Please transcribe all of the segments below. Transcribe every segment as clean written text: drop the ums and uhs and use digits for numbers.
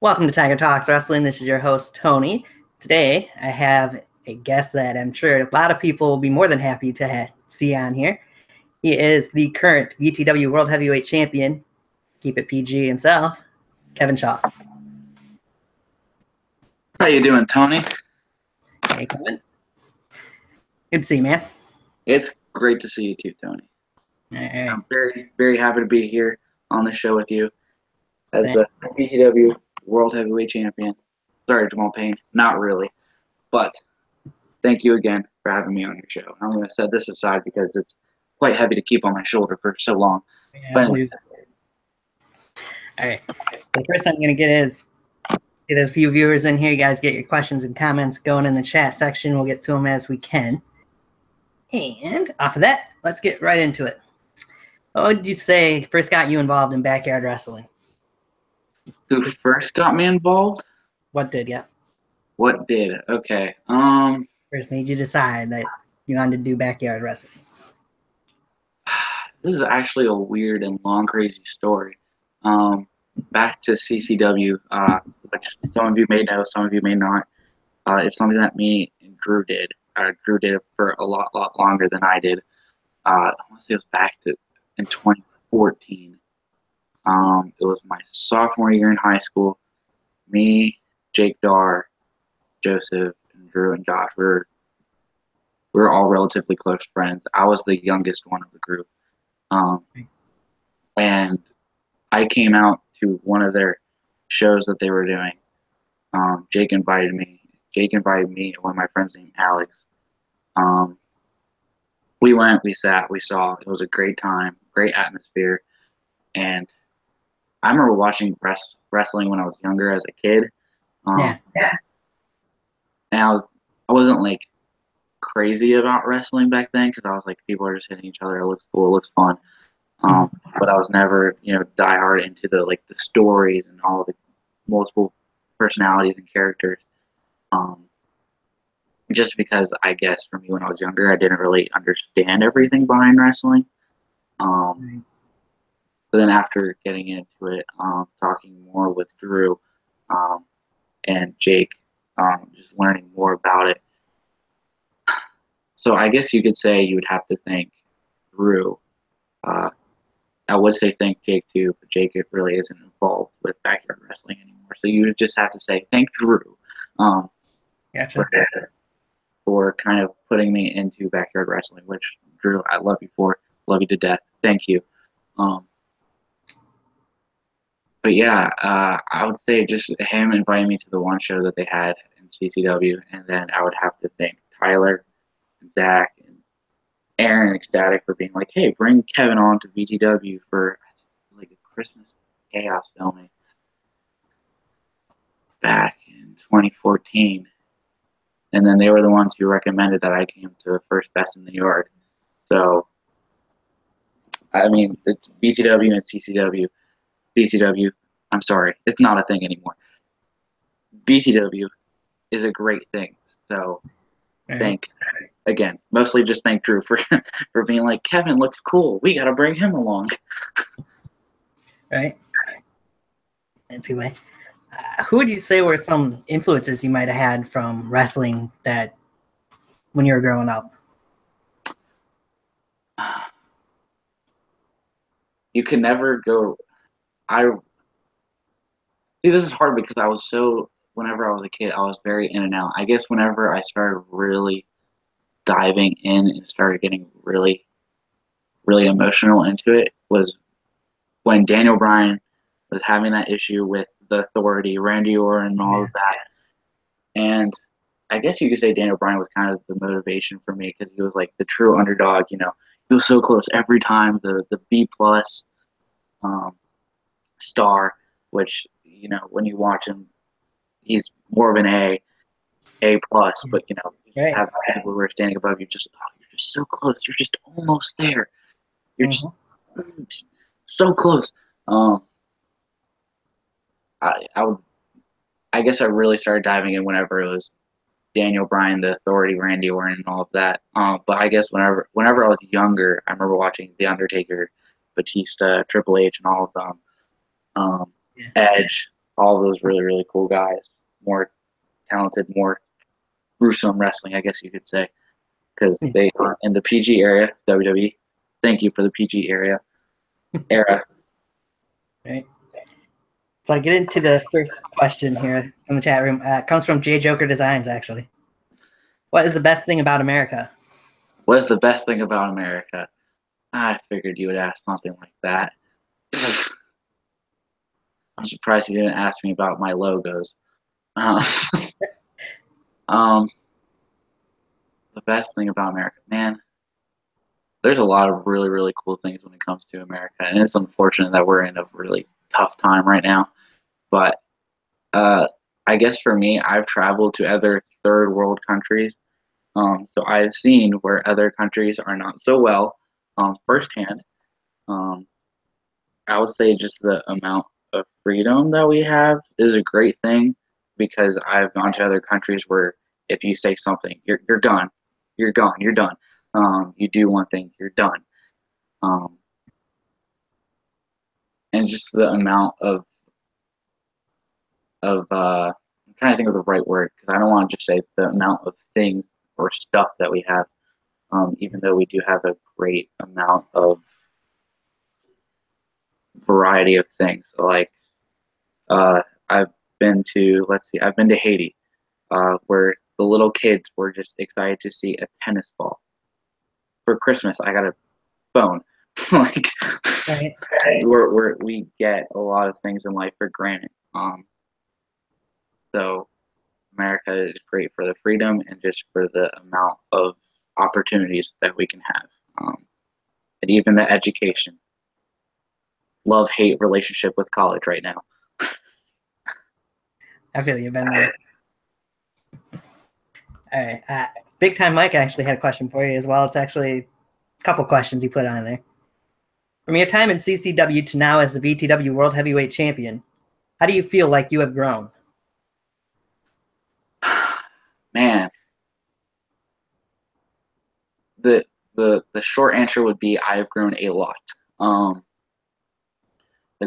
Welcome to Tiger Talks Wrestling. This is your host, Tony. Today, I have a guest that I'm sure a lot of people will be more than happy to see on here. He is the current BTW World Heavyweight Champion, keep it PG himself, Kevin Shaw. How you doing, Tony? Hey, Kevin. Good to see you, man. It's great to see you too, Tony. All right. I'm very, very happy to be here on the show with you as the BTW World Heavyweight Champion. Sorry, Jamal Payne, not really, but thank you again for having me on your show. I'm going to set this aside because it's quite heavy to keep on my shoulder for so long. Yeah, all right. The first thing I'm going to get is there's a few viewers in here. You guys get your questions and comments going in the chat section. We'll get to them as we can. And off of that, let's get right into it. What would you say first got you involved in backyard wrestling? Who first got me involved? What did, yeah? What did? Okay. First made you decide that you wanted to do backyard wrestling? This is actually a weird and long, crazy story. Back to CCW, which some of you may know, some of you may not. It's something that me and Drew did. Drew did it for a lot longer than I did. I want to say it was back in 2014. It was my sophomore year in high school. Me, Jake Dar, Joseph, and Drew and Josh we were all relatively close friends. I was the youngest one of the group. And I came out to one of their shows that they were doing. Jake invited me and one of my friends named Alex. We went, we sat, we saw. It was a great time, great atmosphere. And I remember watching wrestling when I was younger as a kid. Yeah. And I wasn't like crazy about wrestling back then because I was like, people are just hitting each other. It looks cool. It looks fun. But I was never, die hard into the stories and all the multiple personalities and characters. Just because I guess for me when I was younger, I didn't really understand everything behind wrestling. But then after getting into it, talking more with Drew and Jake, just learning more about it. So I guess you could say you would have to thank Drew. I would say thank Jake too, but Jake really isn't involved with backyard wrestling anymore. So you would just have to say thank Drew Gotcha. for kind of putting me into backyard wrestling, which Drew, I love you for. Love you to death. Thank you. But yeah, I would say just him inviting me to the one show that they had in CCW, and then I would have to thank Tyler and Zach and Aaron Ecstatic for being like, hey, bring Kevin on to VTW for a Christmas Chaos filming back in 2014. And then they were the ones who recommended that I came to First Best in the Yard. So, I mean, it's BTW and CCW. CCW, I'm sorry, it's not a thing anymore. BTW is a great thing. So, again, mostly just thank Drew for being like, Kevin looks cool. We got to bring him along. Right. Anyway, who would you say were some influences you might have had from wrestling that when you were growing up? You can never go. This is hard because I was whenever I was a kid, I was very in and out. I guess whenever I started really diving in and started getting really, really emotional into it was when Daniel Bryan was having that issue with the Authority, Randy Orton, and all of that. And I guess you could say Daniel Bryan was kind of the motivation for me because he was like the true underdog. He was so close every time. The B+ star, which when you watch him, he's more of an A+. But you just have people who are standing above you, you're just so close. You're just almost there. You're just so close. I guess I really started diving in whenever it was Daniel Bryan, the Authority, Randy Orton, and all of that. But I guess whenever I was younger, I remember watching The Undertaker, Batista, Triple H, and all of them. Edge, all those really, really cool guys, more talented, more gruesome wrestling, I guess you could say, because they are in the PG area, WWE. Thank you for the PG era. Right. So I get into the first question here from the chat room. It comes from J Joker Designs, actually. What is the best thing about America? What is the best thing about America? I figured you would ask something like that. I'm surprised you didn't ask me about my logos. The best thing about America, man, there's a lot of really, really cool things when it comes to America, and it's unfortunate that we're in a really tough time right now. But I guess for me, I've traveled to other third world countries, so I've seen where other countries are not so well firsthand. I would say just the amount of freedom that we have is a great thing, because I've gone to other countries where if you say something, you're done, you're gone, you're done. You do one thing, you're done. And just the amount of I'm trying to think of the right word, because I don't want to just say the amount of things or stuff that we have, even though we do have a great amount of variety of things. Like I've been to, I've been to Haiti, where the little kids were just excited to see a tennis ball. For Christmas, I got a phone. Like, Right. we get a lot of things in life for granted. So America is great for the freedom and just for the amount of opportunities that we can have, and even the education. Love-hate relationship with college right now. I feel you've been there. All right. Big Time Mike actually had a question for you as well. It's actually a couple questions he put on there. From your time in CCW to now as the BTW World Heavyweight Champion, how do you feel like you have grown? Man, the short answer would be I have grown a lot. The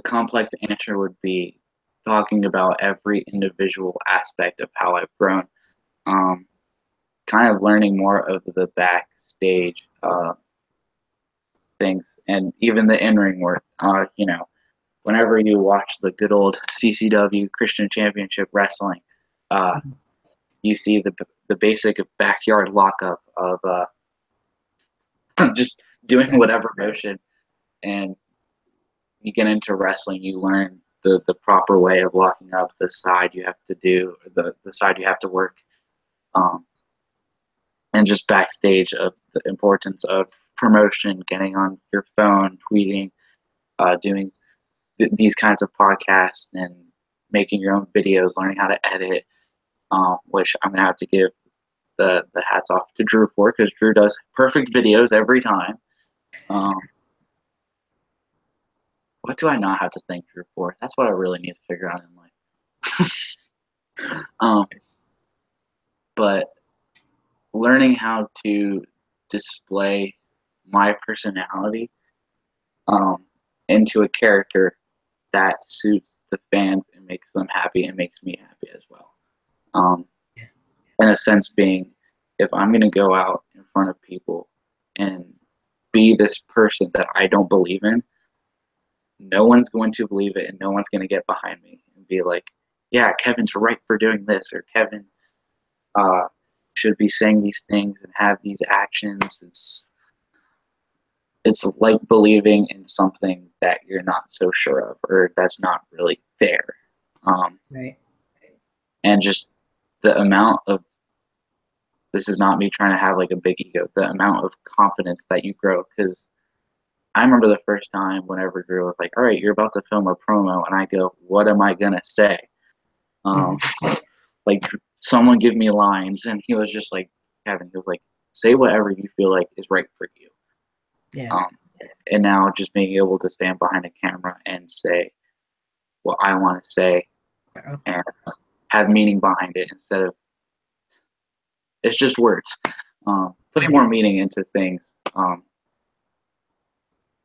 complex answer would be talking about every individual aspect of how I've grown. Kind of learning more of the backstage things, and even the in-ring work. Whenever you watch the good old CCW Christian Championship Wrestling, you see the basic backyard lockup of just doing whatever motion, and you get into wrestling, you learn the proper way of locking up, the side you have to do, the side you have to work, and just backstage of the importance of promotion, getting on your phone, tweeting, doing these kinds of podcasts, and making your own videos, learning how to edit, which I'm going to have to give the hats off to Drew for, because Drew does perfect videos every time. What do I not have to thank Drew for? That's what I really need to figure out in life. But learning how to display my personality into a character that suits the fans and makes them happy and makes me happy as well. In a sense being, if I'm going to go out in front of people and be this person that I don't believe in, no one's going to believe it, and no one's going to get behind me and be like, yeah, Kevin's right for doing this, or Kevin should be saying these things and have these actions. It's like believing in something that you're not so sure of, or that's not really there. Right. And just the amount of, this is not me trying to have like a big ego, the amount of confidence that you grow. Because I remember the first time whenever Drew was like, all right, you're about to film a promo, and I go, what am I going to say? Like, someone give me lines, and he was just like, Kevin, he was like, say whatever you feel like is right for you. Yeah. And now just being able to stand behind a camera and say what I want to say and have meaning behind it, instead of it's just words. Putting more meaning into things.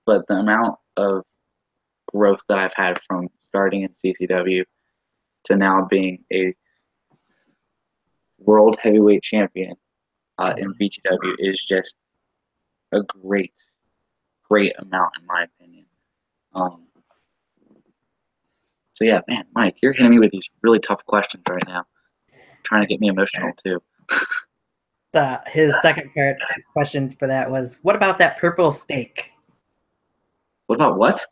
But the amount of growth that I've had from starting in CCW to now being a world heavyweight champion in BTW is just a great amount, in my opinion. So yeah, man, Mike, you're hitting me with these really tough questions right now, trying to get me emotional too. His second part question for that was, what about that purple steak? What about what?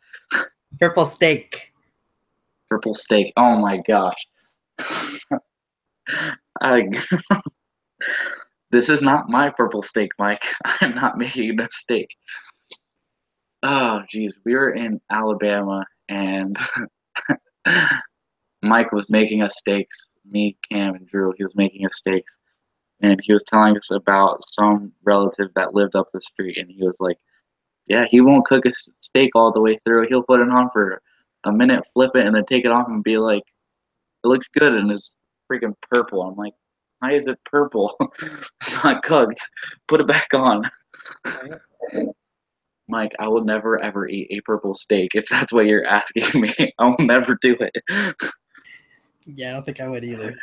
Purple steak. Purple steak. Oh my gosh. This is not my purple steak, Mike. I'm not making a steak. Oh, geez. We were in Alabama, and Mike was making us steaks. Me, Cam, and Drew, he was making us steaks. And he was telling us about some relative that lived up the street. And he was like, yeah, he won't cook a steak all the way through. He'll put it on for a minute, flip it, and then take it off and be like, it looks good, and it's freaking purple. I'm like, why is it purple? It's not cooked. Put it back on. Mike, I will never, ever eat a purple steak if that's what you're asking me. I will never do it. Yeah, I don't think I would either.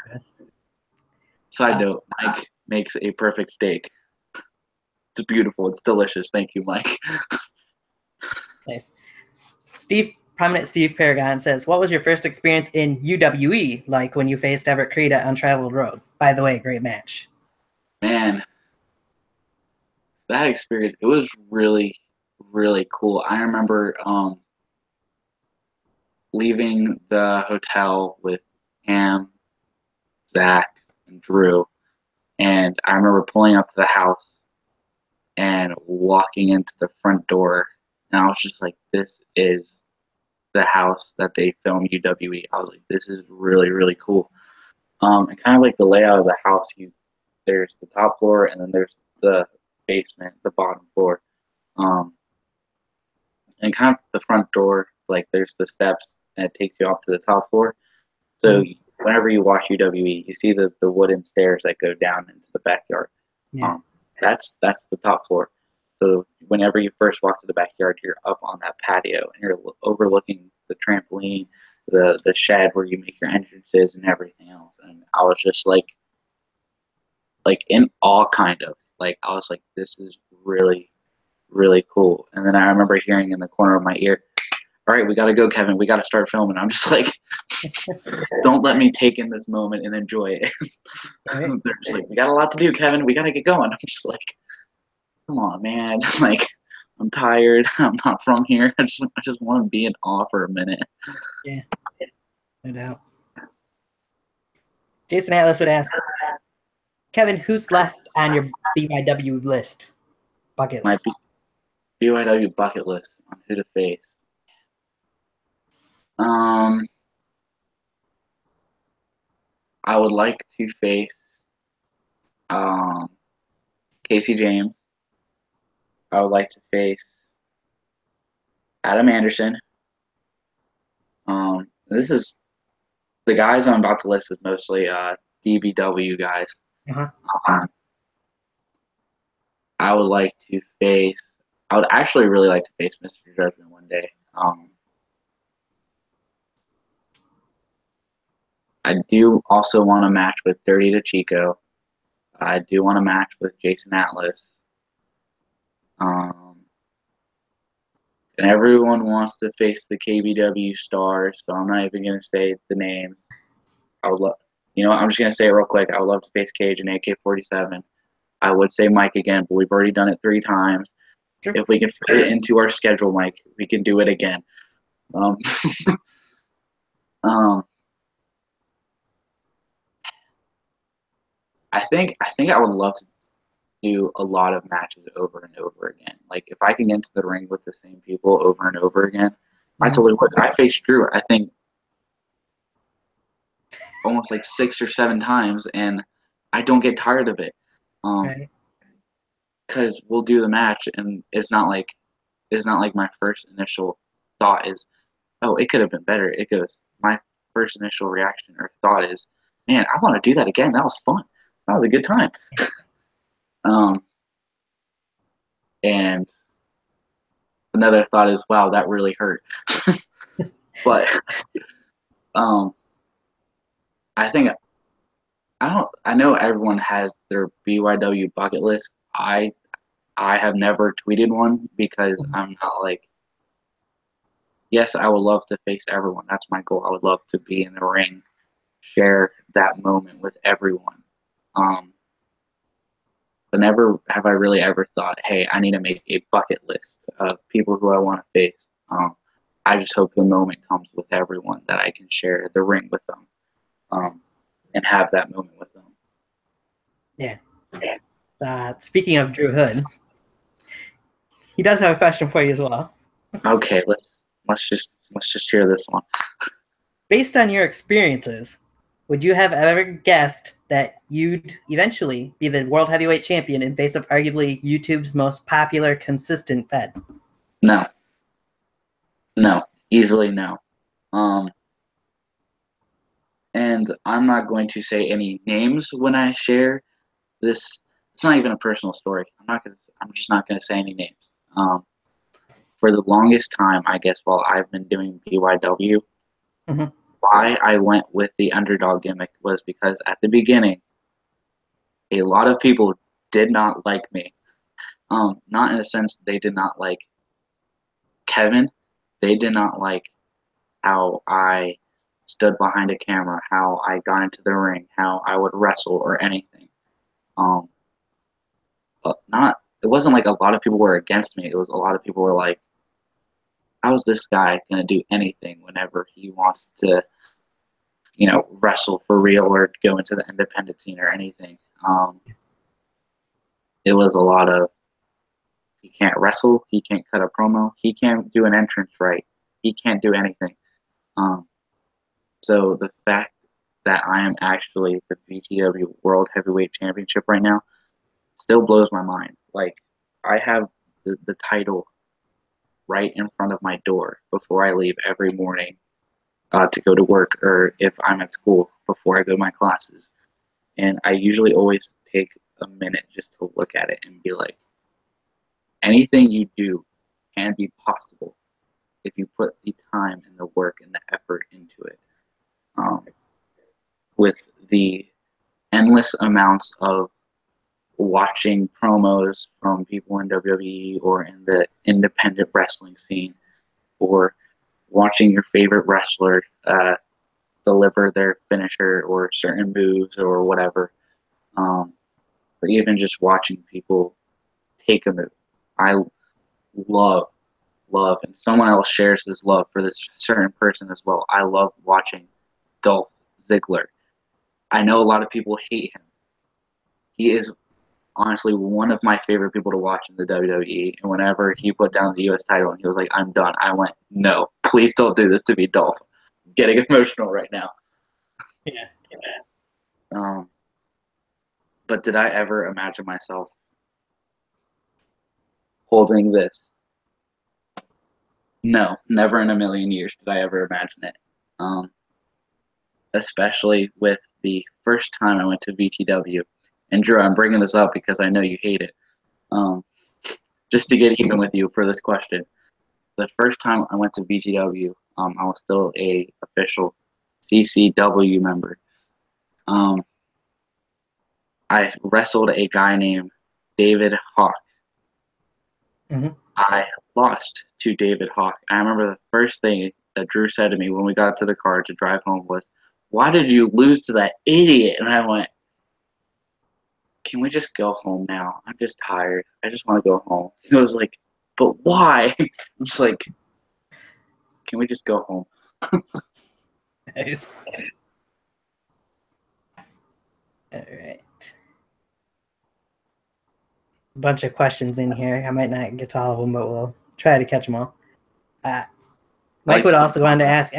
Side note, Mike makes a perfect steak. It's beautiful. It's delicious. Thank you, Mike. Nice. Prominent Steve Paragon says, what was your first experience in UWE, like when you faced Everett Creed at Untraveled Road? By the way, great match. Man, that experience, it was really, really cool. I remember leaving the hotel with Cam, Zach, and Drew, and I remember pulling up to the house and walking into the front door, and I was just like, this is the house that they filmed UWE. I was like, this is really, really cool. And kind of like the layout of the house, there's the top floor, and then there's the basement, the bottom floor. And kind of the front door, like there's the steps, and it takes you off to the top floor. So whenever you watch UWE, you see the wooden stairs that go down into the backyard. Yeah. That's the top floor. So whenever you first walk to the backyard, you're up on that patio, and you're overlooking the trampoline, the shed where you make your entrances, and everything else. And I was just like in awe, kind of. Like, I was like, this is really, really cool. And then I remember hearing in the corner of my ear, all right, we got to go, Kevin. We got to start filming. I'm just like, don't let me take in this moment and enjoy it. Right. They're just like, we got a lot to do, Kevin. We got to get going. I'm just like, come on, man. Like, I'm tired. I'm not from here. I just want to be in awe for a minute. Yeah, no doubt. Jason Atlas would ask, Kevin, who's left on your BYW list? Bucket My list. BYW bucket list on who to face. I would like to face Casey James. I would like to face Adam Anderson. This is the guys I'm about to list is mostly DBW guys. I would like to face. I would actually really like to face Mr. Judgment one day. I do also want to match with Dirty to Chico. I do want to match with Jason Atlas. And everyone wants to face the KBW stars, so I'm not even going to say the names. I would love, I'm just going to say it real quick. I would love to face Cage and AK-47. I would say Mike again, but we've already done it 3 times. Sure. If we can fit it into our schedule, Mike, we can do it again. I think I would love to do a lot of matches over and over again. Like, if I can get into the ring with the same people over and over again, I totally would. I faced Drew, I think, almost like 6 or 7 times, and I don't get tired of it. Because we'll do the match, and it's not like my first initial thought is, oh, it could have been better. It goes, my first initial reaction or thought is, man, I want to do that again. That was fun. That was a good time. And another thought is, wow, that really hurt. But I think I don't. I know everyone has their BYW bucket list. I have never tweeted one because I'm not like. Yes, I would love to face everyone. That's my goal. I would love to be in the ring, share that moment with everyone. Um, but never have I really ever thought, hey, I need to make a bucket list of people who I want to face. I just hope the moment comes with everyone that I can share the ring with them, and have that moment with them. Yeah. Speaking of Drew Hood, he does have a question for you as well. Okay, let's just hear this one. Based on your experiences, would you have ever guessed that you'd eventually be the world heavyweight champion in face of arguably YouTube's most popular, consistent Fed? No, no, easily no. Um, and I'm not going to say any names when I share this. It's not even a personal story. I'm just not gonna say any names. For the longest time, I guess, while I've been doing BYW, Mm-hmm. why I went with the underdog gimmick was because at the beginning, a lot of people did not like me. Not in a sense they did not like Kevin. They did not like how I stood behind a camera, how I got into the ring, how I would wrestle or anything. Um, not it wasn't like a lot of people were against me. It was a lot of people were like, "How is this guy gonna do anything whenever he wants to, wrestle for real or go into the independent scene or anything?" It was a lot of he can't wrestle, he can't cut a promo, he can't do an entrance right, he can't do anything. Um, so the fact that I am actually the BTW World Heavyweight Championship right now still blows my mind. Like I have the title right in front of my door before I leave every morning to go to work, or if I'm at school before I go to my classes. And I usually always take a minute just to look at it and be like, anything you do can be possible if you put the time and the work and the effort into it. Um, with the endless amounts of watching promos from people in WWE or in the independent wrestling scene, or watching your favorite wrestler deliver their finisher or certain moves or whatever, or even just watching people take a move. I love, love, and someone else shares this love for this certain person as well. I love watching Dolph Ziggler. I know a lot of people hate him. He is honestly one of my favorite people to watch in the WWE. And whenever he put down the U.S. title and he was like, "I'm done," I went, "No, please don't do this to me, Dolph." I'm getting emotional right now. Yeah. Um, but did I ever imagine myself holding this? No, never in a million years did I ever imagine it. Um, Especially with the first time I went to VTW. And Drew, I'm bringing this up because I know you hate it. Um, just to get even with you for this question, the first time I went to VTW, I was still a official CCW member. Um, I wrestled a guy named David Hawk. Mm-hmm. I lost to David Hawk. I remember the first thing that Drew said to me when we got to the car to drive home was, "Why did you lose to that idiot?" And I went, "Can we just go home now? I'm just tired. I just want to go home." He was like, "But why?" I'm just like, "Can we just go home?" Nice. All right. Bunch of questions in here. I might not get to all of them, but we'll try to catch them all. Mike Like, would also go on to ask,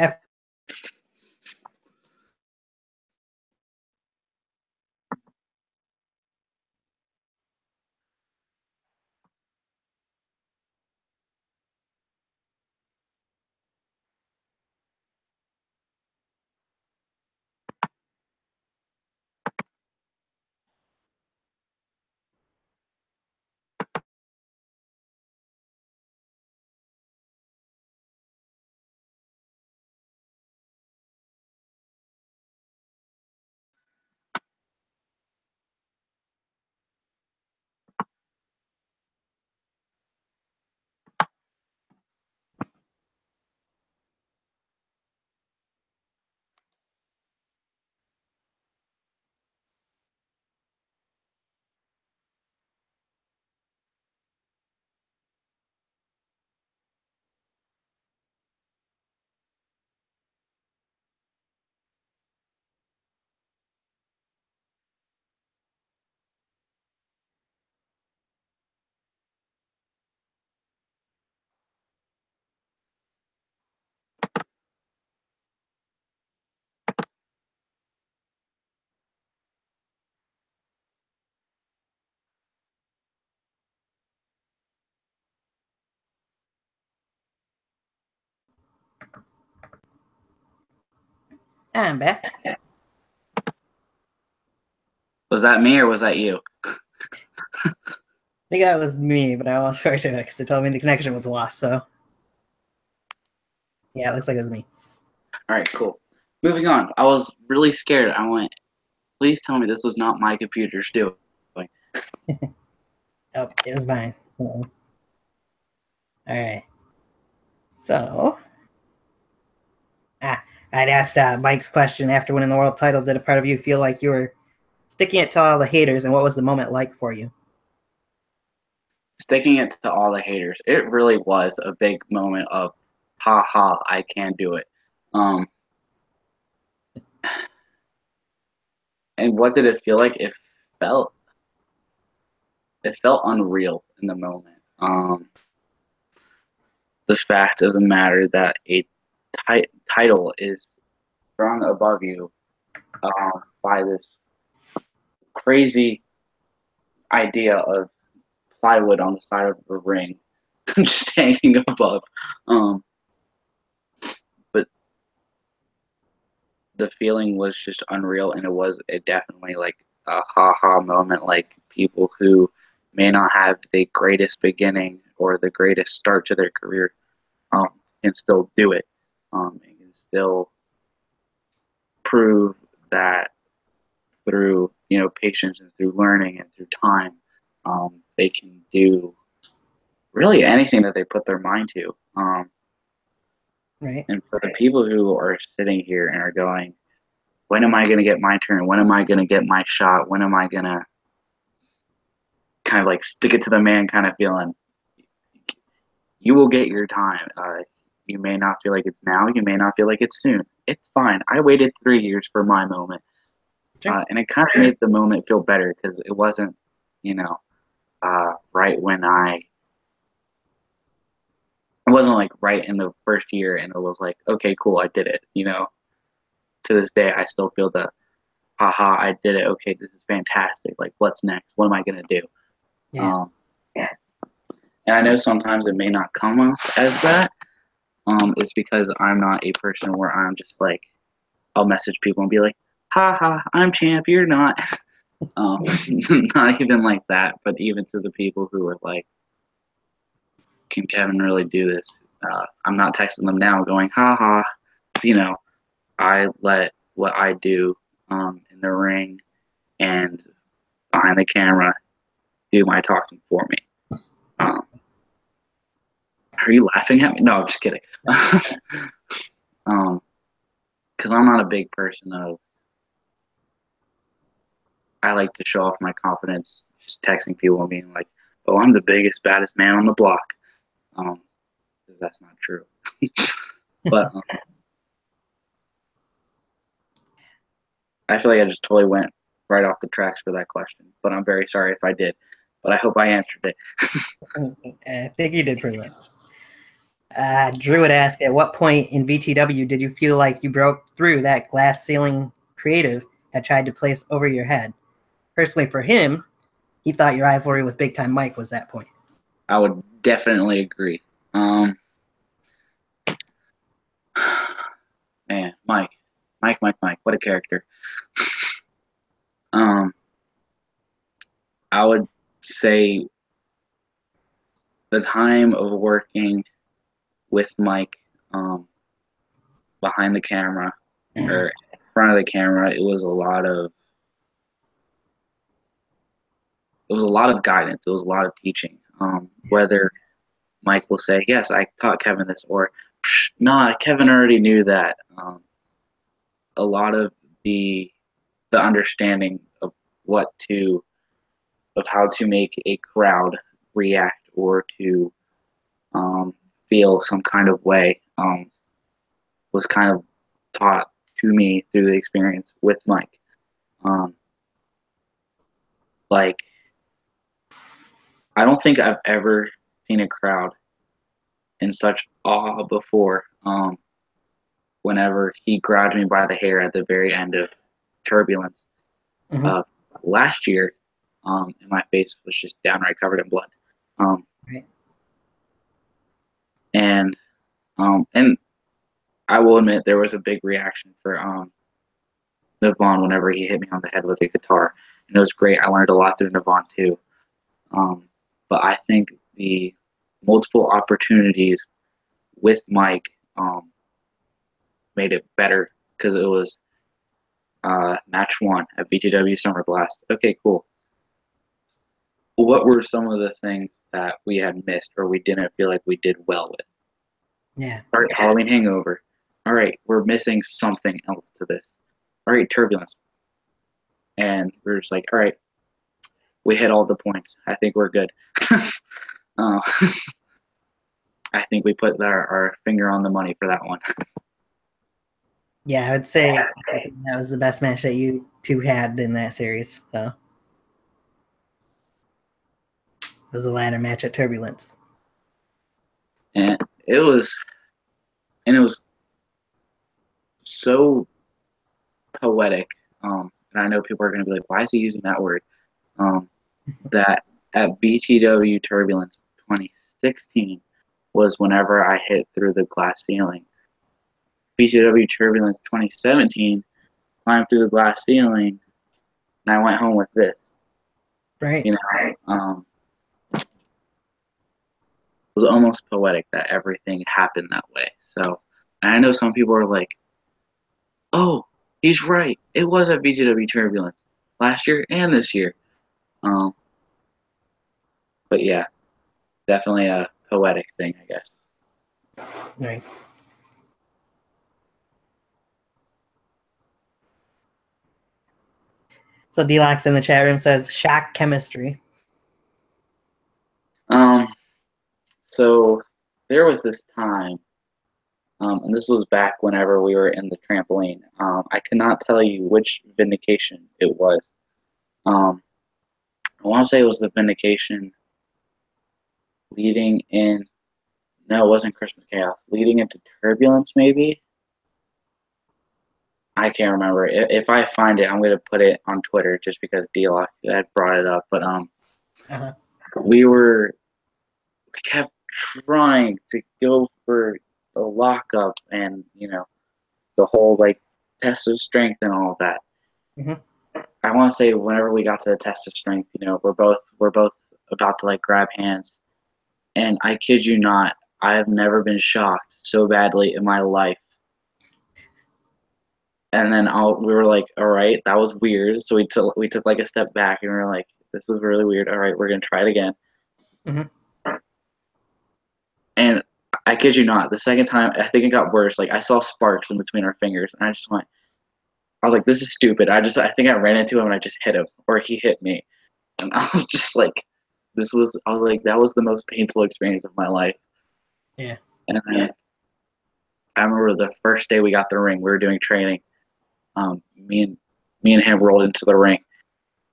I'm back. Was that me or was that you? I think that was me, but I was right to it because it told me the connection was lost. So, yeah, it looks like it was me. All right, cool. Moving on. I was really scared. I went, please tell me this was not my computer's doing. Oh, it was mine. All right. So, I'd asked Mike's question after winning the world title. Did a part of you feel like you were sticking it to all the haters, and what was the moment like for you? Sticking it to all the haters. It really was a big moment of, ha ha, I can do it. And what did it feel like? Felt it felt unreal in the moment. The fact of the matter that a title is thrown above you by this crazy idea of plywood on the side of the ring just hanging above. But the feeling was just unreal, and it definitely like a ha-ha moment, like people who may not have the greatest beginning or the greatest start to their career can still do it, and can still prove that through patience and through learning and through time, they can do really anything that they put their mind to. Right. And for the people who are sitting here and are going, when am I going to get my turn? When am I going to get my shot? When am I going to kind of like stick it to the man kind of feeling? You will get your time. You may not feel like it's now. You may not feel like it's soon. It's fine. I waited 3 years for my moment. Sure. And it kind of made the moment feel better because it wasn't, right when it wasn't like right in the first year and it was like, okay, cool, I did it. To this day, I still feel the, haha, I did it. Okay, this is fantastic. Like, what's next? What am I going to do? Yeah. And I know sometimes it may not come off as that. It's because I'm not a person where I'm just like, I'll message people and be like, haha, I'm champ, you're not. Not even like that, but even to the people who are like, can Kevin really do this? I'm not texting them now going, haha. I let what I do in the ring and behind the camera do my talking for me. Are you laughing at me? No, I'm just kidding. Because I'm not a big person of, I like to show off my confidence just texting people and being like, oh, I'm the biggest, baddest man on the block. Because that's not true. But I feel like I just totally went right off the tracks for that question. But I'm very sorry if I did. But I hope I answered it. I think you did pretty much. Drew would ask, at what point in VTW did you feel like you broke through that glass ceiling creative had tried to place over your head? Personally, for him, he thought your rivalry with Big Time Mike was that point. I would definitely agree. Man, Mike, what a character. I would say the time of working with Mike behind the camera or in front of the camera, it was a lot of guidance. It was a lot of teaching. Whether Mike will say, yes, I taught Kevin this, or nah, Kevin already knew that. A lot of the understanding of how to make a crowd react or to feel some kind of way was kind of taught to me through the experience with Mike. Like, I don't think I've ever seen a crowd in such awe before. Whenever he grabbed me by the hair at the very end of Turbulence last year, and my face was just downright covered in blood. Right. And I will admit there was a big reaction for Navon whenever he hit me on the head with a guitar, and it was great. I learned a lot through Navon too. But I think the multiple opportunities with Mike made it better because it was match 1 at BTW Summer Blast. Okay, cool. What were some of the things that we had missed or we didn't feel like we did well with? Yeah. All right, Halloween Hangover. All right, we're missing something else to this. All right, Turbulence. And we're just like, all right, we hit all the points. I think we're good. uh, I think we put our finger on the money for that one. Yeah, I would say that was the best match that you two had in that series. So it was a ladder match at Turbulence. And it was so poetic. And I know people are going to be like, why is he using that word? That at BTW Turbulence 2016 was whenever I hit through the glass ceiling. BTW Turbulence 2017, climbed through the glass ceiling, and I went home with this. Right. You know, it was almost poetic that everything happened that way. So, and I know some people are like, oh, he's right. It was at BTW Turbulence last year and this year. But yeah, definitely a poetic thing, I guess. Right. So D-Lox in the chat room says shock chemistry. So there was this time, and this was back whenever we were in the trampoline. I cannot tell you which vindication it was. I want to say it was the vindication leading in. No, it wasn't Christmas Chaos. Leading into Turbulence, maybe. I can't remember. If I find it, I'm gonna put it on Twitter just because D-Lock had brought it up. But we kept trying to go for the lockup and the whole like test of strength and all of that. I want to say whenever we got to the test of strength, we're both about to like grab hands, and I kid you not, I have never been shocked so badly in my life. And then we were like, all right, that was weird. So we took like a step back and we were like, this was really weird. All right, we're gonna try it again. And I kid you not, the second time I think it got worse. Like I saw sparks in between our fingers, and I was like, this is stupid. I think I ran into him and I just hit him, or he hit me, and I was just like, I was like, that was the most painful experience of my life. Yeah. And then I remember the first day we got the ring, we were doing training. Me and him rolled into the ring,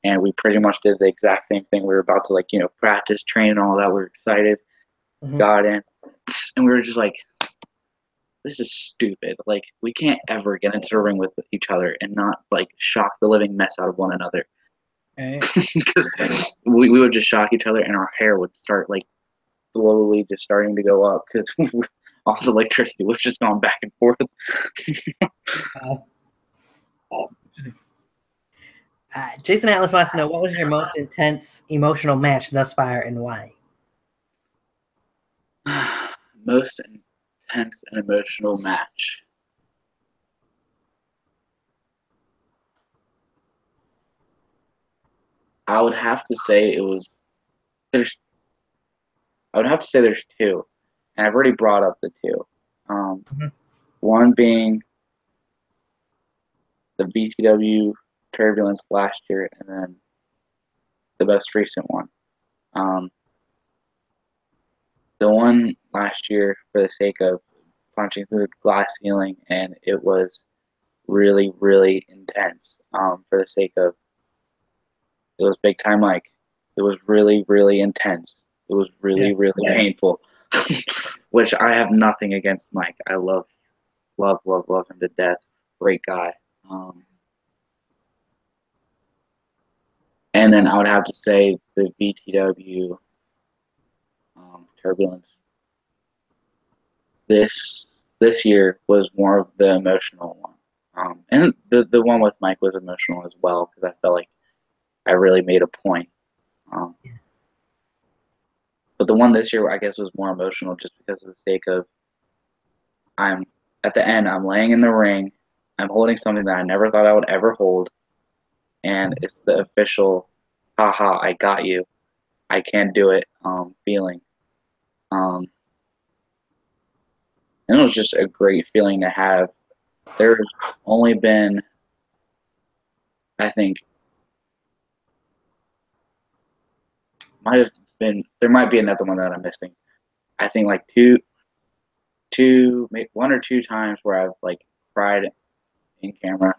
and we pretty much did the exact same thing. We were about to practice, train, and all that. We were excited, got in, and we were just like, this is stupid. Like, we can't ever get into the ring with each other and not like shock the living mess out of one another. Because we would just shock each other, and our hair would start like slowly just starting to go up because all the electricity was just going back and forth. Jason Atlas wants to know, what was your most intense emotional match thus far and why? Most intense and emotional match. I would have to say there's two, and I've already brought up the two. One being the BTW Turbulence last year, and then the most recent one. The one last year, for the sake of punching through the glass ceiling, and it was really, really intense. For the sake of, it was big time Mike. It was really, really intense. It was really, really painful. Which I have nothing against Mike. I love him to death. Great guy. And then I would have to say the BTW Turbulence. This this year was more of the emotional one. And the one with Mike was emotional as well because I felt like I really made a point. But the one this year, I guess, was more emotional just because of the sake of I'm at the end, I'm laying in the ring, I'm holding something that I never thought I would ever hold, and it's the official, haha, I got you, I can do it feeling. And it was just a great feeling to have. There's only been, I think, there might be another one that I'm missing. I think like one or two times where I've like cried in camera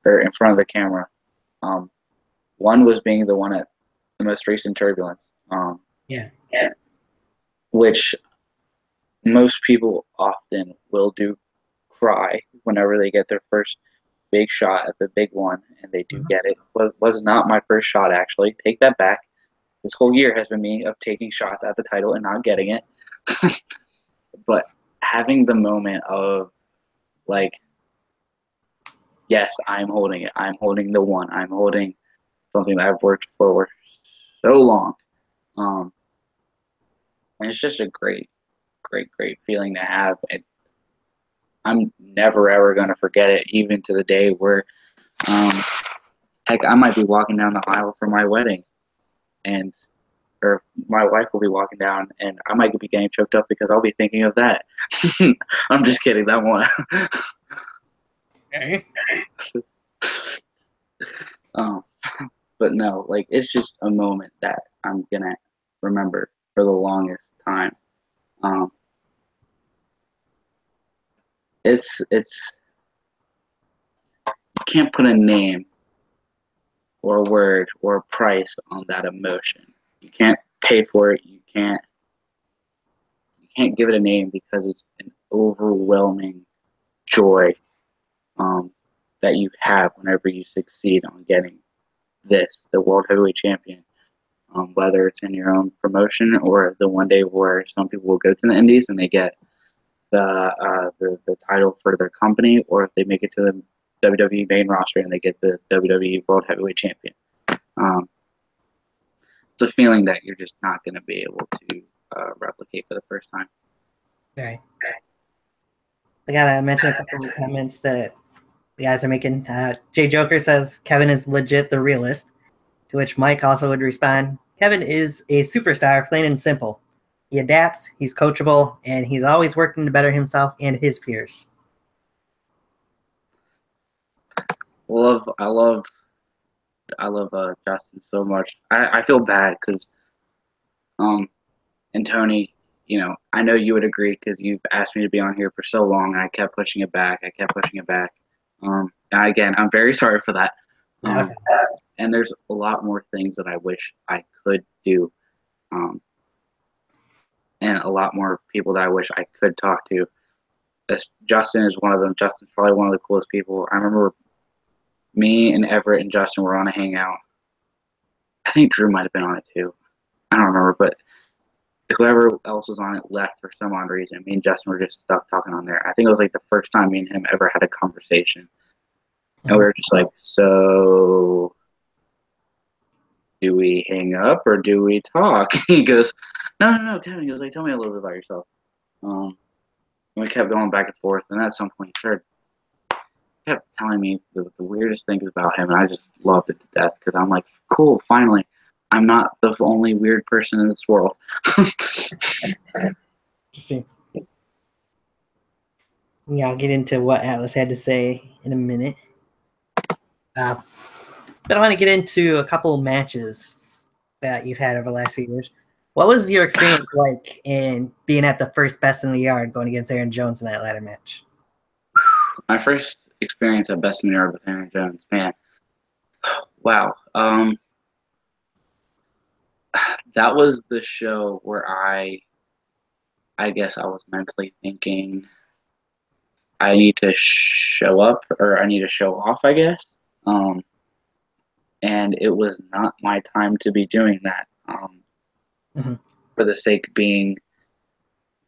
or in front of the camera. One was being the one at the most recent Turbulence. Yeah. Which most people often will do cry whenever they get their first big shot at the big one, and they do get it. Was not my first shot, actually. Take that back. This whole year has been me of taking shots at the title and not getting it. But having the moment of, like, yes, I'm holding it. I'm holding the one. I'm holding something that I've worked for so long. And it's just a great feeling to have. I'm never ever gonna forget it, even to the day where, heck, I might be walking down the aisle for my wedding, or my wife will be walking down, and I might be getting choked up because I'll be thinking of that. I'm just kidding, that won't. Okay. But no, like it's just a moment that I'm gonna remember for the longest time. It's you can't put a name or a word or a price on that emotion. You can't pay for it. You can't give it a name because it's an overwhelming joy that you have whenever you succeed on getting the World Heavyweight Champion. Whether it's in your own promotion or the one day where some people will go to the Indies and they get the title for their company, or if they make it to the WWE main roster and they get the WWE World Heavyweight Champion. It's a feeling that you're just not going to be able to replicate for the first time. Right. I gotta mention a couple of comments that the guys are making. Jay Joker says Kevin is legit the realist, to which Mike also would respond, Kevin is a superstar, plain and simple. He adapts, he's coachable, and he's always working to better himself and his peers. I love Justin so much. I feel bad because and Tony, I know you would agree because you've asked me to be on here for so long, and I kept pushing it back. Again, I'm very sorry for that. And there's a lot more things that I wish I could do, and a lot more people that I wish I could talk to. Justin is one of them. Justin's probably one of the coolest people. I remember me and Everett and Justin were on a hangout. I think Drew might have been on it too. I don't remember, but whoever else was on it left for some odd reason. Me and Justin were just stuck talking on there. I think it was like the first time me and him ever had a conversation. And we were just like, so do we hang up or do we talk? He goes, no, Kevin. He goes, like, tell me a little bit about yourself. And we kept going back and forth. And at some point he kept telling me the weirdest things about him. And I just loved it to death because I'm like, cool, finally. I'm not the only weird person in this world. Interesting. Yeah, I'll get into what Atlas had to say in a minute. But I want to get into a couple matches that you've had over the last few years. What was your experience like in being at the first Best in the Yard going against Aaron Jones in that ladder match? My first experience at Best in the Yard with Aaron Jones, man. Wow. That was the show where I guess I was mentally thinking I need to show up or I need to show off, I guess. And it was not my time to be doing that. For the sake being,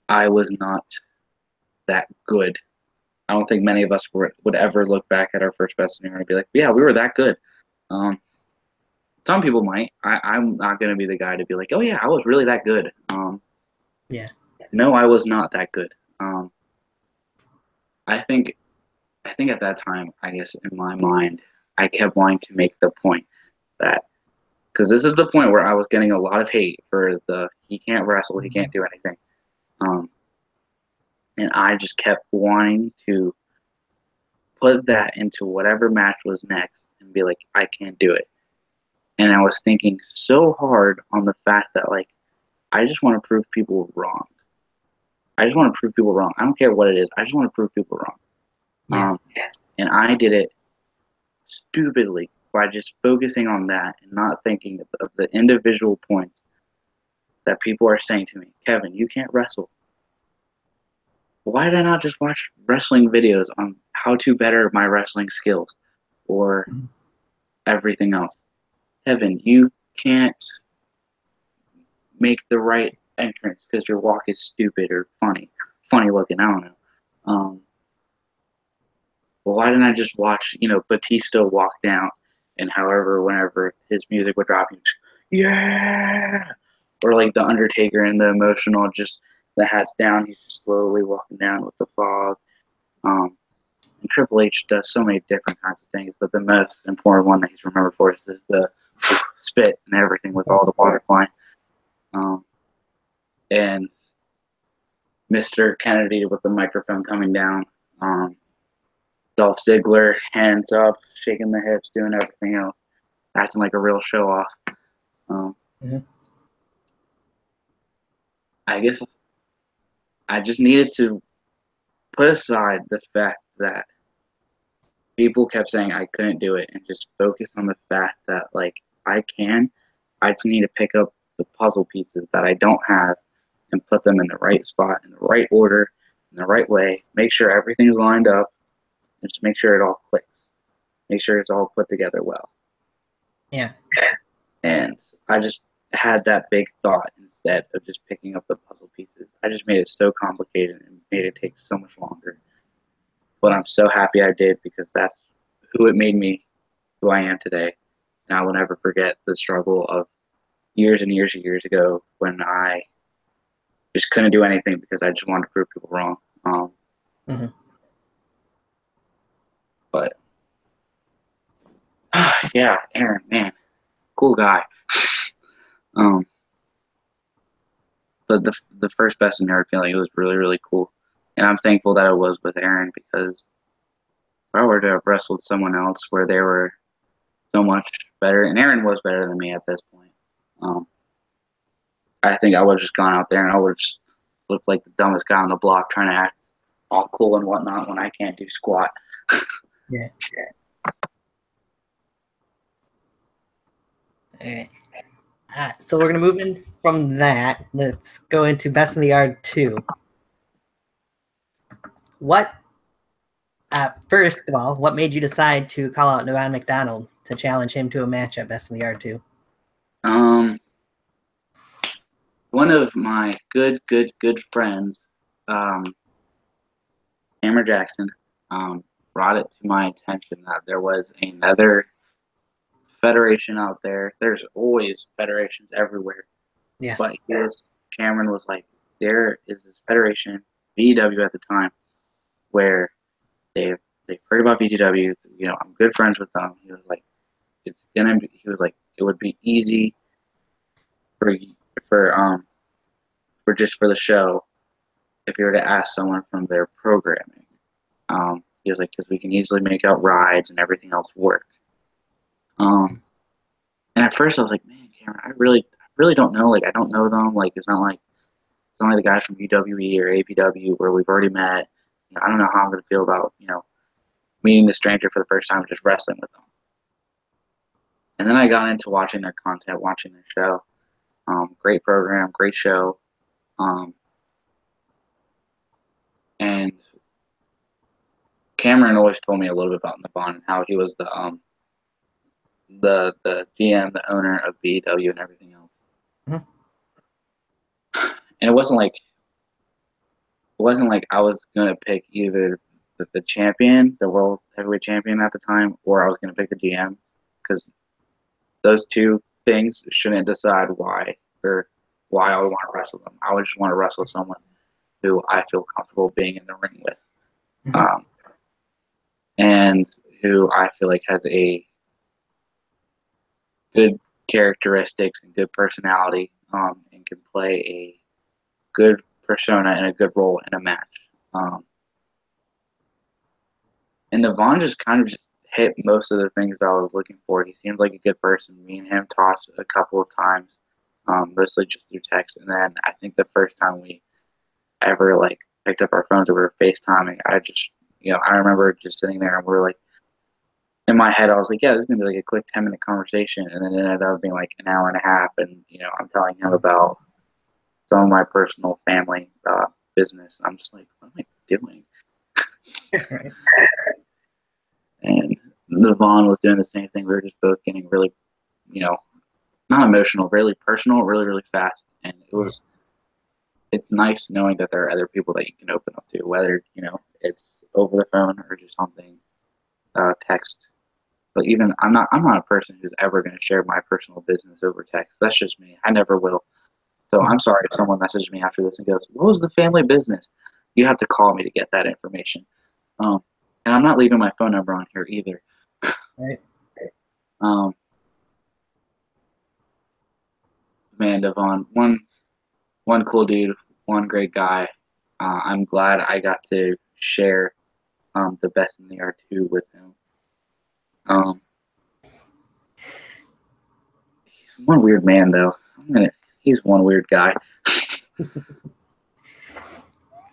I was not that good I don't think many of us would ever look back at our first best and be like, yeah, we were that good. Some people might. I'm not going to be the guy to be like, oh yeah, I was really that good. Yeah. No, I was not that good. I think at that time, I guess in my mind, I kept wanting to make the point that, because this is the point where I was getting a lot of hate for the he can't wrestle, he can't do anything. And I just kept wanting to put that into whatever match was next and be like, I can't do it. And I was thinking so hard on the fact that, like, I just want to prove people wrong. I just want to prove people wrong. I don't care what it is. I just want to prove people wrong. And I did it stupidly by just focusing on that and not thinking of the individual points that people are saying to me. Kevin, you can't wrestle. Why did I not just watch wrestling videos on how to better my wrestling skills or everything else? Kevin, you can't make the right entrance because your walk is stupid or funny looking. I don't know. Well, why didn't I just watch, Batista walk down, and however, whenever his music would drop, yeah, or like the Undertaker and the emotional, just the hat's down, he's just slowly walking down with the fog. And Triple H does so many different kinds of things, but the most important one that he's remembered for is the spit and everything with all the water flying. And Mr. Kennedy with the microphone coming down. Dolph Ziggler, hands up, shaking the hips, doing everything else, acting like a real show off. I guess I just needed to put aside the fact that people kept saying I couldn't do it and just focus on the fact that, like, I can. I just need to pick up the puzzle pieces that I don't have and put them in the right spot, in the right order, in the right way, make sure everything's lined up, and just make sure it all clicks. Make sure it's all put together well. Yeah. And I just had that big thought instead of just picking up the puzzle pieces. I just made it so complicated and made it take so much longer. But I'm so happy I did, because that's who it made me who I am today. And I will never forget the struggle of years and years and years ago when I just couldn't do anything because I just wanted to prove people wrong. But yeah, Aaron, man, cool guy. But the first best in yard feeling, it was really, really cool. And I'm thankful that it was with Aaron, because if I were to have wrestled someone else where they were so much better, and Aaron was better than me at this point, I think I would have just gone out there and I would have just looked like the dumbest guy on the block trying to act all cool and whatnot when I can't do squat. Yeah. Okay. So we're going to move in from that. Let's go into Best in the Yard 2. First of all, what made you decide to call out Noam Macdonald to challenge him to a match at Best in the Yard 2? One of my good friends, Hammer Jackson, brought it to my attention that there was another federation out there. There's always federations everywhere. Yes. But Cameron was like, there is this federation, VW at the time, where they've heard about VGW. I'm good friends with them. He was like, it would be easy for just for the show if you were to ask someone from their programming. He was like, because we can easily make out rides and everything else work. And at first I was like, man, Cameron, I really don't know. Like, I don't know them. Like, it's not like the guys from UWE or APW where we've already met. I don't know how I'm going to feel about, meeting the stranger for the first time and just wrestling with them. And then I got into watching their content, watching their show. Great program, great show. And Cameron always told me a little bit about Nabon and how he was the GM, the owner of BW and everything else. And it wasn't like I was gonna pick either the champion, the world heavyweight champion at the time, or I was going to pick the GM, because those two things shouldn't decide why I would want to wrestle them. I would just want to wrestle someone who I feel comfortable being in the ring with, and who I feel like has a good characteristics and good personality, and can play a good persona and a good role in a match. And Devon just kind of just hit most of the things I was looking for. He seemed like a good person. Me and him talked a couple of times, mostly just through text. And then I think the first time we ever like picked up our phones or we were FaceTiming, I remember just sitting there and we were like, in my head, I was like, yeah, this is going to be like a quick 10-minute conversation. And then it ended up being like an hour and a half. And, I'm telling him about some of my personal family business. And I'm just like, what am I doing? And Devon was doing the same thing. We were just both getting really, not emotional, really personal, really, really fast. And it's nice knowing that there are other people that you can open up to, whether, it's over the phone or just something, text. But even I'm not a person who's ever going to share my personal business over text. That's just me. I never will. So I'm sorry if someone messaged me after this and goes, what was the family business? You have to call me to get that information. And I'm not leaving my phone number on here either. Right. Man, Devon, one cool dude, one great guy. I'm glad I got to share the best in the R2 with him. He's one weird man, though. He's one weird guy.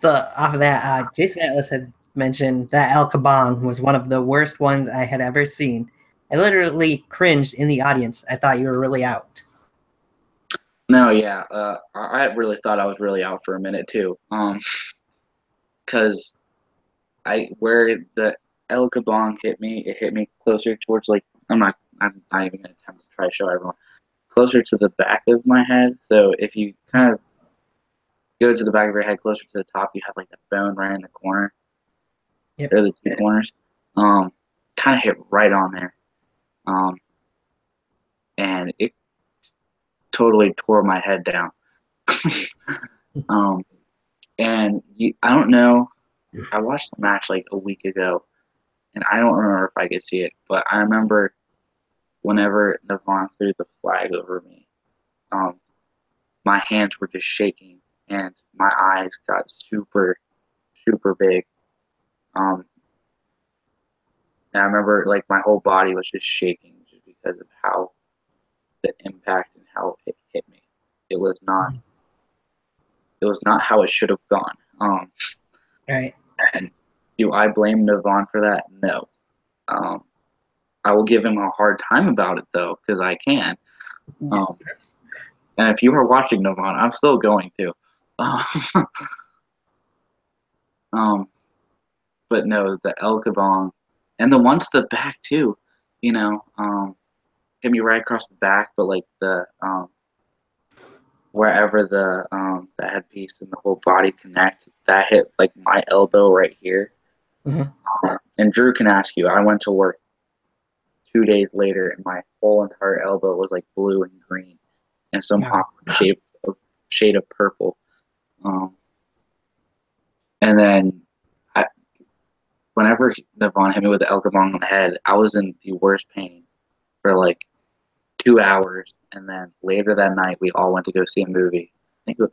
So off of that, Jason Atlas had mentioned that El Kabong was one of the worst ones I had ever seen. I literally cringed in the audience. I thought you were really out. No, yeah. I really thought I was really out for a minute, too. Because where the El Kabong hit me, it hit me closer towards, like, I'm not even going to attempt to try to show everyone. Closer to the back of my head. So if you kind of go to the back of your head closer to the top, you have like the bone right in the corner. Yep. Or the two corners. Kind of hit right on there. And it totally tore my head down. And I don't know. I watched the match like a week ago, and I don't remember if I could see it, but I remember whenever Devon threw the flag over me, my hands were just shaking, and my eyes got super, super big. And I remember like my whole body was just shaking just because of how the impact and how it hit me. It was not how it should have gone. Right. And do I blame Devon for that? No. I will give him a hard time about it though, because I can. And if you are watching, Devon, I'm still going to. But no, the El Kabong and the one to the back too, hit me right across the back, but like the wherever the headpiece and the whole body connect, that hit like my elbow right here. And Drew can ask you, I went to work 2 days later and my whole entire elbow was like blue and green and some awkward shade of purple. And then whenever Devon hit me with the El Kabong on the head, I was in the worst pain for like 2 hours. And then later that night, we all went to go see a movie. What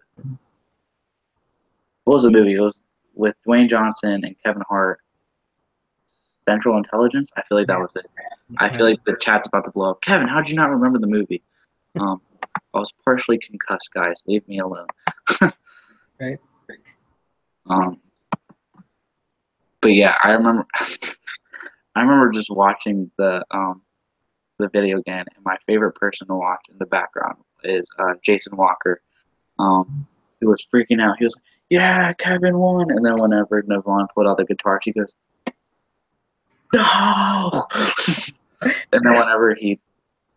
was the movie? It was with Dwayne Johnson and Kevin Hart. Central Intelligence? I feel like that was it. I feel like the chat's about to blow up. Kevin, how did you not remember the movie? I was partially concussed, guys. Leave me alone. Right. But yeah, I remember just watching the video again, and my favorite person to watch in the background is Jason Walker. He was freaking out. He was like, yeah, Kevin won. And then whenever Devon pulled out the guitar, she goes, no! And then whenever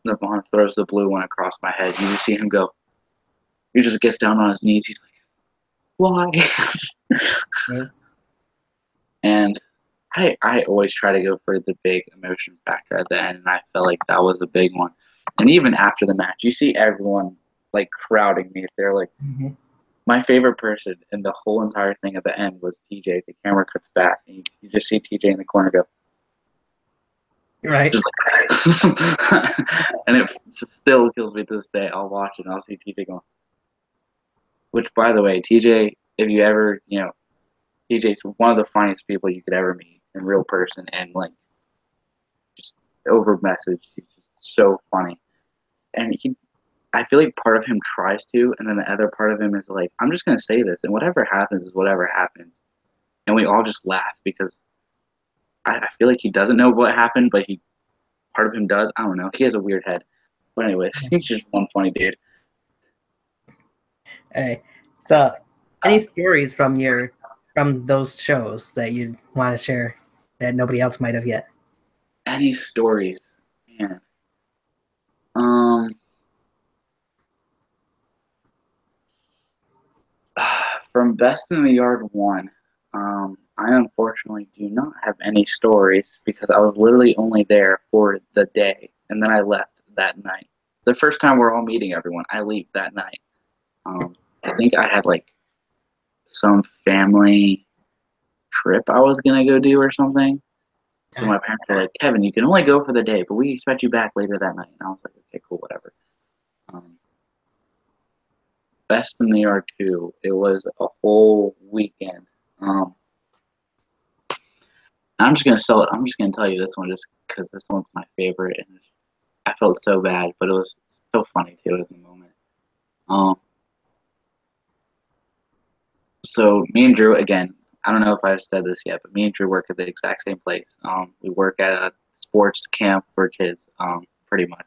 Devon throws the blue one across my head, you just see him go, he just gets down on his knees. He's like, why? Yeah. And I always try to go for the big emotion factor at the end, and I felt like that was a big one. And even after the match, you see everyone like crowding me. They're like, my favorite person in the whole entire thing at the end was TJ. The camera cuts back, and you just see TJ in the corner go, Right. just like, and it still kills me to this day. I'll watch it and I'll see TJ going. Which, by the way, TJ, if you ever, TJ's one of the funniest people you could ever meet in real person, and like just over message, he's just so funny. And I feel like part of him tries to, and then the other part of him is like, I'm just gonna say this, and whatever happens is whatever happens, and we all just laugh because I feel like he doesn't know what happened, but part of him does. I don't know. He has a weird head, but anyways, he's just one funny dude. Hey, so any stories from those shows that you want to share that nobody else might have yet? Any stories, man? From Best in the Yard 1, I unfortunately do not have any stories because I was literally only there for the day, and then I left that night. The first time we're all meeting everyone, I leave that night. I think I had like some family trip I was gonna go do or something. So my parents were like, Kevin, you can only go for the day, but we expect you back later that night. And I was like, okay, cool, whatever. Best in the Yard 2, it was a whole weekend. I'm just gonna tell you this one just because this one's my favorite, and I felt so bad, but it was so funny too at the moment. So me and Drew, again, I don't know if I've said this yet, but me and Drew work at the exact same place. We work at a sports camp for kids, pretty much.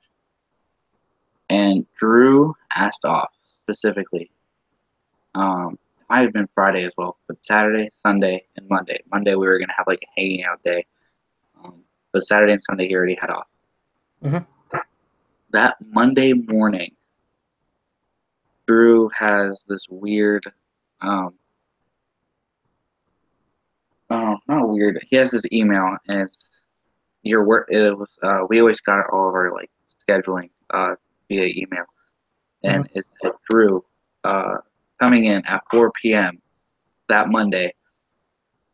And Drew asked off specifically. It might have been Friday as well, but Saturday, Sunday, and Monday. Monday we were gonna have like a hanging out day. But Saturday and Sunday he already had off. That Monday morning, Drew has this weird, not weird. He has this email, and it's your work. It was we always got all of our like scheduling via email, and it's Drew coming in at 4 p.m. that Monday.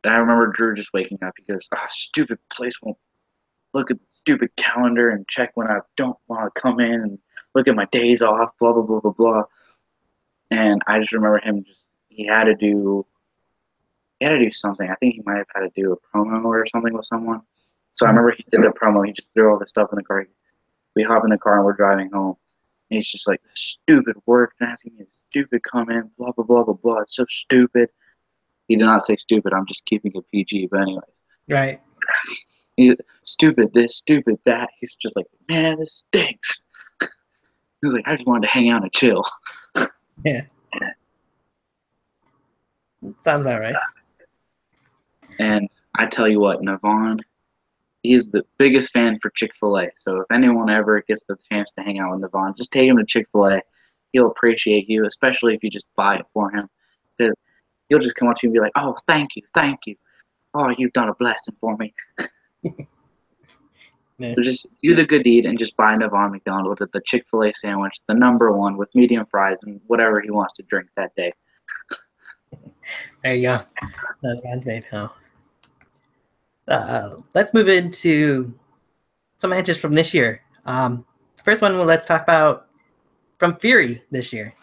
And I remember Drew just waking up. He goes, "Oh, stupid place won't look at the stupid calendar and check when I don't want to come in and look at my days off, blah, blah, blah, blah, blah." And I just remember him he had to do something. I think he might have had to do a promo or something with someone. So I remember he did the promo. He just threw all the stuff in the car. We hop in the car and we're driving home. And he's just like, stupid work, asking me to stupid comment, blah, blah, blah, blah, blah. It's so stupid. He did not say stupid. I'm just keeping it PG. But anyways. Right. He's stupid this, stupid that. He's just like, man, this stinks. He was like, I just wanted to hang out and chill. Yeah. Sounds about right. And I tell you what, Navon, he's the biggest fan for Chick-fil-A. So if anyone ever gets the chance to hang out with Navon, just take him to Chick-fil-A. He'll appreciate you, especially if you just buy it for him. He'll just come up to you and be like, oh, thank you. Oh, you've done a blessing for me. Yeah. So just do the good deed and just buy Navon Macdonald at the Chick-fil-A sandwich, the #1 with medium fries and whatever he wants to drink that day. There you go. That man's made. Let's move into some matches from this year. First one, let's talk about from Fury this year.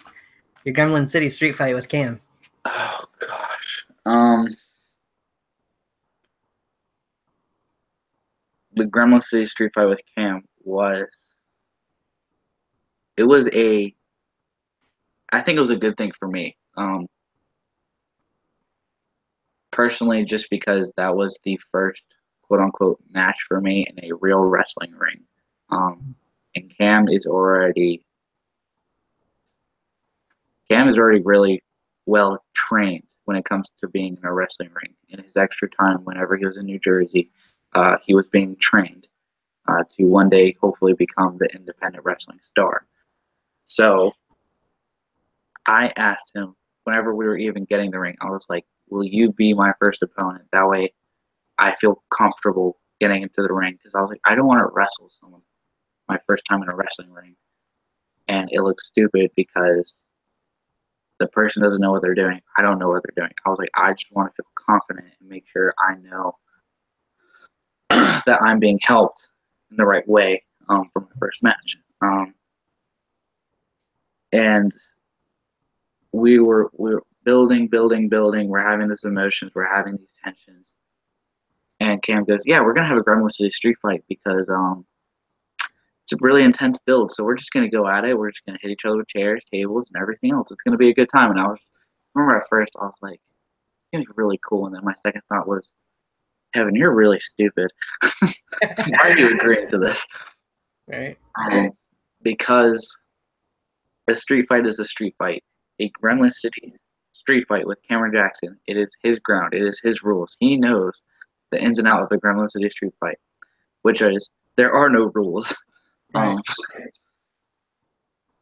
Your Gremlin City street fight with Cam. Oh gosh. The Gremlin City street fight with Cam I think it was a good thing for me. Personally, just because that was the first quote unquote match for me in a real wrestling ring. And Cam is already really well trained when it comes to being in a wrestling ring. In his extra time, whenever he was in New Jersey, he was being trained to one day hopefully become the independent wrestling star. So I asked him whenever we were even getting the ring, I was like, will you be my first opponent? That way I feel comfortable getting into the ring, because I was like, I don't want to wrestle someone my first time in a wrestling ring, and it looks stupid because the person doesn't know what they're doing. I don't know what they're doing. I was like, I just want to feel confident and make sure I know that I'm being helped in the right way for my first match. And we were building. We're having these emotions. We're having these tensions. And Cam goes, yeah, we're going to have a Gremlin City street fight because it's a really intense build. So we're just going to go at it. We're just going to hit each other with chairs, tables, and everything else. It's going to be a good time. And I remember at first, I was like, it seems really cool. And then my second thought was, Kevin, you're really stupid. Why are you agreeing to this? Right. Because a street fight is a street fight. A Gremlin City street fight with Cameron Jackson, it is his ground. It is his rules. He knows the ins and outs of the Gremlin City street fight, which is there are no rules. Right.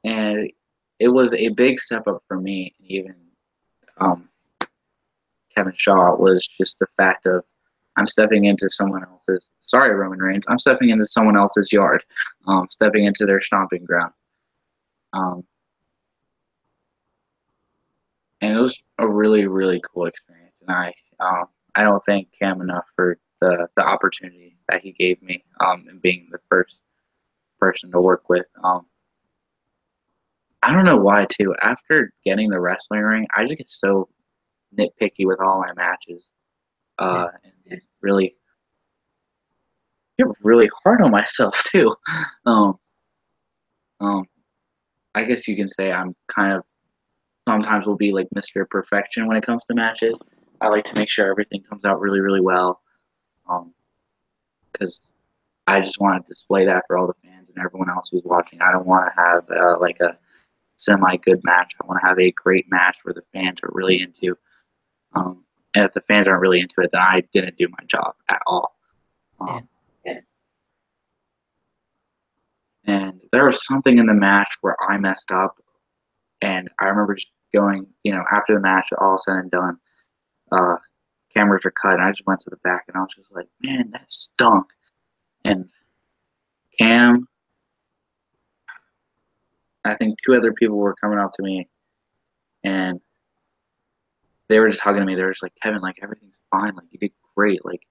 And it was a big step up for me. Even Kevin Shaw was just the fact of I'm stepping into someone else's. Sorry, Roman Reigns. I'm stepping into someone else's yard, stepping into their stomping ground. And it was a really, really cool experience. And I don't thank Cam enough for the opportunity that he gave me, and being the first person to work with. I don't know why too. After getting the wrestling ring, I just get so nitpicky with all my matches, and really get really hard on myself too. I guess you can say I'm kind of sometimes will be like Mr. Perfection when it comes to matches. I like to make sure everything comes out really, really well, because I just want to display that for all the fans and everyone else who's watching. I don't want to have like a semi-good match. I want to have a great match where the fans are really into. And if the fans aren't really into it, then I didn't do my job at all. And there was something in the match where I messed up, and I remember just going, after the match, all said and done, cameras were cut, and I just went to the back, and I was just like, man, that stunk. And Cam, I think 2 other people were coming up to me, and they were just hugging me. They were just like, Kevin, like, everything's fine. Like, you did great. Like,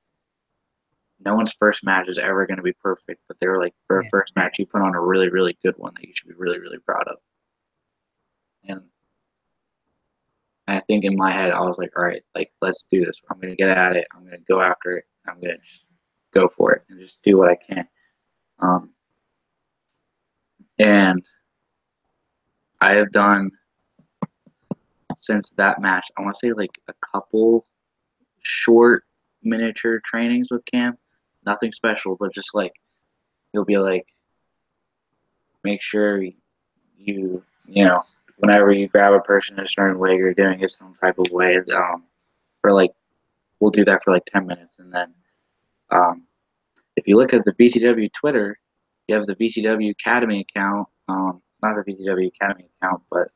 no one's first match is ever going to be perfect. But they were like, for a first match, you put on a really, really good one that you should be really, really proud of. And I think in my head, I was like, all right, like, let's do this. I'm going to get at it. I'm going to go after it. I'm going to just go for it and just do what I can. And I have done, since that match, I want to say like a couple short miniature trainings with Cam. Nothing special, but just like, he'll be like, make sure whenever you grab a person in a certain way, you're doing it some type of way. For like, we'll do that for like 10 minutes. And then if you look at the BTW Twitter, you have the BTW Academy account. Not the BTW Academy account, but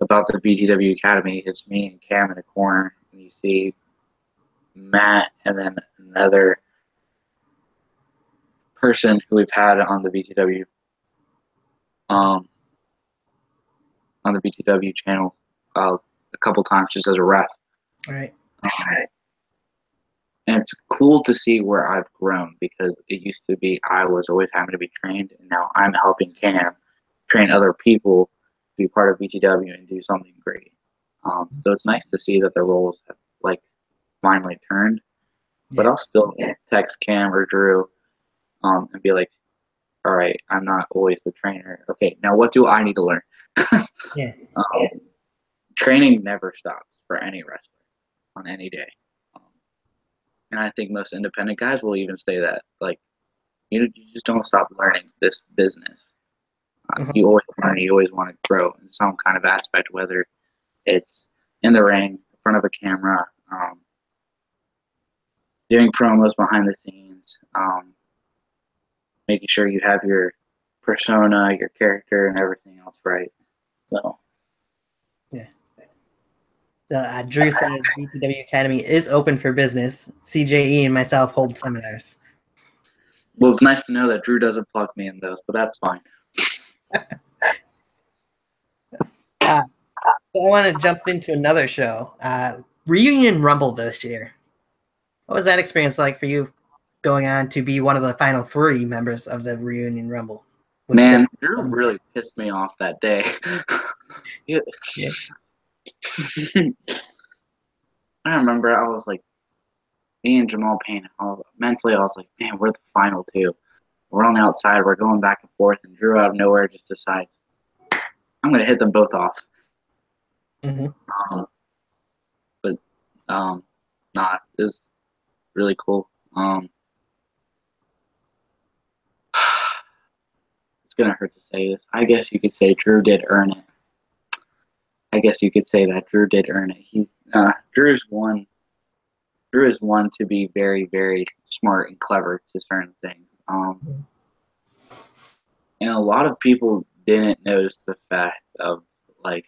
about the BTW Academy, it's me and Cam in a corner, and you see Matt and then another person who we've had on the BTW channel a couple times just as a ref. All right. And it's cool to see where I've grown, because it used to be I was always having to be trained, and now I'm helping Cam train other people to be part of BTW and do something great. So it's nice to see that the roles have like finally turned. But I'll still text Cam or Drew and be like, all right, I'm not always the trainer. Okay, now what do I need to learn? Training never stops for any wrestler on any day. And I think most independent guys will even say that. Like, you just don't stop learning this business. You always learn, you always want to grow in some kind of aspect, whether it's in the ring, in front of a camera, doing promos behind the scenes, making sure you have your persona, your character, and everything else right. So, So Drew said BTW Academy is open for business. CJE and myself hold seminars. Well, it's nice to know that Drew doesn't plug me in those, but that's fine. I want to jump into another show. Reunion Rumble this year. What was that experience like for you going on to be one of the final 3 members of the Reunion Rumble? Man, Drew really pissed me off that day. Yeah. I remember I was like, me and Jamal Payne, mentally I was like, man, we're the final 2. We're on the outside, we're going back and forth, and Drew out of nowhere just decides, I'm going to hit them both off. Mm-hmm. Nah, it was really cool. It's going to hurt to say this. I guess you could say Drew did earn it. I guess you could say that Drew did earn it. Drew is one to be very, very smart and clever to certain things. And a lot of people didn't notice the fact of, like,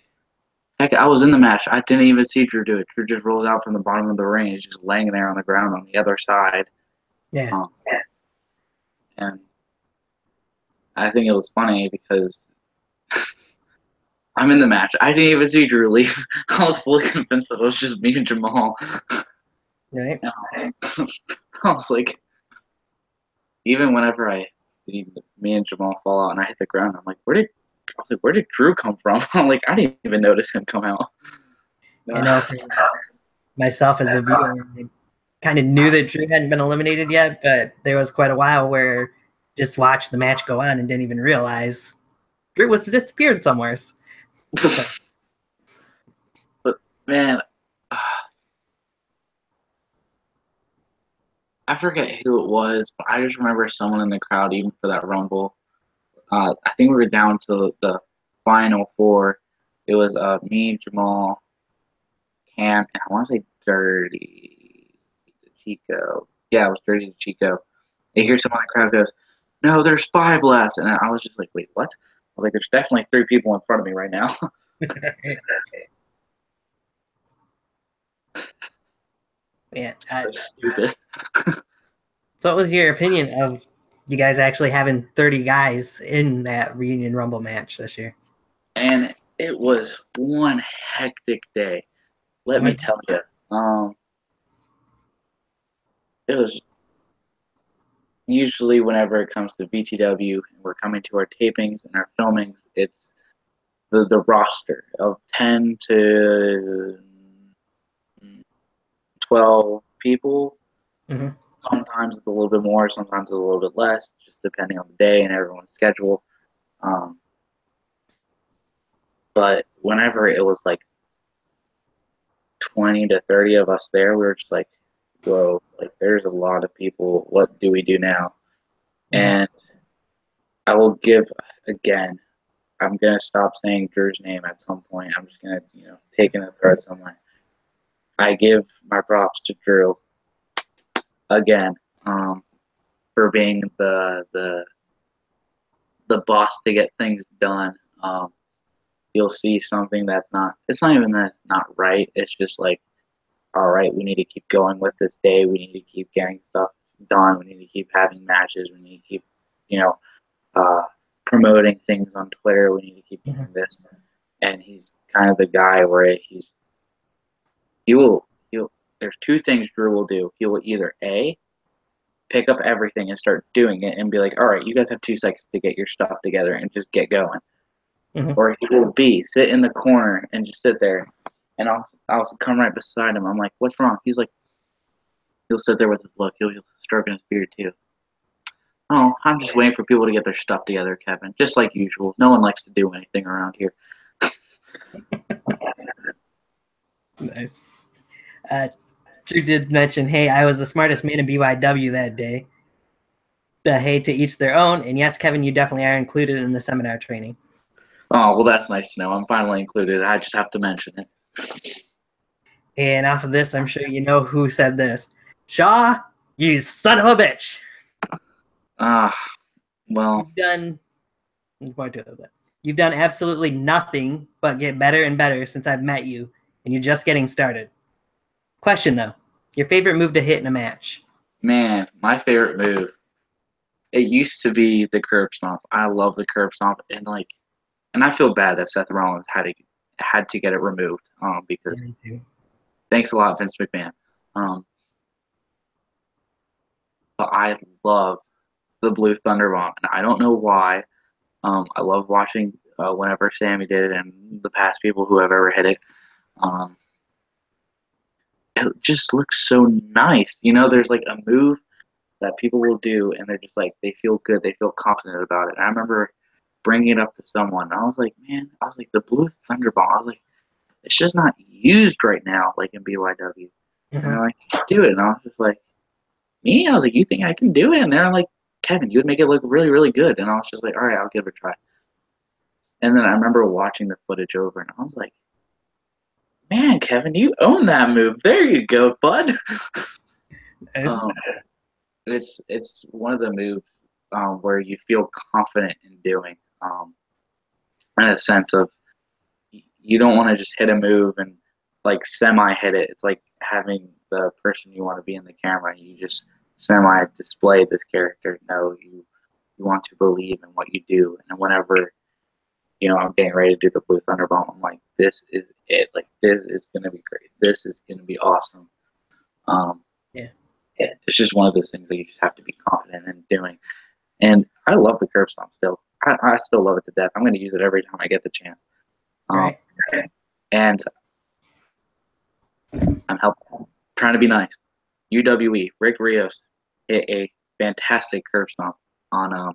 heck, I was in the match. I didn't even see Drew do it. Drew just rolled out from the bottom of the ring. He's just laying there on the ground on the other side. Yeah. And I think it was funny because I'm in the match. I didn't even see Drew leave. I was fully convinced that it was just me and Jamal. Right. I was like, even whenever me and Jamal fall out and I hit the ground, I'm like, where did Drew come from? I'm like, I didn't even notice him come out. You know, for myself as a viewer, I kind of knew that Drew hadn't been eliminated yet, but there was quite a while where just watched the match go on and didn't even realize Drew was disappeared somewhere. But man, I forget who it was, but I just remember someone in the crowd, even for that Rumble. I think we were down to the final 4. It was me, Jamal, Cam, and I want to say Dirty Chico. Yeah, it was Dirty Chico. I hear someone in the crowd goes, "No, there's 5 left," and I was just like, "Wait, what?" I was like, "There's definitely 3 people in front of me right now." Yeah, so stupid. So, what was your opinion of you guys actually having 30 guys in that Reunion Rumble match this year? And it was one hectic day. Let me tell you. It was usually whenever it comes to BTW, and we're coming to our tapings and our filmings, it's the roster of 10 to 12 people. Mm-hmm. Sometimes it's a little bit more, sometimes it's a little bit less, just depending on the day and everyone's schedule. But whenever it was like 20 to 30 of us there, we were just like, whoa, like there's a lot of people. What do we do now? And I will give, again, I'm going to stop saying Drew's name at some point. I'm just going to, take in a thread somewhere. I give my props to Drew again for being the boss to get things done. You'll see something it's not even that it's not right. It's just like, all right, we need to keep going with this day. We need to keep getting stuff done. We need to keep having matches. We need to keep, promoting things on Twitter. We need to keep doing this. And he's kind of the guy where there's 2 things Drew will do. He will either A, pick up everything and start doing it and be like, all right, you guys have 2 seconds to get your stuff together and just get going. Or he will B, sit in the corner and just sit there. And I'll come right beside him. I'm like, what's wrong? He's like, he'll sit there with his look. He'll stroking his beard too. Oh, I'm just waiting for people to get their stuff together, Kevin. Just like usual. No one likes to do anything around here. Nice. Drew did mention, hey, I was the smartest man in BYW that day. Hey, to each their own. And yes, Kevin, you definitely are included in the seminar training. Oh, well, that's nice to know. I'm finally included. I just have to mention it. And after this, I'm sure you know who said this. Shaw, you son of a bitch. Well. You've done absolutely nothing but get better and better since I've met you. and you're just getting started. Question though, your favorite move to hit in a match? Man, my favorite move. It used to be the curb stomp. I love the curb stomp, and I feel bad that Seth Rollins had to get it removed. Because thanks a lot, Vince McMahon. But I love the Blue Thunder Bomb, and I don't know why. I love watching whenever Sammy did it and the past people who have ever hit it. It just looks so nice. There's like a move that people will do, and they're just like, they feel good, they feel confident about it. And I remember bringing it up to someone, and I was like, the Blue Thunder Bomb. I was like, it's just not used right now, like in BYW. And they're like, you should do it. And I was just like, me? I was like, you think I can do it? And they're like, Kevin, you would make it look really, really good. And I was just like, all right, I'll give it a try. And then I remember watching the footage over, and I was like, man, Kevin, you own that move. There you go, bud. It's one of the moves where you feel confident in doing, in a sense of you don't want to just hit a move and like semi-hit it. It's like having the person you want to be in the camera, and you just semi-display this character. No, you want to believe in what you do. And whenever I'm getting ready to do the Blue Thunder Bomb, I'm like, this is it. Like, this is going to be great. This is going to be awesome. It's just one of those things that you just have to be confident in doing. And I love the curb stomp still. I still love it to death. I'm going to use it every time I get the chance. Right. And I'm trying to be nice. UWE, Rick Rios hit a fantastic curb stomp on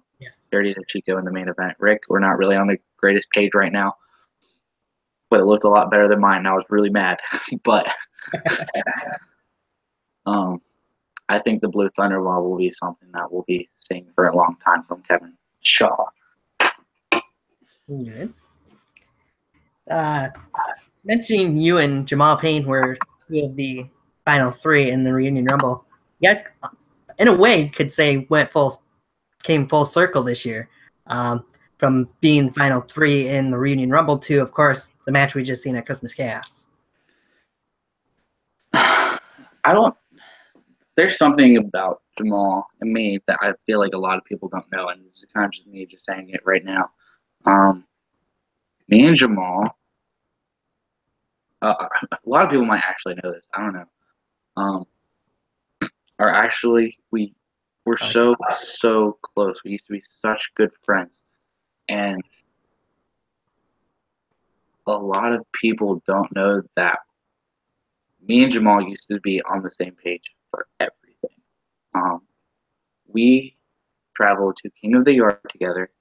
Dirty to Chico in the main event. Rick, we're not really on the greatest page right now, but it looked a lot better than mine, and I was really mad. But I think the Blue Thunder Bomb will be something that we'll be seeing for a long time from Kevin Shaw. Good. Mentioning you and Jamal Payne were two of the final three in the Reunion Rumble. You guys, in a way, could say came full circle this year, from being final three in the Reunion Rumble to, of course, the match we just seen at Christmas Chaos. There's something about Jamal and me that I feel like a lot of people don't know, and this is kind of just me just saying it right now. Me and Jamal, a lot of people might actually know this. I don't know. Are actually we're so close. We used to be such good friends, and a lot of people don't know that me and Jamal used to be on the same page for everything. We traveled to King of the Yard together.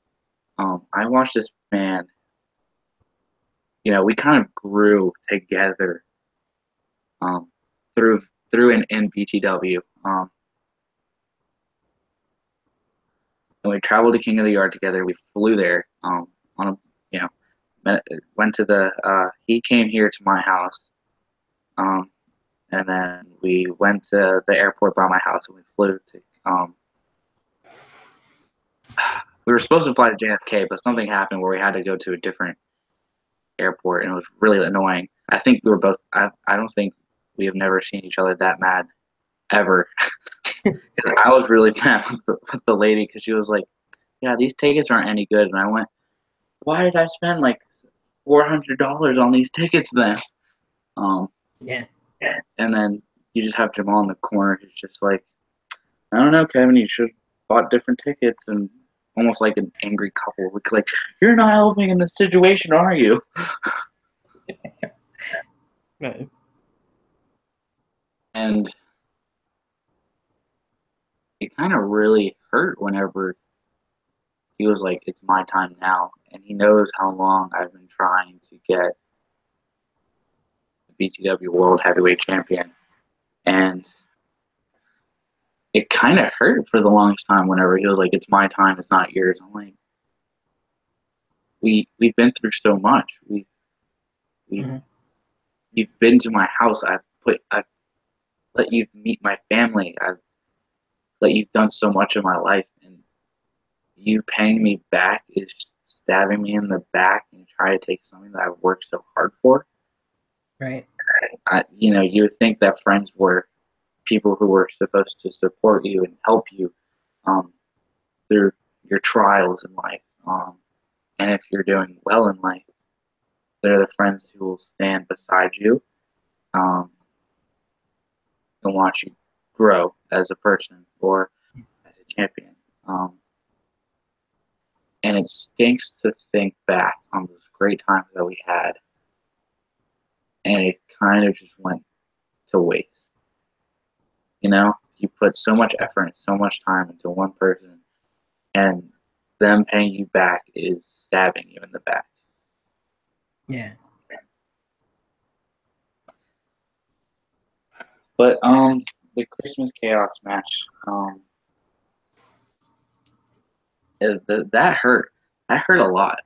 I watched this man. We kind of grew together through in BTW. And we traveled to King of the Yard together. We flew there went to he came here to my house. And then we went to the airport by my house, and we flew to we were supposed to fly to JFK, but something happened where we had to go to a different airport, and it was really annoying. I think we were both. I don't think we have never seen each other that mad ever. Because I was really mad with the lady, because she was like, "Yeah, these tickets aren't any good," and I went, "Why did I spend like $400 on these tickets then?" Yeah. And then you just have Jamal in the corner who's just like, "I don't know, Kevin, you should have bought different tickets," and almost like an angry couple. Like, "You're not helping in this situation, are you?" Right. And it kind of really hurt whenever he was like, "It's my time now." And he knows how long I've been trying to get the BTW World Heavyweight Champion. And it kind of hurt for the longest time whenever he was like, "It's my time, it's not yours." I'm like, we've been through so much. You've been to my house. I've let you meet my family. I've let you've done so much in my life, and you paying me back is stabbing me in the back and try to take something that I've worked so hard for. Right. you would think that friends were people who were supposed to support you and help you through your trials in life. And if you're doing well in life, they're the friends who will stand beside you and watch you grow as a person or as a champion. And it stinks to think back on those great times that we had, and it kind of just went to waste. You put so much effort and so much time into one person, and them paying you back is stabbing you in the back. Yeah. But the Christmas Chaos match, that hurt. That hurt a lot.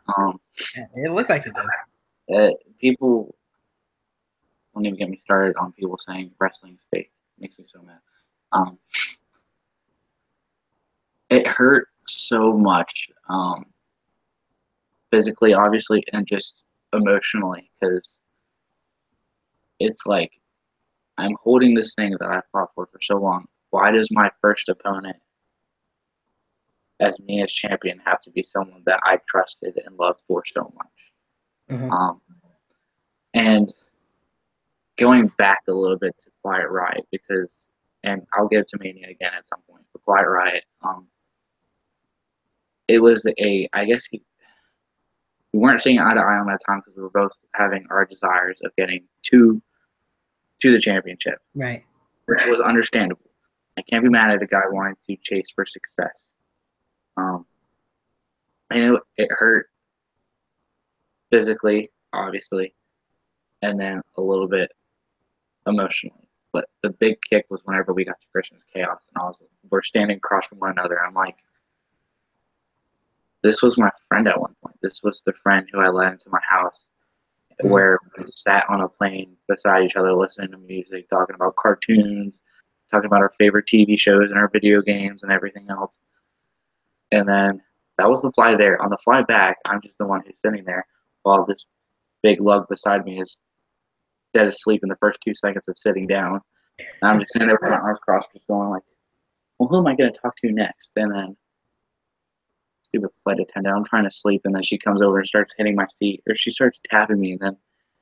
It looked like it did. People don't even get me started on people saying wrestling's fake. It makes me so mad. It hurt so much, physically, obviously, and just emotionally, because it's like I'm holding this thing that I've fought for so long. Why does my first opponent, as me as champion, have to be someone that I trusted and loved for so much? Mm-hmm. And going back a little bit to Quiet Riot, and I'll get to Mania again at some point, but Quiet Riot, it was I guess we weren't seeing eye to eye on that time because we were both having our desires of getting to the championship. Right. Which was understandable. I can't be mad at a guy wanting to chase for success. And it hurt physically, obviously, and then a little bit emotionally. But the big kick was whenever we got to Christmas Chaos, and we're standing across from one another. I'm like, this was my friend at one point. This was the friend who I let into my house, where we sat on a plane beside each other, listening to music, talking about cartoons, talking about our favorite TV shows and our video games and everything else. And then that was the fly there. On the fly back, I'm just the one who's sitting there while this big lug beside me is dead asleep in the first 2 seconds of sitting down. And I'm just sitting there with my arms crossed, just going like, well, who am I going to talk to next? And then stupid flight attendant, I'm trying to sleep, and then she comes over and starts hitting my seat, or she starts tapping me, and then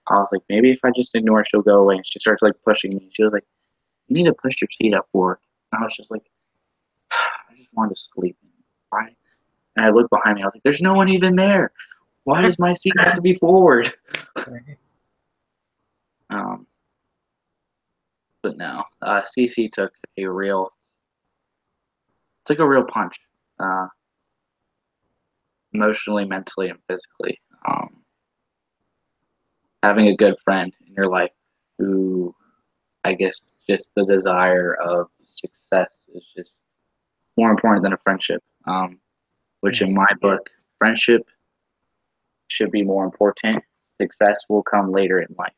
I was like, maybe if I just ignore her, she'll go away. And she starts like pushing me. She was like, you need to push your seat up forward. And I was just like, I just wanted to sleep. Why? And I looked behind me. I was like, there's no one even there. Why does my seat have to be forward? But no, CC took a real punch, emotionally, mentally, and physically. Having a good friend in your life who, I guess, just the desire of success is just more important than a friendship. Which in my book, friendship should be more important. Success will come later in life.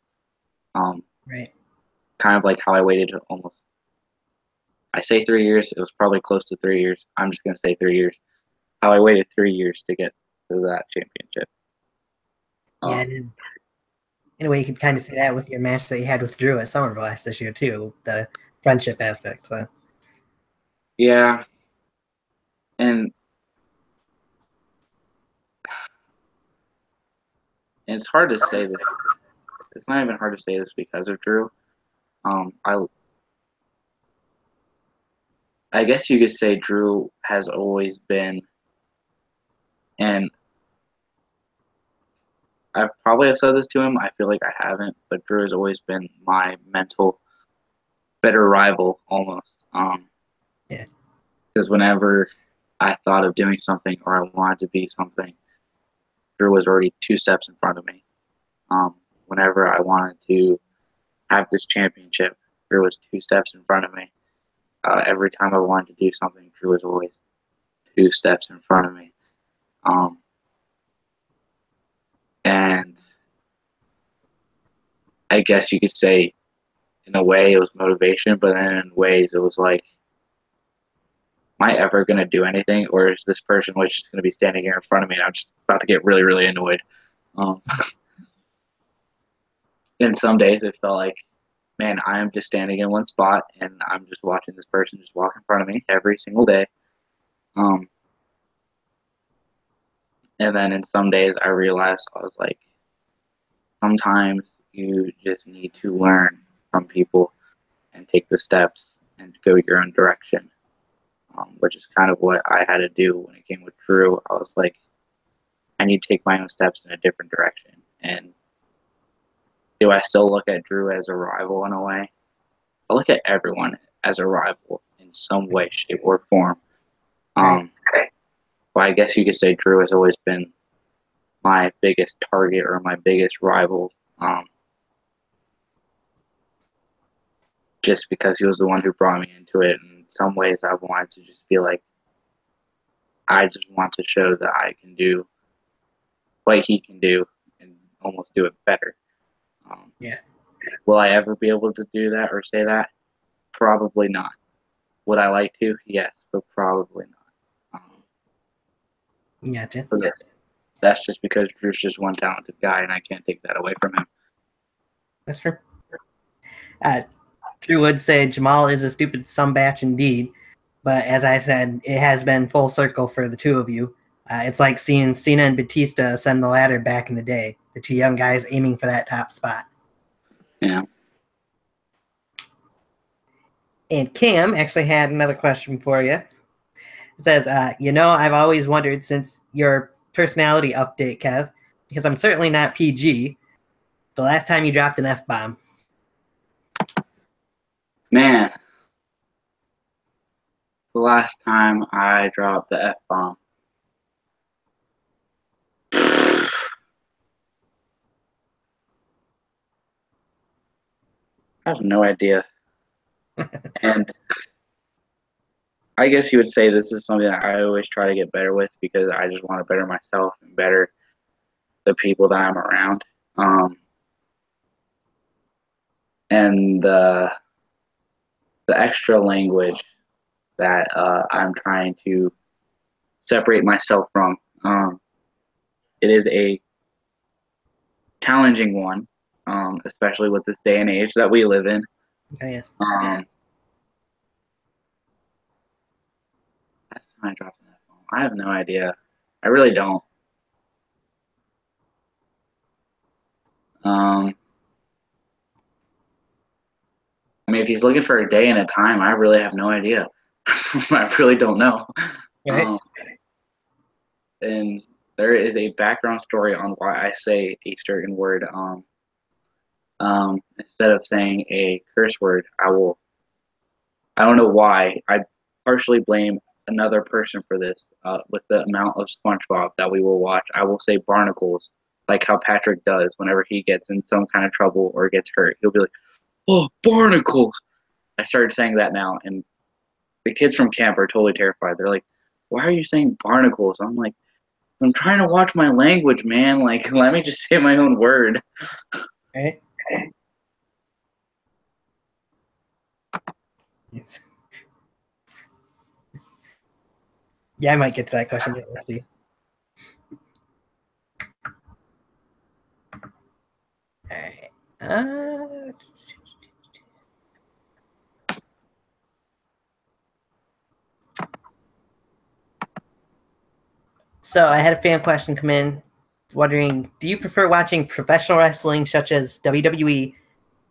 Right. Kind of like how I waited almost, I say 3 years, it was probably close to 3 years. I'm just going to say 3 years. How I waited 3 years to get to that championship. Yeah, in a way, you could kind of say that with your match that you had with Drew at Summer Blast this year, too, the friendship aspect. So. Yeah. And it's hard to say this. It's not even hard to say this because of Drew. I guess you could say Drew has always been, and I probably have said this to him. I feel like I haven't, but Drew has always been my mental better rival almost. Yeah. Because whenever I thought of doing something or I wanted to be something, Drew was already 2 steps in front of me. Whenever I wanted to have this championship, Drew was 2 steps in front of me. Every time I wanted to do something, Drew was always 2 steps in front of me. And I guess you could say, in a way, it was motivation, but then in ways, it was like, am I ever going to do anything, or is this person just going to be standing here in front of me, and I'm just about to get really, really annoyed? And some days it felt like, man, I am just standing in one spot and I'm just watching this person just walk in front of me every single day. And then in some days I realized I was like, sometimes you just need to learn from people and take the steps and go your own direction, which is kind of what I had to do when it came with Drew. I was like, I need to take my own steps in a different direction. And do I still look at Drew as a rival in a way? I look at everyone as a rival in some way, shape, or form. Right. But I guess you could say Drew has always been my biggest target or my biggest rival, just because he was the one who brought me into it. And in some ways, I wanted to just be like, I just want to show that I can do what he can do and almost do it better. Yeah. Will I ever be able to do that or say that? Probably not. Would I like to? Yes, but probably not. Gotcha. But that's just because Drew's just one talented guy, and I can't take that away from him. That's true. Drew would say Jamal is a stupid sumbatch indeed, but as I said, it has been full circle for the two of you. It's like seeing Cena and Batista ascend the ladder back in the day, the two young guys aiming for that top spot. Yeah. And Cam actually had another question for you. It says, I've always wondered since your personality update, Kev, because I'm certainly not PG, the last time you dropped an F-bomb. Man, the last time I dropped the F-bomb. I have no idea. And I guess you would say this is something that I always try to get better with because I just want to better myself and better the people that I'm around. And the extra language that I'm trying to separate myself from. It is a challenging one, especially with this day and age that we live in. Oh, yes. Last time I dropped an F-bomb, I have no idea. I really don't. I mean, if he's looking for a day and a time, I really have no idea. I really don't know. Right. And there is a background story on why I say a certain word. Instead of saying a curse word, I will. I don't know why. I partially blame another person for this. With the amount of SpongeBob that we will watch, I will say barnacles, like how Patrick does whenever he gets in some kind of trouble or gets hurt. He'll be like, "Oh, barnacles!" I started saying that now, and the kids from camp are totally terrified. They're like, "Why are you saying barnacles?" I'm like, "I'm trying to watch my language, man. Like, let me just say my own word." Right. Yes. Yeah, I might get to that question, but we'll see. All right. So I had a fan question come in wondering, do you prefer watching professional wrestling such as WWE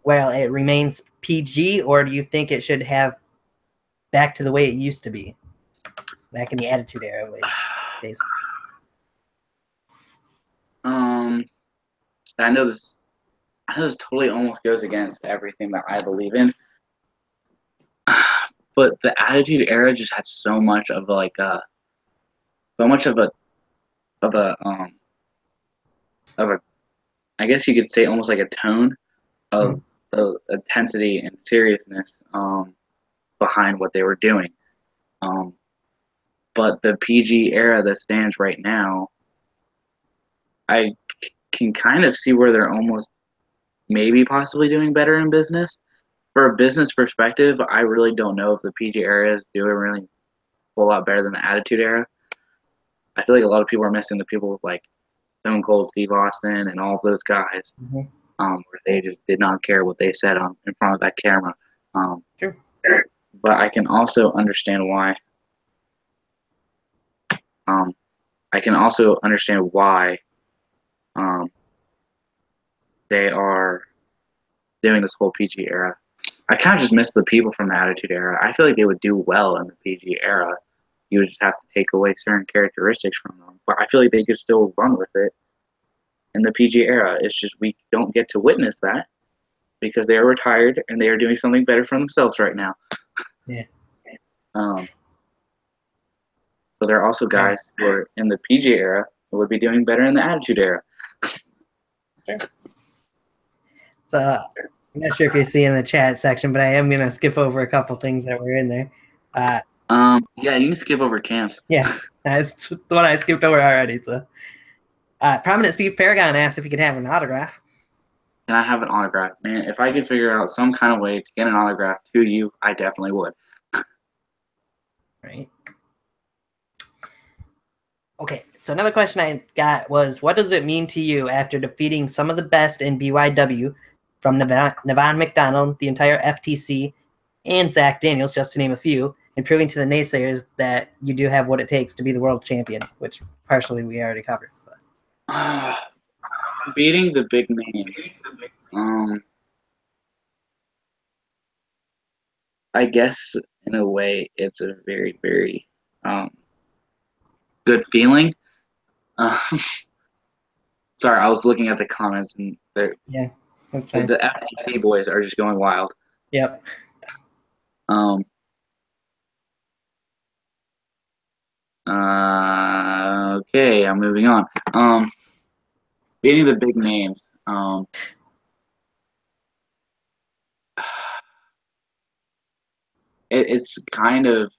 while it remains PG, or do you think it should have back to the way it used to be, back in the Attitude Era days? I know this. I know this totally almost goes against everything that I believe in, but the Attitude Era just had so much of so much of a of a I guess you could say almost like a tone of the intensity and seriousness behind what they were doing. But the PG era that stands right now, I can kind of see where they're almost maybe possibly doing better in business. For a business perspective, I really don't know if the PG era is doing really a whole lot better than the Attitude Era. I feel like a lot of people are missing the people with like Stone Cold Steve Austin and all of those guys. where they just did not care what they said in front of that camera. True. But I can also understand why. I can also understand why they are doing this whole PG era. I kind of just miss the people from the Attitude Era. I feel like they would do well in the PG era. You would just have to take away certain characteristics from them. But I feel like they could still run with it in the PG era. It's just we don't get to witness that because they are retired and they are doing something better for themselves right now. Yeah. But there are also guys who are in the PG era who would be doing better in the Attitude Era. Sure. So I'm not sure if you're seeing the chat section, but I am going to skip over a couple things that were in there. Yeah, you can skip over camps. Yeah, that's the one I skipped over already. So, Prominent Steve Paragon asked if he could have an autograph. Can I have an autograph? Man, if I could figure out some kind of way to get an autograph to you, I definitely would. Right. Okay, so another question I got was, what does it mean to you after defeating some of the best in BYW, from Nevon Macdonald, the entire FTC, and Zach Daniels, just to name a few, and proving to the naysayers that you do have what it takes to be the world champion, which partially we already covered. Beating the big names. I guess in a way it's a very, very good feeling. Sorry, I was looking at the comments and the FTC boys are just going wild. Yep. Okay, I'm moving on. Beating the big names. It's kind of.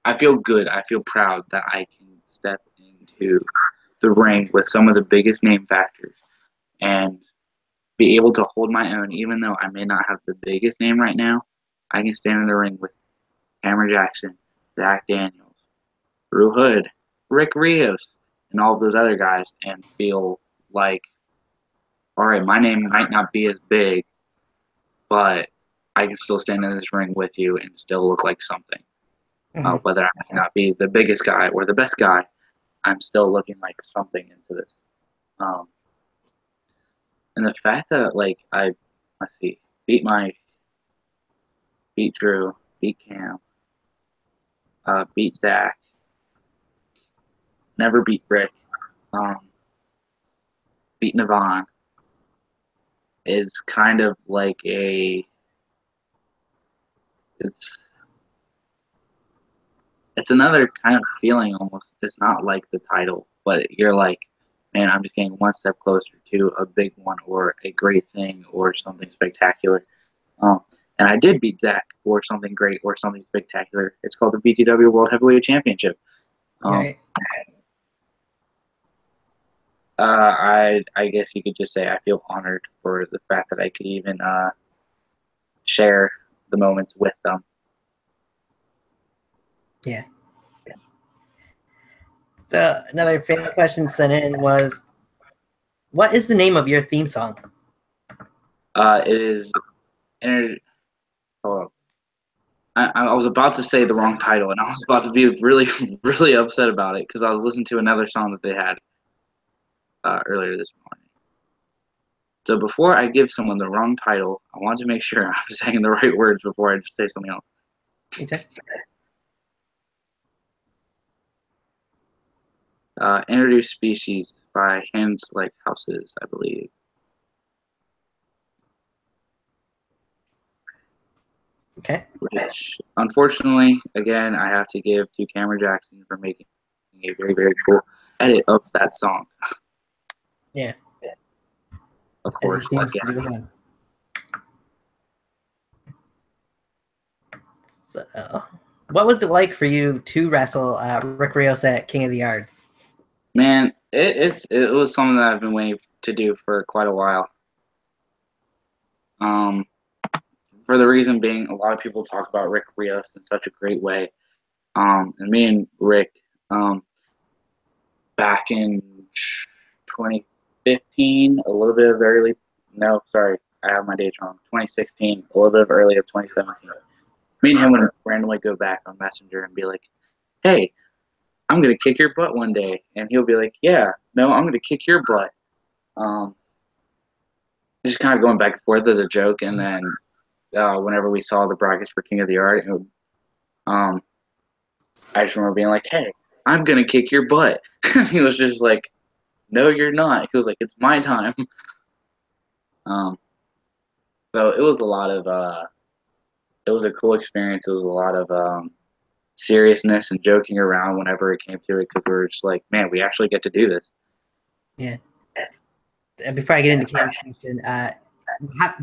I feel good. I feel proud that I can step into the ring with some of the biggest name factors and be able to hold my own, even though I may not have the biggest name right now. I can stand in the ring with Cameron Jackson, Zach Daniels, Drew Hood, Rick Rios, and all of those other guys and feel like, all right, my name might not be as big, but I can still stand in this ring with you and still look like something. Whether I might not be the biggest guy or the best guy, I'm still looking like something into this. And the fact that, like, let's see, beat Drew, beat Cam, beat Zach, never beat Rick, beat Nevon, is kind of like it's another kind of feeling almost. It's not like the title, but you're like, man, I'm just getting one step closer to a big one or a great thing or something spectacular. And I did beat Zach for something great or something spectacular. It's called the BTW World Heavyweight Championship. Right. I guess you could just say I feel honored for the fact that I could even share the moments with them. Yeah. So another fan question sent in was, what is the name of your theme song? It is. Hold on. I was about to say the wrong title, and I was about to be really, really upset about it because I was listening to another song that they had earlier this morning. So before I give someone the wrong title, I want to make sure I'm saying the right words before I just say something else. Okay. Introduce Species by Hands Like Houses, I believe. Okay. Which, unfortunately, again, I have to give to Cameron Jackson for making a very, very cool edit of that song. Yeah. Of course. So, what was it like for you to wrestle Rick Rios at King of the Yard? Man, it was something that I've been waiting to do for quite a while. For the reason being, a lot of people talk about Rick Rios in such a great way. And me and Rick, back in 2015, 2015, a little bit of early. No, sorry, I have my dates wrong. 2016, a little bit of early of 2017. Me and him would randomly go back on Messenger and be like, "Hey, I'm gonna kick your butt one day," and he'll be like, "Yeah, no, I'm gonna kick your butt." Just kind of going back and forth as a joke, and then whenever we saw the brackets for King of the Yard, I just remember being like, "Hey, I'm gonna kick your butt." He was just like, "No, you're not." He was like, "It's my time." So it was a lot of it was a cool experience. It was a lot of seriousness and joking around whenever it came to it, because we were just like, man, we actually get to do this. Yeah. Before I get into Cam's question,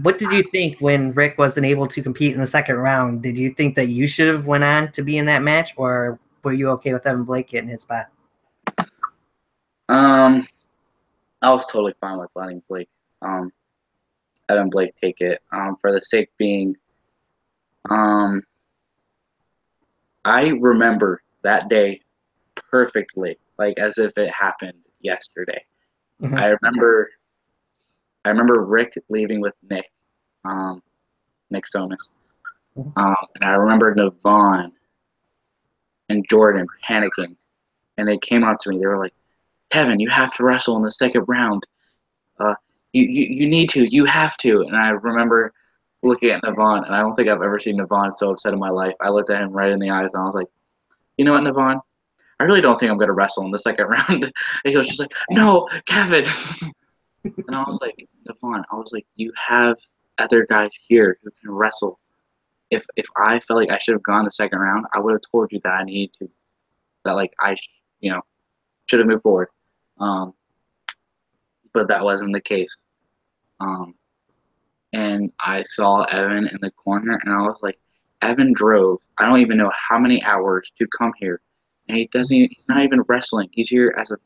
what did you think when Rick wasn't able to compete in the second round? Did you think that you should have went on to be in that match, or were you okay with Evan Blake getting his spot? I was totally fine with letting Evan Blake take it, for the sake being, I remember that day perfectly, like as if it happened yesterday. Mm-hmm. I remember Rick leaving with Nick, Nick Somas, and I remember Navon and Jordan panicking, and they came out to me. They were like, "Kevin, you have to wrestle in the second round. You need to. You have to." And I remember looking at Navon, and I don't think I've ever seen Navon so upset in my life. I looked at him right in the eyes, and I was like, "You know what, Navon? I really don't think I'm going to wrestle in the second round." And he was just like, "No, Kevin." And I was like, "Navon, I was like, you have other guys here who can wrestle. If I felt like I should have gone the second round, I would have told you that I needed to, that like should have moved forward." But that wasn't the case. And I saw Evan in the corner, and I was like, Evan drove, I don't even know how many hours to come here, and he's not even wrestling. He's here as a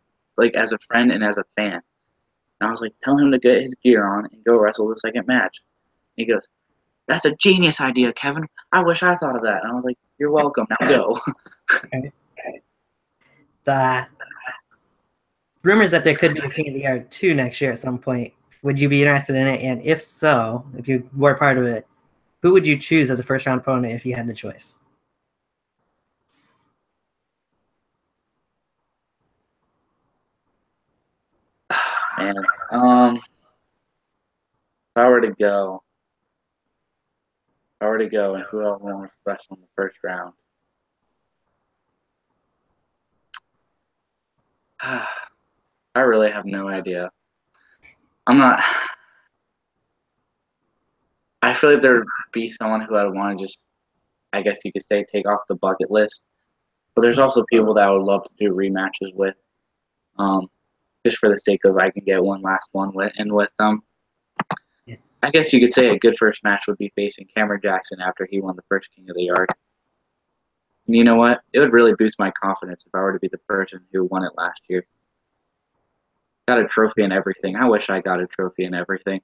friend and as a fan. And I was like, tell him to get his gear on and go wrestle the second match. And he goes, "That's a genius idea, Kevin. I wish I thought of that." And I was like, "You're welcome. Now go." Okay. Rumors that there could be a King of the Yard 2 next year at some point. Would you be interested in it? And if so, if you were part of it, who would you choose as a first round opponent if you had the choice? And if I were to go, and who else wants to wrestle in the first round? I really have no idea. I'm not. I feel like there'd be someone who I'd want to just, I guess you could say, take off the bucket list. But there's also people that I would love to do rematches with, just for the sake of I can get one last one with them. Yeah. I guess you could say a good first match would be facing Cameron Jackson after he won the first King of the Yard. And you know what? It would really boost my confidence if I were to be the person who won it last year. Got a trophy and everything. I wish I got a trophy and everything.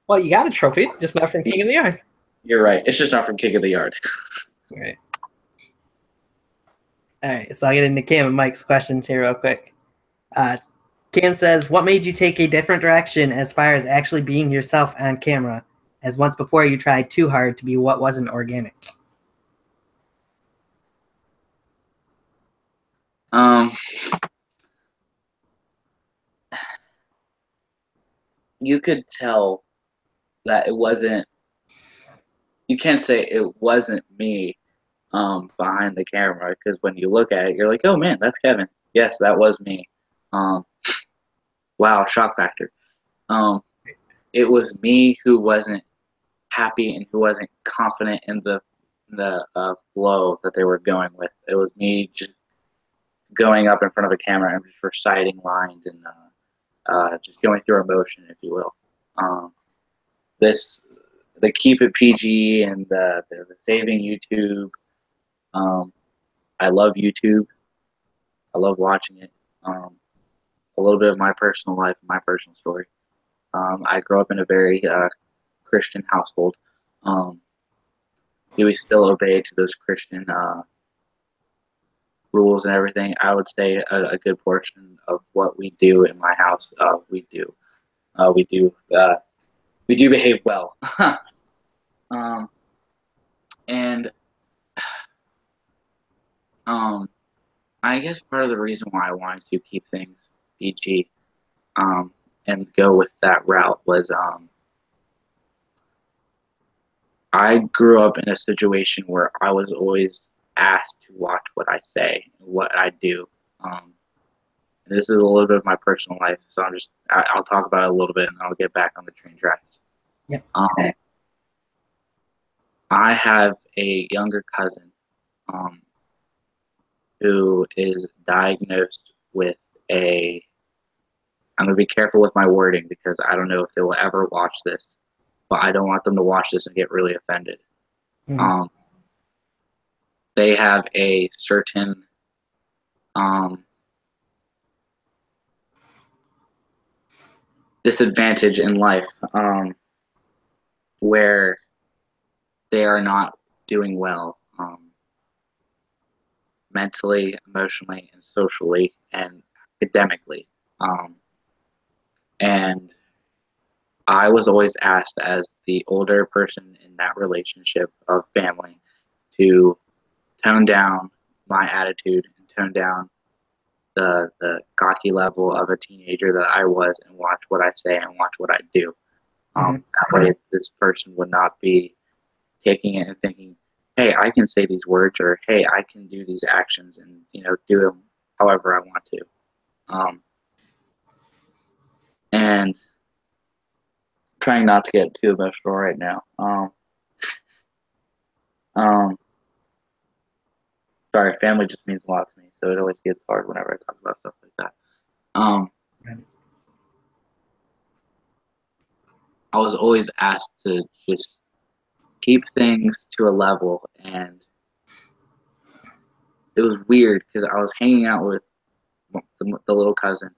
Well, you got a trophy, just not from King of the Yard. You're right. It's just not from King of the Yard. Right. All right, so I'll get into Cam and Mike's questions here real quick. Cam says, what made you take a different direction as far as actually being yourself on camera, as once before you tried too hard to be what wasn't organic? You could tell that it wasn't. You can't say it wasn't me behind the camera, because when you look at it, you're like, oh man, that's Kevin. Yes, that was me. Wow, shock factor. It was me who wasn't happy and who wasn't confident in the flow that they were going with. It was me just going up in front of a camera and just reciting lines and just going through emotion, if you will. The keep it PG and the saving YouTube. I love YouTube. I love watching it. A little bit of my personal life, my personal story. I grew up in a very Christian household. Do we still obey to those Christian rules and everything, I would say a good portion of what we do in my house, we do. We do behave well. And I guess part of the reason why I wanted to keep things PG and go with that route was I grew up in a situation where I was always asked to watch what I say, what I do. And this is a little bit of my personal life, so I'll talk about it a little bit, and I'll get back on the train tracks. Yep. I have a younger cousin who is diagnosed with a. I'm going to be careful with my wording because I don't know if they will ever watch this, but I don't want them to watch this and get really offended. Mm-hmm. They have a certain disadvantage in life where they are not doing well mentally, emotionally, and socially, and academically. And I was always asked as the older person in that relationship of family to tone down my attitude and tone down the cocky level of a teenager that I was and watch what I say and watch what I do. That way this person would not be taking it and thinking, hey, I can say these words, or hey, I can do these actions and, do them however I want to. And trying not to get too emotional right now. Sorry, family just means a lot to me, so it always gets hard whenever I talk about stuff like that. I was always asked to just keep things to a level, and it was weird because I was hanging out with the little cousin,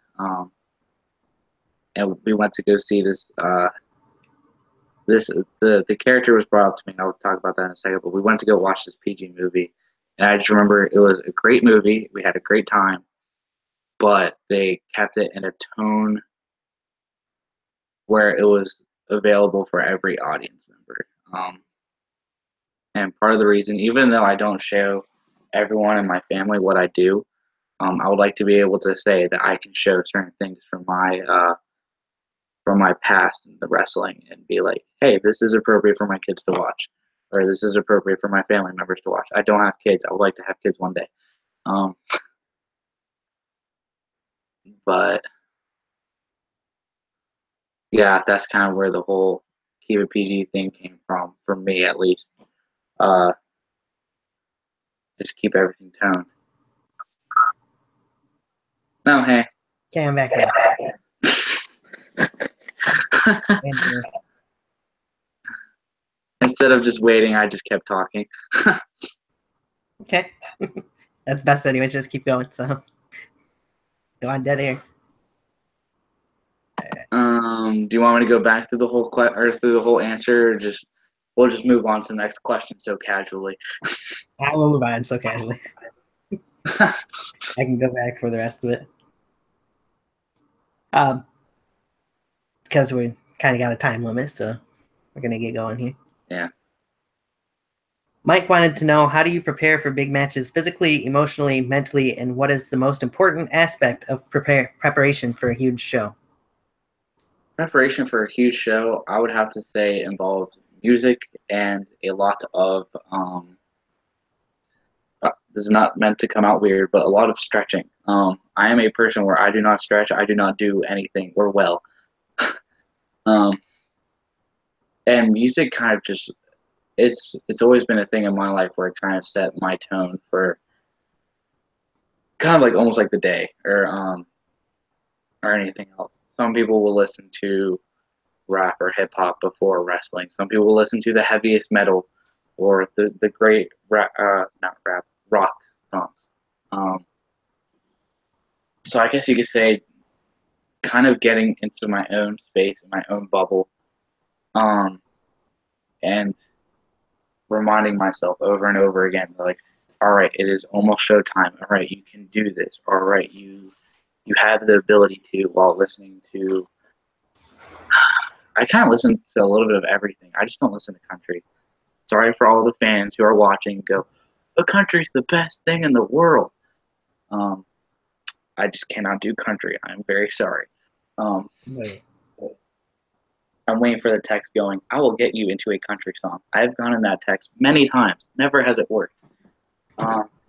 and we went to go see this. The character was brought up to me, and I'll talk about that in a second. But we went to go watch this PG movie, and I just remember it was a great movie. We had a great time, but they kept it in a tone where it was available for every audience member. And part of the reason, even though I don't show everyone in my family what I do, I would like to be able to say that I can show certain things from my past in the wrestling and be like, hey, this is appropriate for my kids to watch, or this is appropriate for my family members to watch. I don't have kids. I would like to have kids one day. But yeah, that's kind of where the whole keep it PG thing came from, for me at least. Just keep everything toned. No, hey. Okay, I'm back now. Instead of just waiting, I just kept talking. Okay. That's best anyways, just keep going, so. Go on, dead air. Do you want me to go back through the whole through the whole answer, or we'll just move on to the next question so casually? I will move on so casually. I can go back for the rest of it. Because we kind of got a time limit, so we're gonna get going here. Yeah. Mike wanted to know, how do you prepare for big matches physically, emotionally, mentally, and what is the most important aspect of preparation for a huge show? Preparation for a huge show, I would have to say, involves music and a lot of this is not meant to come out weird, but a lot of stretching. I am a person where I do not stretch, I do not do anything or well. And music kind of just it's always been a thing in my life where it kind of set my tone for kind of like almost like the day or anything else. Some people will listen to rap or hip hop before wrestling. Some people will listen to the heaviest metal or the great rock songs. So I guess you could say kind of getting into my own space, my own bubble, and reminding myself over and over again, like, all right, it is almost showtime. All right, you can do this. All right, you have the ability to, while listening to. I kind of listen to a little bit of everything. I just don't listen to country. Sorry for all the fans who are watching. Go, the country's the best thing in the world. I just cannot do country. I'm very sorry. Wait. I'm waiting for the text going, I will get you into a country song. I've gone in that text many times. Never has it worked. I'll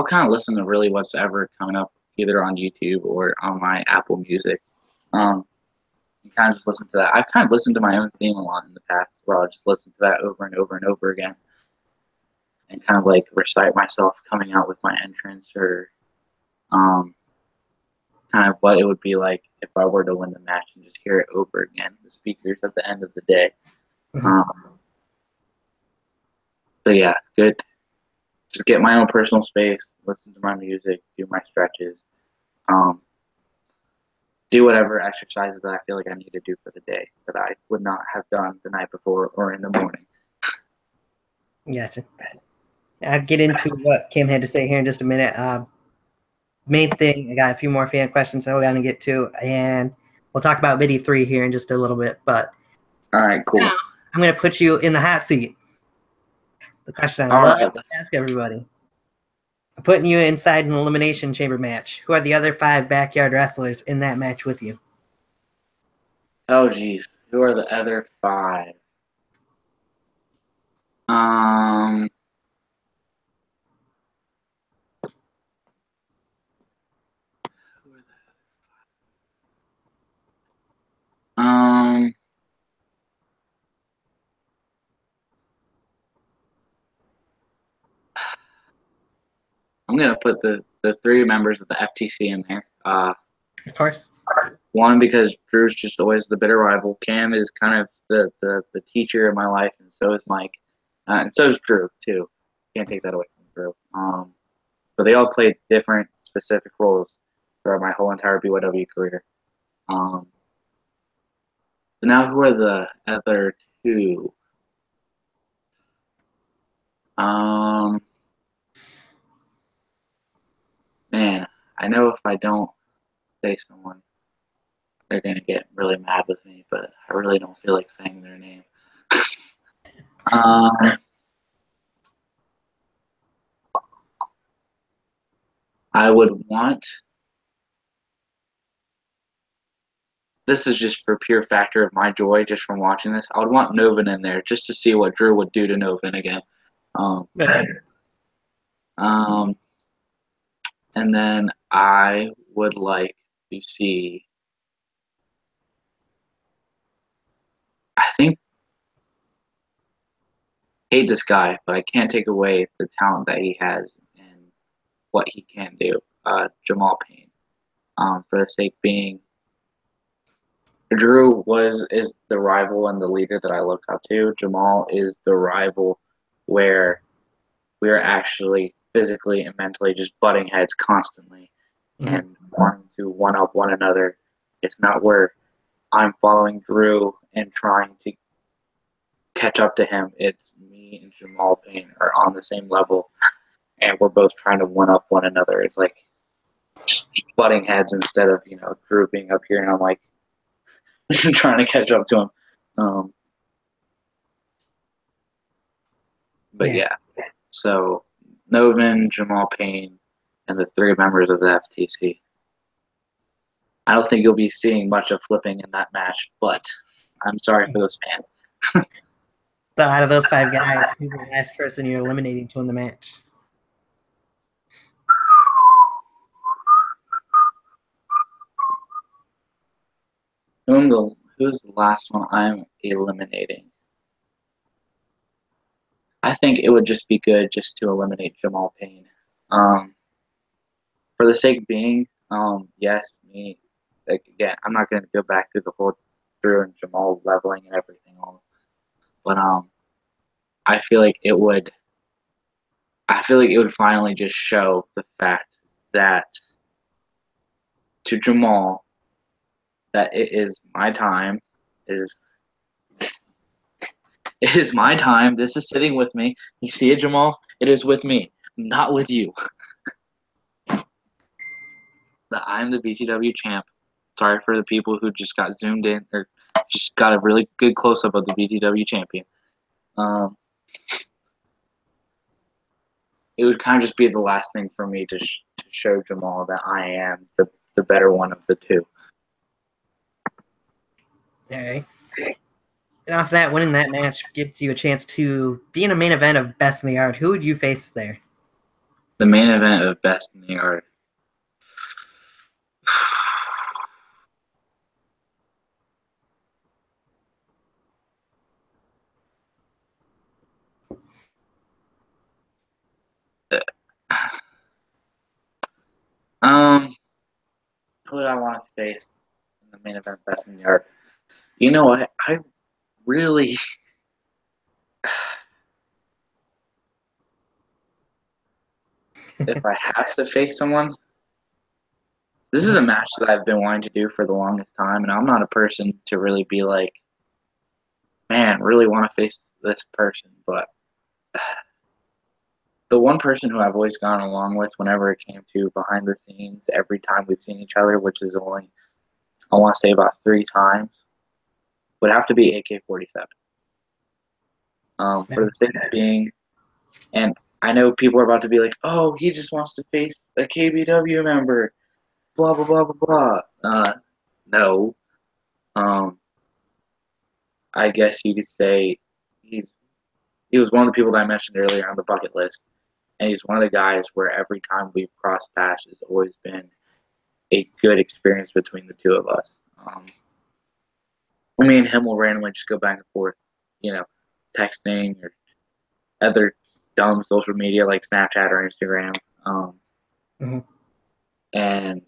kind of listen to really what's ever coming up either on YouTube or on my Apple Music. And kind of just listen to that. I've kind of listened to my own theme a lot in the past where I'll just listen to that over and over and over again and kind of like recite myself coming out with my entrance or kind of what it would be like if I were to win the match and just hear it over again, the speakers at the end of the day. But yeah, good. Just get my own personal space, listen to my music, do my stretches, do whatever exercises that I feel like I need to do for the day that I would not have done the night before or in the morning. Gotcha. I'll get into what Kim had to say here in just a minute. Main thing, I got a few more fan questions that we're going to get to, and we'll talk about BITY 3 here in just a little bit. But all right, cool. Now, I'm going to put you in the hot seat. The question I love to ask everybody. I'm putting you inside an elimination chamber match. Who are the other 5 backyard wrestlers in that match with you? Oh, geez. Who are the other 5? I'm going to put the 3 members of the FTC in there. Of course. One, because Drew's just always the bitter rival. Cam is kind of the teacher in my life, and so is Mike. And so is Drew, too. Can't take that away from Drew. But they all played different, specific roles throughout my whole entire BYW career. So now who are the other 2? Man, I know if I don't say someone, they're going to get really mad with me, but I really don't feel like saying their name. I would want, this is just for pure factor of my joy just from watching this, I would want Novin in there just to see what Drew would do to Novin again. And then I would like to see, I think, hate this guy, but I can't take away the talent that he has and what he can do. Jamal Payne, for the sake being, Drew is the rival and the leader that I look up to. Jamal is the rival where we're actually physically and mentally just butting heads constantly and wanting to one-up one another. It's not where I'm following Drew and trying to catch up to him. It's me and Jamal Payne are on the same level, and we're both trying to one-up one another. It's like just butting heads instead of, Drew being up here and I'm like trying to catch up to him. But yeah. So Novin, Jamal Payne, and the 3 members of the FTC. I don't think you'll be seeing much of flipping in that match, but I'm sorry for those fans. So out of those 5 guys, who's the last person you're eliminating to win the match? Who's the last one I'm eliminating? I think it would just be good just to eliminate Jamal Payne. For the sake being, yes, me. Like, again, I'm not going to go back through the whole Drew and Jamal leveling and everything, but I feel like it would. I feel like it would finally just show the fact that to Jamal that it is my time, is It is my time. This is sitting with me. You see it, Jamal? It is with me, not with you. I'm the BTW champ. Sorry for the people who just got zoomed in or just got a really good close-up of the BTW champion. It would kind of just be the last thing for me to show Jamal that I am the better one of the two. All right. And off that, winning that match gets you a chance to be in a main event of Best in the Yard. Who would you face there? The main event of Best in the Yard. Who would I want to face in the main event Best in the Yard? You know, I really if I have to face someone, this is a match that I've been wanting to do for the longest time, and I'm not a person to really be like, man, really want to face this person, but the one person who I've always gone along with whenever it came to behind the scenes, every time we've seen each other, which is only, I want to say about 3 times, would have to be AK-47. For the sake of being, and I know people are about to be like, oh, he just wants to face a KBW member, blah, blah, blah, blah, blah. No. I guess you could say he was one of the people that I mentioned earlier on the bucket list. And he's one of the guys where every time we've crossed paths, it's always been a good experience between the two of us. Me and him will randomly just go back and forth, texting or other dumb social media like Snapchat or Instagram. And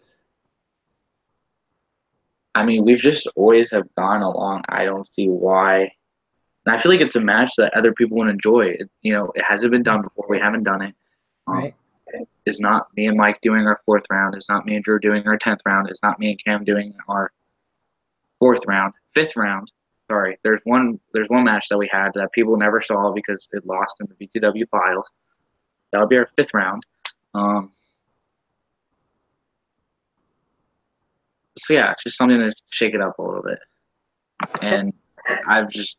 I mean, we've just always have gone along. I don't see why. And I feel like it's a match that other people would enjoy. It hasn't been done before. We haven't done it. Right. It's not me and Mike doing our 4th round. It's not me and Drew doing our 10th round. It's not me and Cam doing our 5th round. Sorry. There's one match that we had that people never saw because it lost in the BTW files. That would be our 5th round. So yeah, it's just something to shake it up a little bit. And I've just,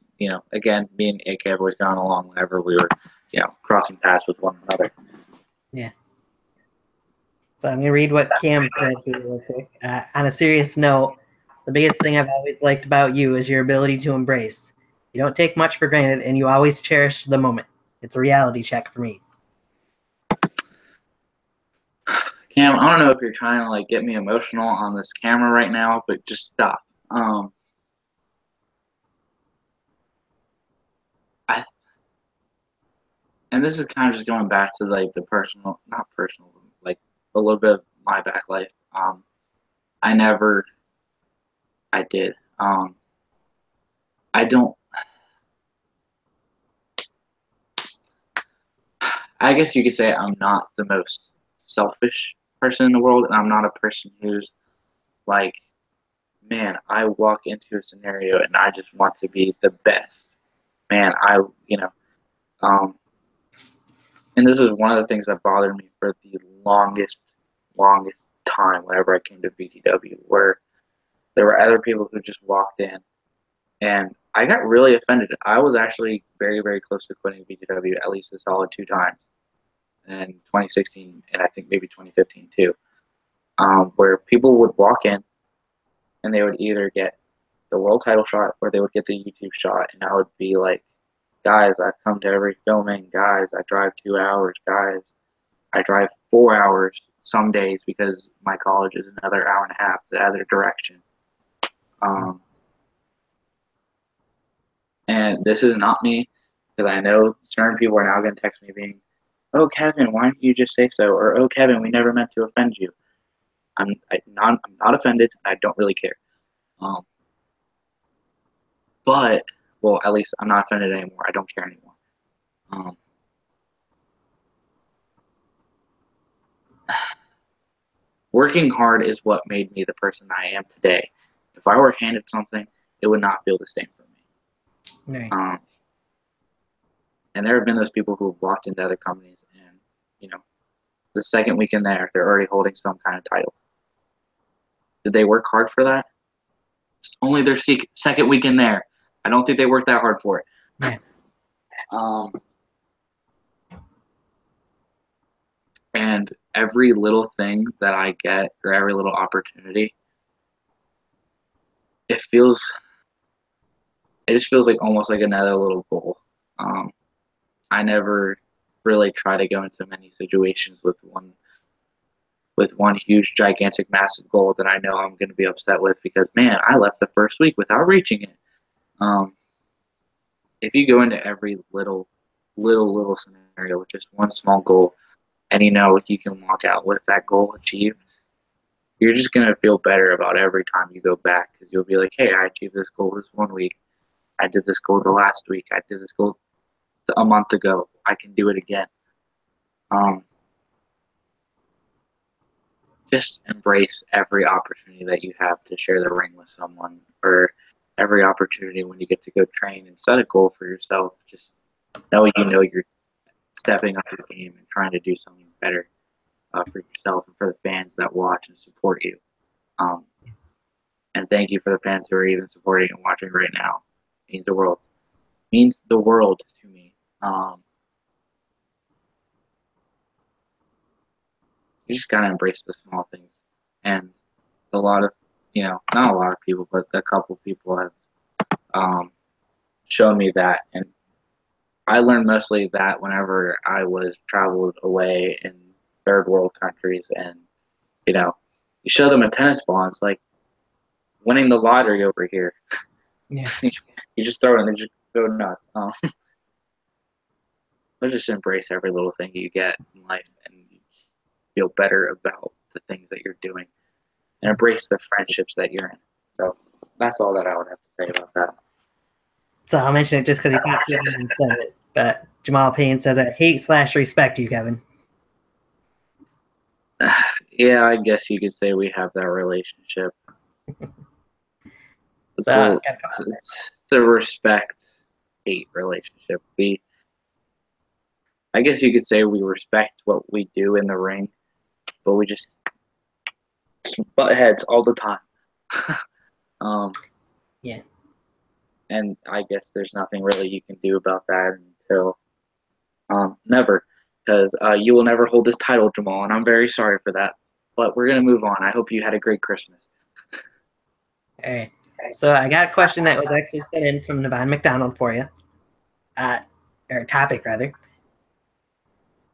again, me and AK have always gone along whenever we were, crossing paths with one another. Yeah. So I'm going to read what Cam said here real quick. On a serious note, the biggest thing I've always liked about you is your ability to embrace. You don't take much for granted, and you always cherish the moment. It's a reality check for me. Cam, I don't know if you're trying to get me emotional on this camera right now, but just stop. And this is kind of just going back to the personal, not personal, a little bit of my back life. I did. I don't. I guess you could say I'm not the most selfish person in the world, and I'm not a person who's like, man, I walk into a scenario and I just want to be the best. Man, and this is one of the things that bothered me for the longest time whenever I came to BTW, where there were other people who just walked in, and I got really offended. I was actually very, very close to quitting BTW at least a solid 2 times, in 2016 and I think maybe 2015 too, where people would walk in and they would either get the world title shot or they would get the YouTube shot, and I would be like, guys, I've come to every filming. Guys, I drive 2 hours. Guys, I drive 4 hours some days because my college is another hour and a half the other direction. And this is not me, because I know certain people are now going to text me being, oh, Kevin, why didn't you just say so? Or, oh, Kevin, we never meant to offend you. I'm not offended. I don't really care. But, well, at least I'm not offended anymore. I don't care anymore. Working hard is what made me the person I am today. If I were handed something, it would not feel the same for me. Right. And there have been those people who have walked into other companies and, the second week in there, they're already holding some kind of title. Did they work hard for that? It's only their second week in there. I don't think they worked that hard for it. Yeah. And every little thing that I get, or every little opportunity, it just feels like almost like another little goal. I never really try to go into many situations with one huge, gigantic, massive goal that I know I'm going to be upset with because, man, I left the first week without reaching it. If you go into every little scenario with just one small goal, and you can walk out with that goal achieved, you're just going to feel better about every time you go back because you'll be like, hey, I achieved this goal this 1 week. I did this goal the last week. I did this goal a month ago. I can do it again. Just embrace every opportunity that you have to share the ring with someone, or every opportunity when you get to go train and set a goal for yourself. Just know you're stepping up your game and trying to do something better for yourself and for the fans that watch and support you. And thank you for the fans who are even supporting and watching right now. It means the world. It means the world to me. You just gotta embrace the small things. And a lot of, not a lot of people, but a couple people have shown me that. And I learned mostly that whenever I was traveled away in third world countries, and you show them a tennis ball, and it's like winning the lottery over here. Yeah. You just throw it and they just go nuts. Let's just embrace every little thing you get in life and feel better about the things that you're doing, and embrace the friendships that you're in. So that's all that I would have to say about that. So I'll mention it just because he popped in and said it. But Jamal Payne says I hate/respect you, Kevin. Yeah, I guess you could say we have that relationship. It's a respect-hate relationship. I guess you could say we respect what we do in the ring, but we just butt heads all the time. Yeah. And I guess there's nothing really you can do about that until never, because you will never hold this title, Jamal, and I'm very sorry for that. But we're going to move on. I hope you had a great Christmas. All right. So I got a question that was actually sent in from Macdonald for you, or topic rather.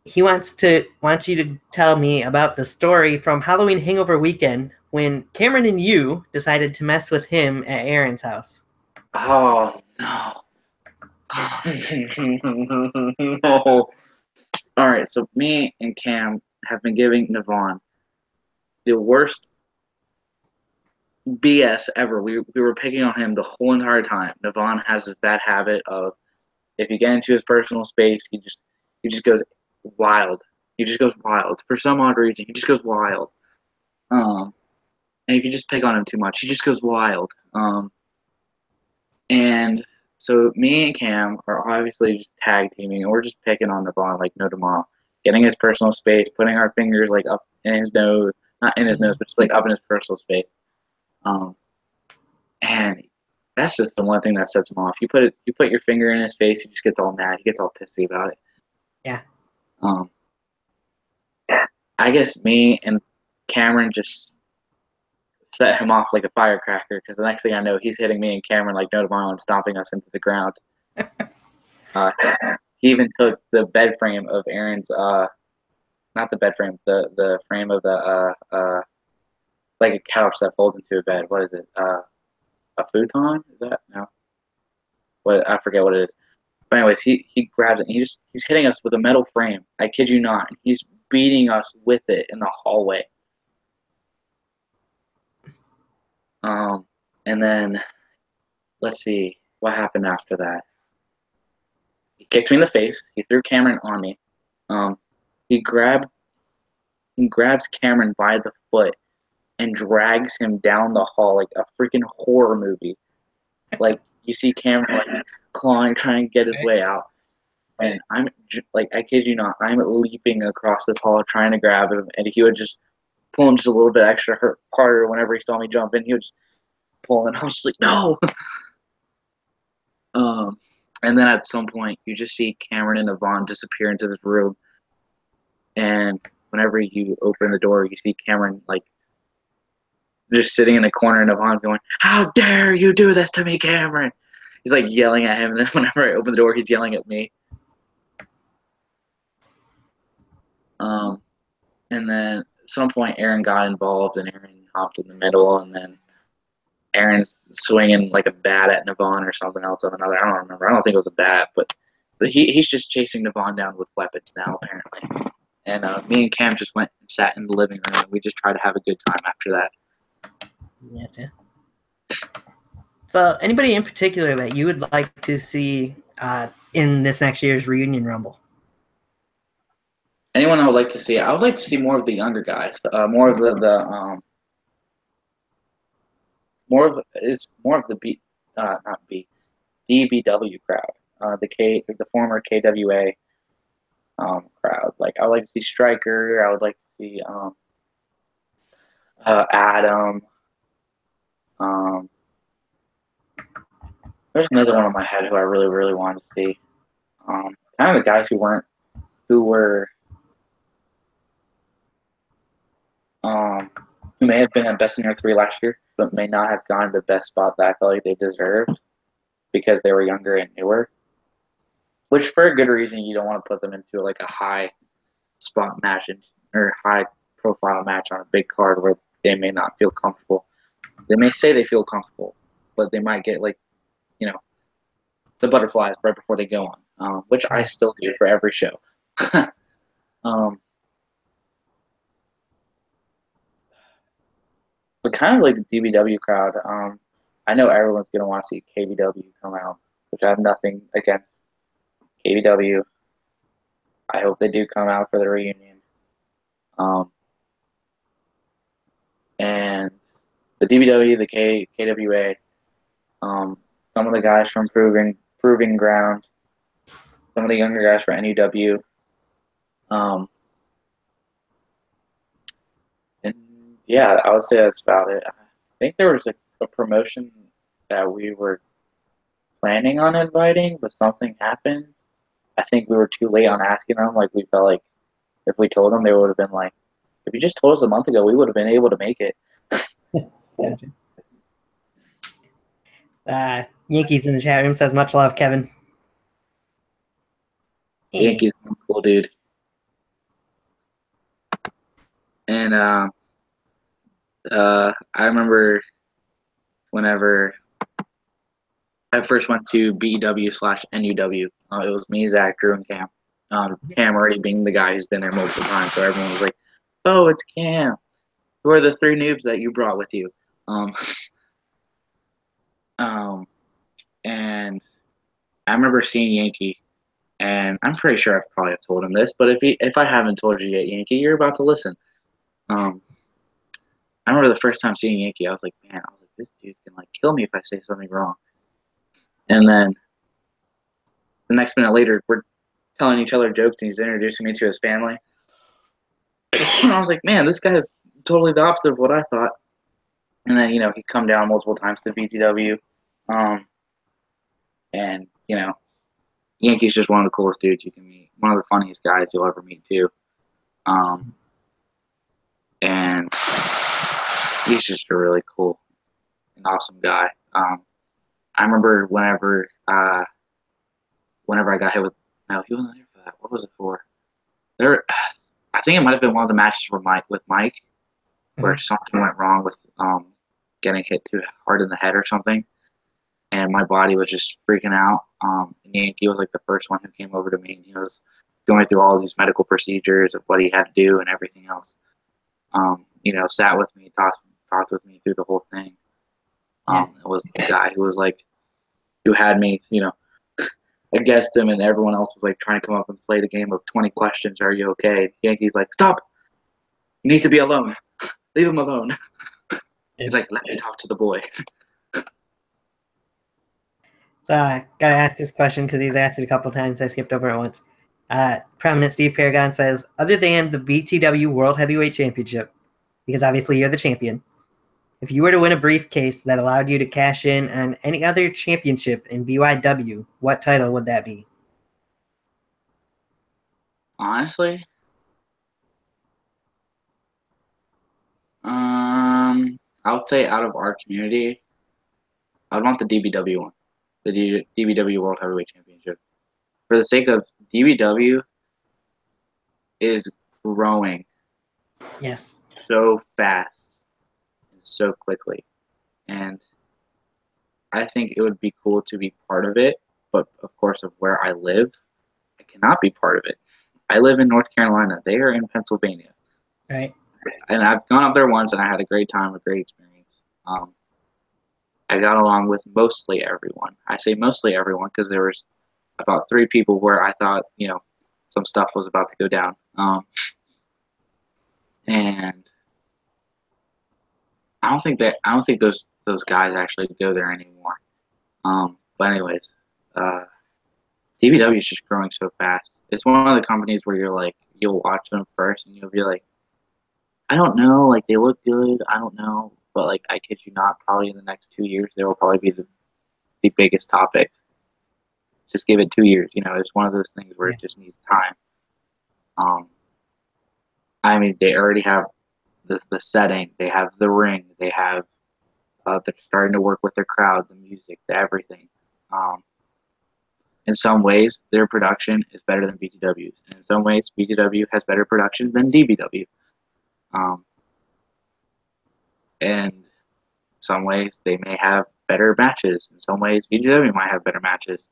He wants you to tell me about the story from Halloween Hangover Weekend when Cameron and you decided to mess with him at Aaron's house. Oh, no. No. All right, so me and Cam have been giving Navon the worst BS ever. We were picking on him the whole entire time. Navon has this bad habit of, if you get into his personal space, he just goes wild. He just goes wild. For some odd reason, he just goes wild. And if you just pick on him too much, he just goes wild. And so me and Cam are obviously just tag teaming, and we're just picking on Navon like no tomorrow. Getting his personal space, putting our fingers like up in his nose, not in his nose, but just like up in his personal space. And that's just the one thing that sets him off. You put your finger in his face, he just gets all mad. He gets all pissy about it. Yeah. I guess me and Cameron just set him off like a firecracker, because the next thing I know, he's hitting me and Cameron like no tomorrow and stomping us into the ground. He even took the bed frame of Aaron's, not the bed frame, the frame of the like a couch that folds into a bed. What is it? A futon? Is that? No. What, I forget what it is. But anyways, he grabs it and he's hitting us with a metal frame. I kid you not. He's beating us with it in the hallway. And then let's see what happened after that. He kicked me in the face. He threw Cameron on me. He grabs Cameron by the foot and drags him down the hall like a freaking horror movie. Like, you see Cameron like clawing, trying to get his way out. And I'm like, I kid you not, I'm leaping across this hall trying to grab him, and he would just pull him just a little bit extra harder whenever he saw me jump in. He would just pull, and I was just like, no. And then at some point, you just see Cameron and Yvonne disappear into this room, and whenever you open the door, you see Cameron like just sitting in the corner, and Yvonne's going, "How dare you do this to me, Cameron?" He's like yelling at him, and then whenever I open the door, he's yelling at me. And then at some point, Aaron got involved, and Aaron hopped in the middle, and then Aaron's swinging like a bat at Navon or something else of another. I don't remember. I don't think it was a bat, but he's just chasing Navon down with weapons now, apparently. And me and Cam just went and sat in the living room, and we just tried to have a good time after that. Yeah. So, anybody in particular that you would like to see in this next year's Reunion Rumble? Anyone I would like to see? I would like to see more of the younger guys, more of the more of the DBW crowd, the former KWA crowd. Like, I would like to see Stryker. I would like to see Adam. There's another one in my head who I really, really wanted to see. Kind of the guys who were who may have been at Best in Year 3 last year, but may not have gotten the best spot that I felt like they deserved because they were younger and newer. Which, for a good reason, you don't want to put them into like a high spot match or high profile match on a big card where they may not feel comfortable. They may say they feel comfortable, but they might get like, the butterflies right before they go on, which I still do for every show. But kind of like the DBW crowd, I know everyone's going to want to see KBW come out, which I have nothing against KBW. I hope they do come out for the reunion. And the DBW, the KWA, some of the guys from Proving Ground, some of the younger guys for NUW. And yeah, I would say that's about it. I think there was a promotion that we were planning on inviting, but something happened. I think we were too late on asking them. Like, we felt like if we told them, they would have been like, if you just told us a month ago, we would have been able to make it. Yankees in the chat room says much love, Kevin. Yankees, cool dude. And I remember whenever I first went to BEW/NUW, it was me, Zach, Drew, and Cam. Cam already being the guy who's been there multiple times, so everyone was like, "Oh, it's Cam. Who are the 3 noobs that you brought with you?" And I remember seeing Yankee, and I'm pretty sure I've probably told him this, but if I haven't told you yet, Yankee, you're about to listen. I remember the first time seeing Yankee, I was like, man, this dude's gonna like kill me if I say something wrong. And then the next minute later, we're telling each other jokes, and he's introducing me to his family. And I was like, man, this guy is totally the opposite of what I thought. And then, he's come down multiple times to BTW. And, Yankee's just one of the coolest dudes you can meet. One of the funniest guys you'll ever meet, too. And he's just a really cool and awesome guy. I remember whenever I got hit with – no, he wasn't there for that. What was it for? I think it might have been one of the matches with Mike where something went wrong with getting hit too hard in the head or something. And my body was just freaking out. And Yankee was like the first one who came over to me, and he was going through all these medical procedures of what he had to do and everything else. Sat with me, talked with me through the whole thing. It was the guy who had me, against him, and everyone else was like trying to come up and play the game of 20 questions. Are you okay? Yankee's like, stop. He needs to be alone. Leave him alone. He's like, let me talk to the boy. So I gotta ask this question because he's asked it a couple times. I skipped over it once. Prominent Steve Paragon says, other than the BTW World Heavyweight Championship, because obviously you're the champion, if you were to win a briefcase that allowed you to cash in on any other championship in BYW, what title would that be? Honestly, I would say out of our community, I'd want the DBW one, the DBW World Heavyweight Championship. For the sake of DBW is growing Yes. so fast and so quickly, and I think it would be cool to be part of it. But of course, of where I live, I cannot be part of it. I live in North Carolina. They are in Pennsylvania. Right. And I've gone up there once, and I had a great time, a great experience. I got along with mostly everyone. I say mostly everyone because there was about 3 people where I thought, some stuff was about to go down. And I don't think those guys actually go there anymore. But anyways, DBW is just growing so fast. It's one of the companies where you'll watch them first, and you'll be like, I don't know, like they look good. I don't know, but like I kid you not, probably in the next 2 years they will probably be the biggest topic. Just give it 2 years. It's one of those things where it just needs time. I mean, they already have the setting, they have the ring, they have they're starting to work with their crowd, the music, the everything. In some ways, their production is better than BTW's, and in some ways, BTW has better production than DBW. And some ways they may have better matches. In some ways, BTW might have better matches.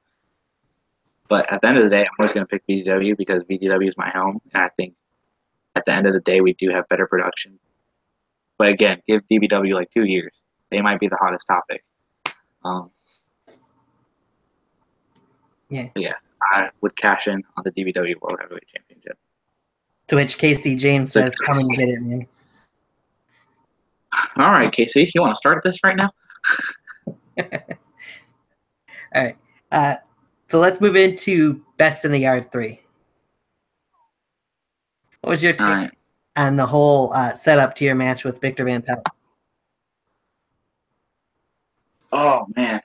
But at the end of the day, I'm always going to pick BTW because BTW is my home, and I think at the end of the day, we do have better production. But again, give DBW like 2 years. They might be the hottest topic. Yeah, I would cash in on the DBW World Heavyweight Championship. To which Casey James says, come and get it, man. All right, Casey, you want to start this right now? All right. So let's move into Best in the Yard 3. What was your take on the whole setup to your match with Victor Van Pelt? Oh, man.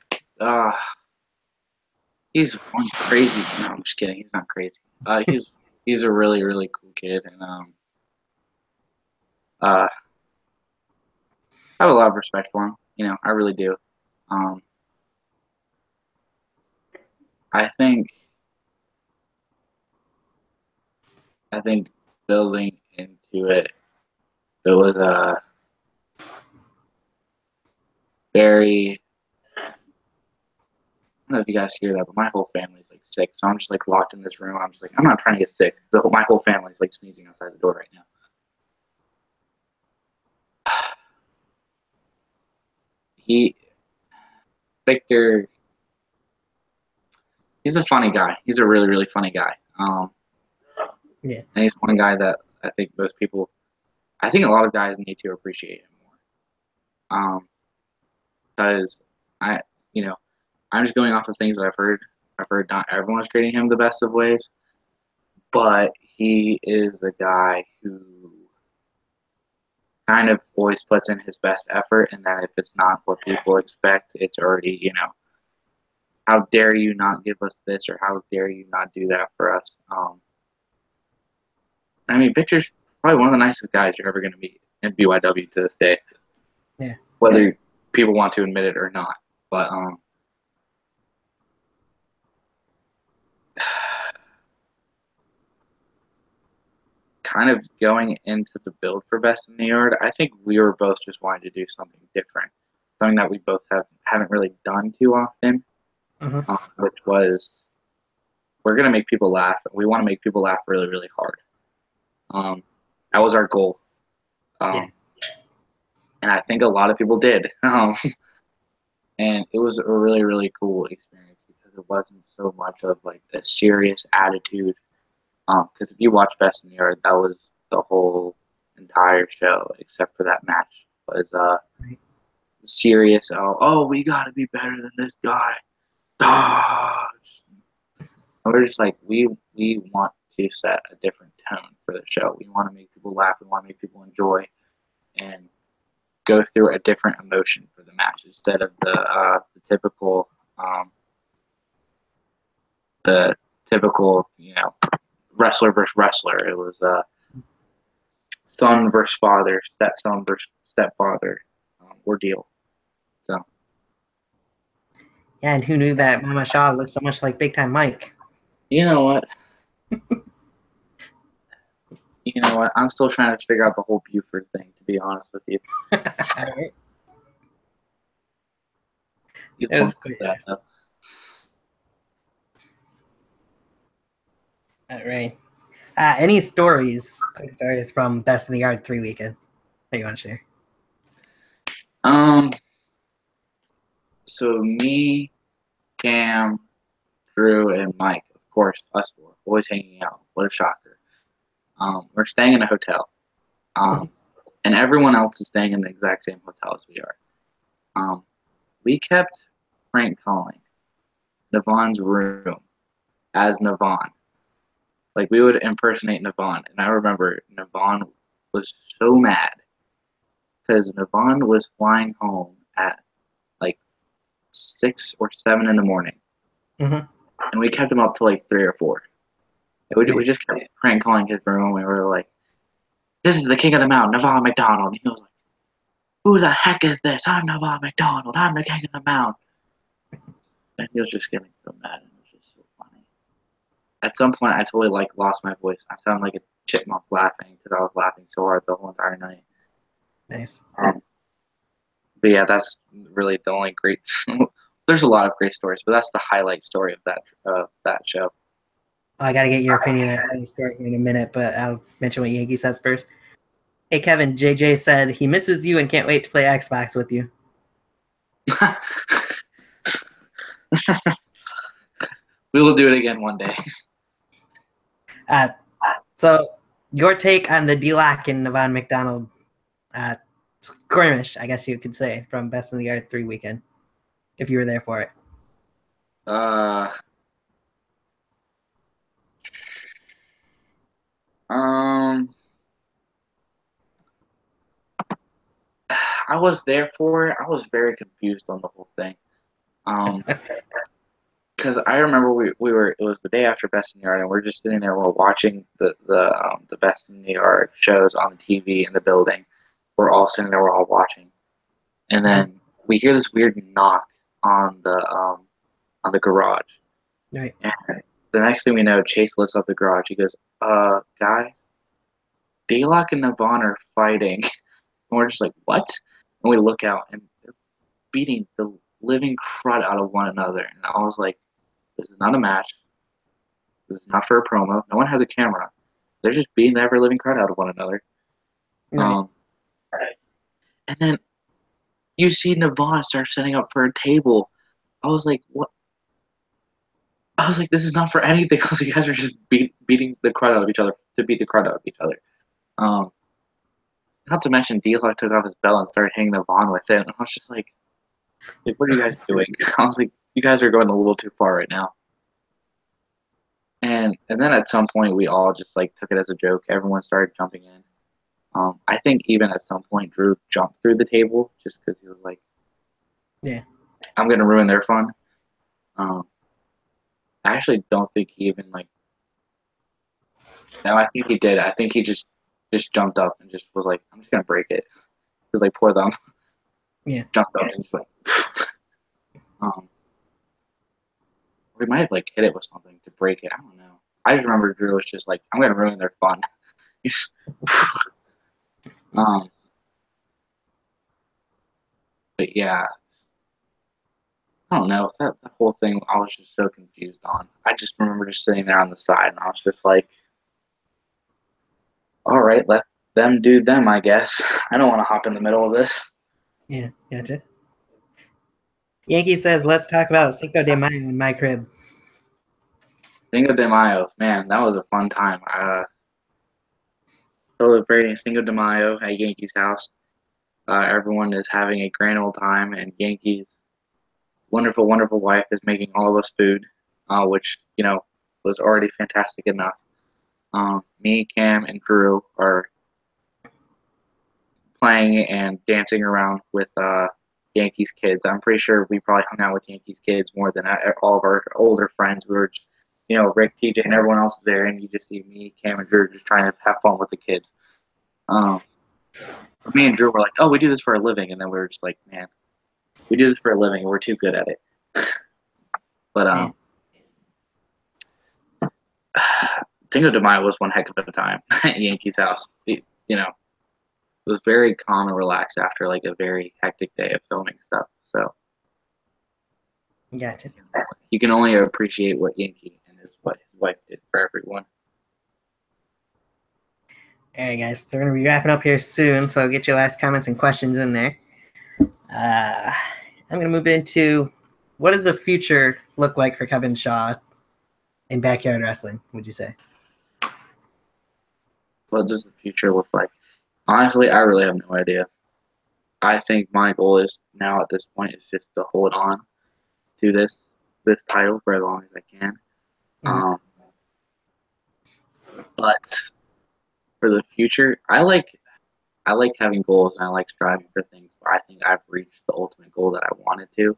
He's one crazy. No, I'm just kidding. He's not crazy. He's a really, really cool kid, and I have a lot of respect for him. I really do. I think building into it, there was a very. I don't know if you guys hear that, but my whole family's like sick, so I'm just like locked in this room. I'm just like, I'm not trying to get sick. My whole family's like sneezing outside the door right now. Victor, he's a funny guy. He's a really, really funny guy. Yeah. And he's one guy that I think I think a lot of guys need to appreciate him more. Because I'm just going off of things that I've heard. I've heard not everyone's treating him the best of ways, but he is the guy who kind of always puts in his best effort, and then if it's not what people expect, it's already, how dare you not give us this, or how dare you not do that for us? I mean, Victor's probably one of the nicest guys you're ever going to meet in BYW to this day. Yeah. Whether people want to admit it or not, but kind of going into the build for Best in the Yard, I think we were both just wanting to do something different, something that we both haven't really done too often, which was we're going to make people laugh. We want to make people laugh really, really hard. That was our goal. And I think a lot of people did. And it was a really, really cool experience because it wasn't so much of like a serious attitude. Because if you watch Best in the Yard, that was the whole entire show, except for that match, was serious. Oh, we got to be better than this guy. ah. We're just like, we want to set a different tone for the show. We want to make people laugh. We want to make people enjoy and go through a different emotion for the match instead of the typical wrestler versus wrestler. It was son versus father, stepson versus stepfather ordeal. So Yeah, and who knew that Mama Shaw looked so much like Big Time Mike? you know what? I'm still trying to figure out the whole Buford thing, to be honest with you. All right. You It was can cool. that though. All right. Any quick stories from Best in the Yard 3 weekend that you want to share? So me, Cam, Drew, and Mike, of course, us four, always hanging out. What a shocker. We're staying in a hotel. And everyone else is staying in the exact same hotel as we are. We kept prank calling Navon's room as Navon. Like, we would impersonate Navon. And I remember Navon was so mad because Navon was flying home at like 6 or 7 in the morning. Mm-hmm. And we kept him up till like 3 or 4. We just kept prank calling his room. We were like, "This is the king of the mountain, Navon Macdonald." And he was like, "Who the heck is this? I'm Navon Macdonald. I'm the king of the mountain." And he was just getting so mad. And it was just so funny. At some point, I totally lost my voice. I sounded like a chipmunk laughing because I was laughing so hard the whole entire night. Nice. But yeah, that's really the only great. There's a lot of great stories, but that's the highlight story of that show. I got to get your opinion on the story in a minute, but I'll mention what Yankee says first. Hey, Kevin, JJ said he misses you and can't wait to play Xbox with you. We will do it again one day. So, your take on the D-Lock and Navon Macdonald skirmish, I guess you could say, from Best in the Yard 3 weekend, if you were there for it. I was there for it. I was very confused on the whole thing. Because I remember we were. It was the day after Best in the Yard, and we're just sitting there while watching the Best in the Yard shows on the TV in the building. We're all sitting there, we're all watching, and then we hear this weird knock on the garage. Right. And the next thing we know, Chase lifts up the garage. He goes, "Guys, D-Lock and Navon are fighting." And we're just like, "What?" And we look out, and they're beating the living crud out of one another. And I was like, "This is not a match. This is not for a promo. No one has a camera. They're just beating the ever living crud out of one another." Right. And then you see Navon start setting up for a table. I was like, "What?" I was like, "This is not for anything." I was like, "You guys are just beating the crud out of each other to beat the crud out of each other." Not to mention, D-Lock took off his belt and started hitting Navon with it. And I was just like, "What are you guys doing?" I was like, "You guys are going a little too far right now." And then at some point, we all just took it as a joke. Everyone started jumping in. I think even at some point, Drew jumped through the table just because he was like, "Yeah, I'm going to ruin their fun." I actually don't think he even No, I think he did. I think he just jumped up and just was like, "I'm just going to break it." Because poor them. Yeah. Jumped up and just we might have hit it with something to break it. I don't know. I just remember Drew was just like, "I'm going to ruin their fun." But yeah, I don't know. That the whole thing, I was just so confused on. I just remember just sitting there on the side, and I was just like, "All right, let them do them, I guess." I don't want to hop in the middle of this. Yeah, gotcha. Yankee says, let's talk about Cinco de Mayo in my crib. Cinco de Mayo, man, that was a fun time. Celebrating Cinco de Mayo at Yankees' house. Everyone is having a grand old time, and Yankees wonderful, wonderful wife is making all of us food, which, was already fantastic enough. Me, Cam, and Drew are playing and dancing around with Yankees kids. I'm pretty sure we probably hung out with Yankees kids more than all of our older friends. We were just, Rick, TJ, and everyone else is there, and you just see me, Cam, and Drew just trying to have fun with the kids. Me and Drew were like, oh, we do this for a living, and then we were just like, man, we do this for a living, and we're too good at it. But Cinco de Mayo was one heck of a time at Yankees house. It was very calm and relaxed after like a very hectic day of filming stuff. So Gotcha. You can only appreciate what Yankee and his wife did for everyone. All right, guys. So we're going to be wrapping up here soon, so get your last comments and questions in there. I'm going to move into, what does the future look like for Kevin Shaw in backyard wrestling, would you say? What does the future look like? Honestly, I really have no idea. I think my goal is now at this point is just to hold on to this title for as long as I can. Mm-hmm. But for the future, I like having goals and I like striving for things. But I think I've reached the ultimate goal that I wanted to.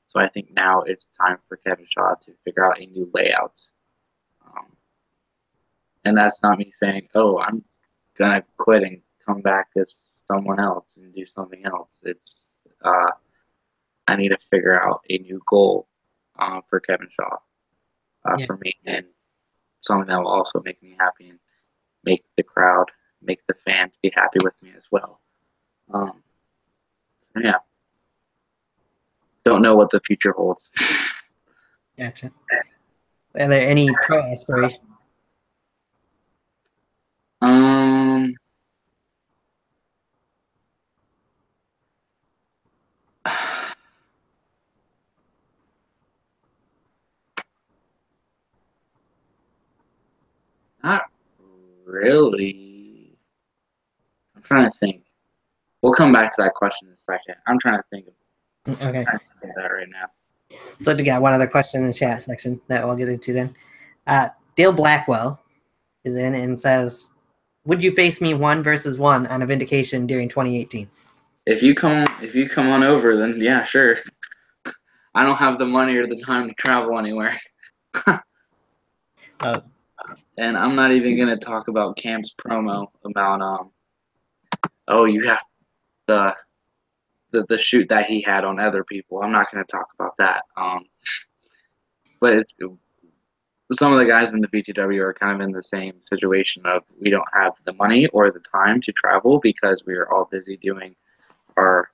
So I think now it's time for Kevin Shaw to figure out a new layout. And that's not me saying, oh, I'm going to quit and come back as someone else and do something else. It's I need to figure out a new goal for Kevin Shaw for me, and something that will also make me happy and make the crowd, make the fans be happy with me as well. So yeah, don't know what the future holds. Gotcha. Are there any pro aspirations? Not really. I'm trying to think. We'll come back to that question in a second. I'm trying to think of that right now. So we got one other question in the chat section that we'll get into then. Dale Blackwell is in and says, would you face me 1-versus-1 on a Vindication during 2018? If you come on over, then yeah, sure. I don't have the money or the time to travel anywhere. And I'm not even gonna talk about Cam's promo about you have the shoot that he had on other people. I'm not gonna talk about that. But it's some of the guys in the BTW are kind of in the same situation of we don't have the money or the time to travel because we are all busy doing our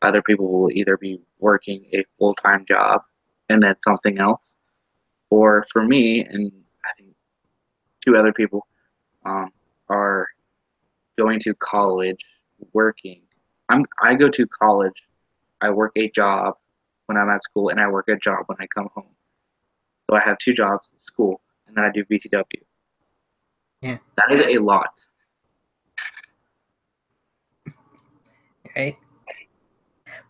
other people will either be working a full-time job and then something else, or for me and I think 2 other people are going to college, working. I go to college, I work a job when I'm at school, and I work a job when I come home. So I have 2 jobs, school, and then I do BTW. Yeah. That is a lot. Right.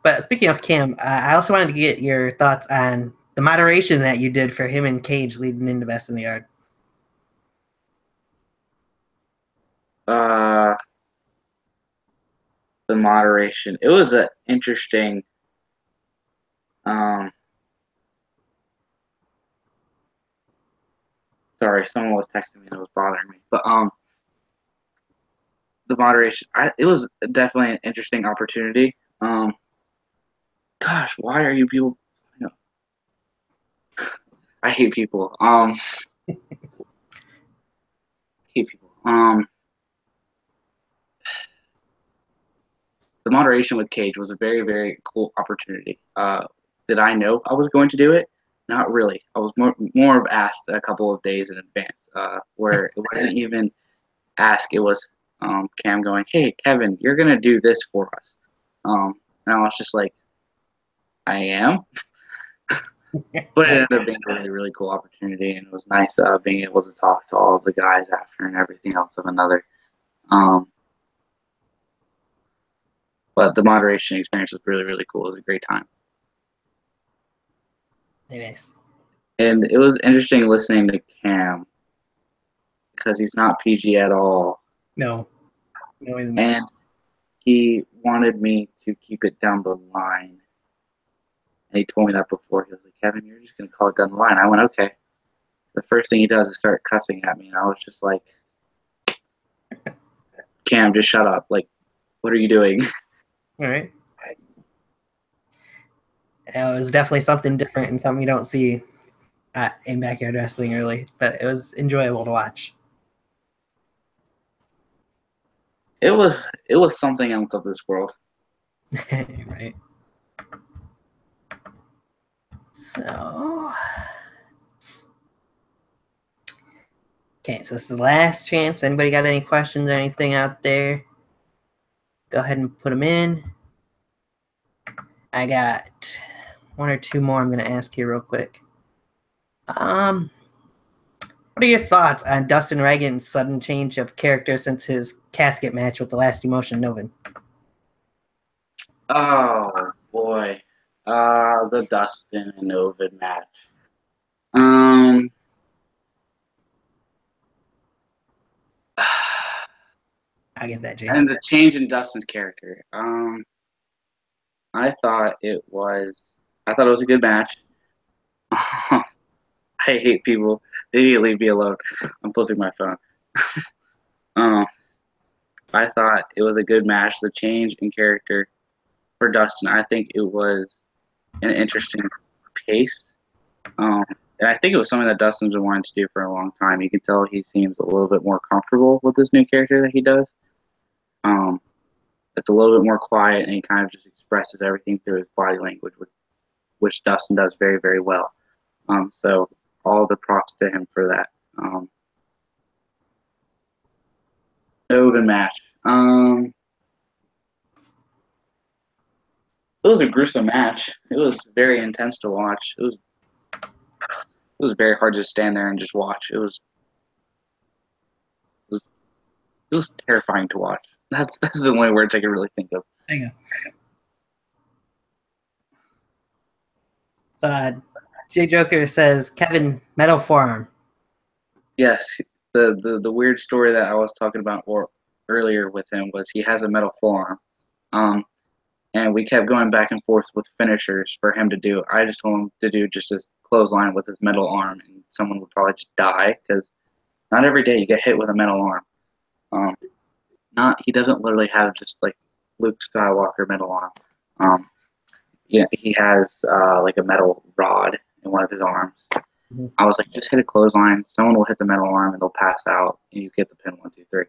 But speaking of Cam, I also wanted to get your thoughts on the moderation that you did for him and Cage leading into Best in the Yard. The moderation. It was an interesting sorry, someone was texting me and it was bothering me. But the moderation, it was definitely an interesting opportunity. Gosh, why are you people? I hate people. Hate people. The moderation with Cage was a very, very cool opportunity. Did I know I was going to do it? Not really. I was more of asked a couple of days in advance, where it wasn't even asked. It was Cam going, "Hey, Kevin, you're gonna do this for us," and I was just like, "I am." But it ended up being a really, really cool opportunity, and it was nice being able to talk to all of the guys after and everything else of another. But the moderation experience was really, really cool. It was a great time. Very nice. And it was interesting listening to Cam because he's not PG at all. No. No, he's not. And he wanted me to keep it down the line. And he told me that before. He was like, Kevin, you're just going to call it down the line. I went, okay. The first thing he does is start cussing at me. And I was just like, Cam, just shut up. Like, what are you doing? All right. It was definitely something different and something you don't see in backyard wrestling really, but it was enjoyable to watch. It was something else of this world. Right. So, okay, so this is the last chance. Anybody got any questions or anything out there? Go ahead and put them in. I got one or two more I'm going to ask here real quick. What are your thoughts on Dustin Reagan's sudden change of character since his casket match with the Last Emotion Novin? Oh, boy. The Dustin and Ovid match. I get that, Jay. And the change in Dustin's character. I thought it was a good match. I hate people. They need to leave me alone. I'm flipping my phone. I thought it was a good match. The change in character for Dustin, I think it was an interesting pace. And I think it was something that Dustin's been wanting to do for a long time. You can tell he seems a little bit more comfortable with this new character that he does. It's a little bit more quiet, and he kind of just expresses everything through his body language, which Dustin does very, very well. So all the props to him for that. Oven match. It was a gruesome match. It was very intense to watch. It was very hard to stand there and just watch. It was terrifying to watch. That's the only words I can really think of. Hang on. So, Jay Joker says, Kevin, metal forearm. Yes, the weird story that I was talking about earlier with him was he has a metal forearm. And we kept going back and forth with finishers for him to do. I just told him to do just this clothesline with his metal arm, and someone would probably just die because not every day you get hit with a metal arm. He doesn't literally have just like Luke Skywalker metal arm. Yeah, he has like a metal rod in one of his arms. Mm-hmm. I was like, just hit a clothesline. Someone will hit the metal arm and they'll pass out, and you get the pin 1, 2, 3.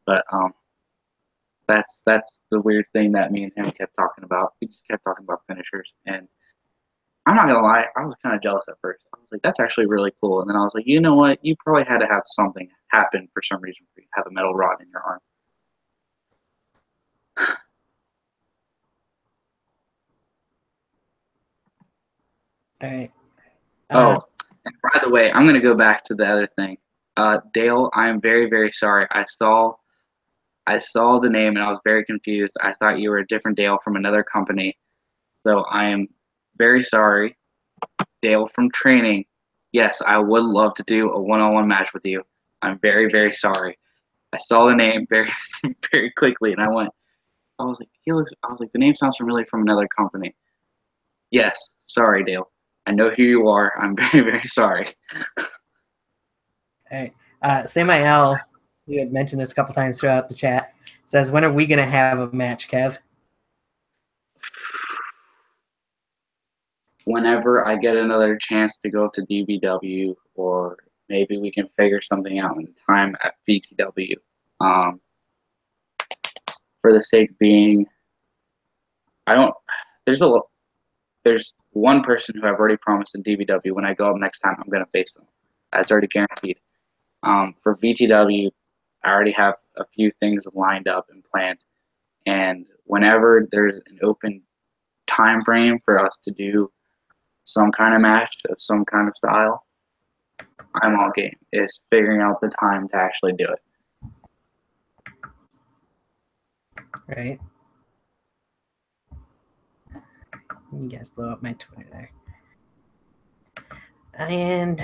But that's the weird thing that me and him kept talking about. We just kept talking about finishers, and I'm not gonna lie, I was kind of jealous at first. I was like, that's actually really cool. And then I was like, you know what? You probably had to have something happen for some reason for you to have a metal rod in your arm. All right. And by the way, I'm gonna go back to the other thing. Dale, I am very, very sorry. I saw the name and I was very confused. I thought you were a different Dale from another company. So I am very sorry. Dale from training. Yes, I would love to do a one-on-one match with you. I'm very, very sorry. I saw the name very, very quickly, and I was like, the name sounds familiar from another company. Yes, sorry, Dale. I know who you are. I'm very, very sorry. All right. Semi L, you had mentioned this a couple times throughout the chat, says, when are we going to have a match, Kev? Whenever I get another chance to go to DBW, or maybe we can figure something out in time at BTW. For the sake being, there's one person who I've already promised in DBW. When I go up next time, I'm going to face them. That's already guaranteed. For VTW, I already have a few things lined up and planned. And whenever there's an open time frame for us to do some kind of match of some kind of style, I'm all game. It's figuring out the time to actually do it. Right. You guys blow up my Twitter there. And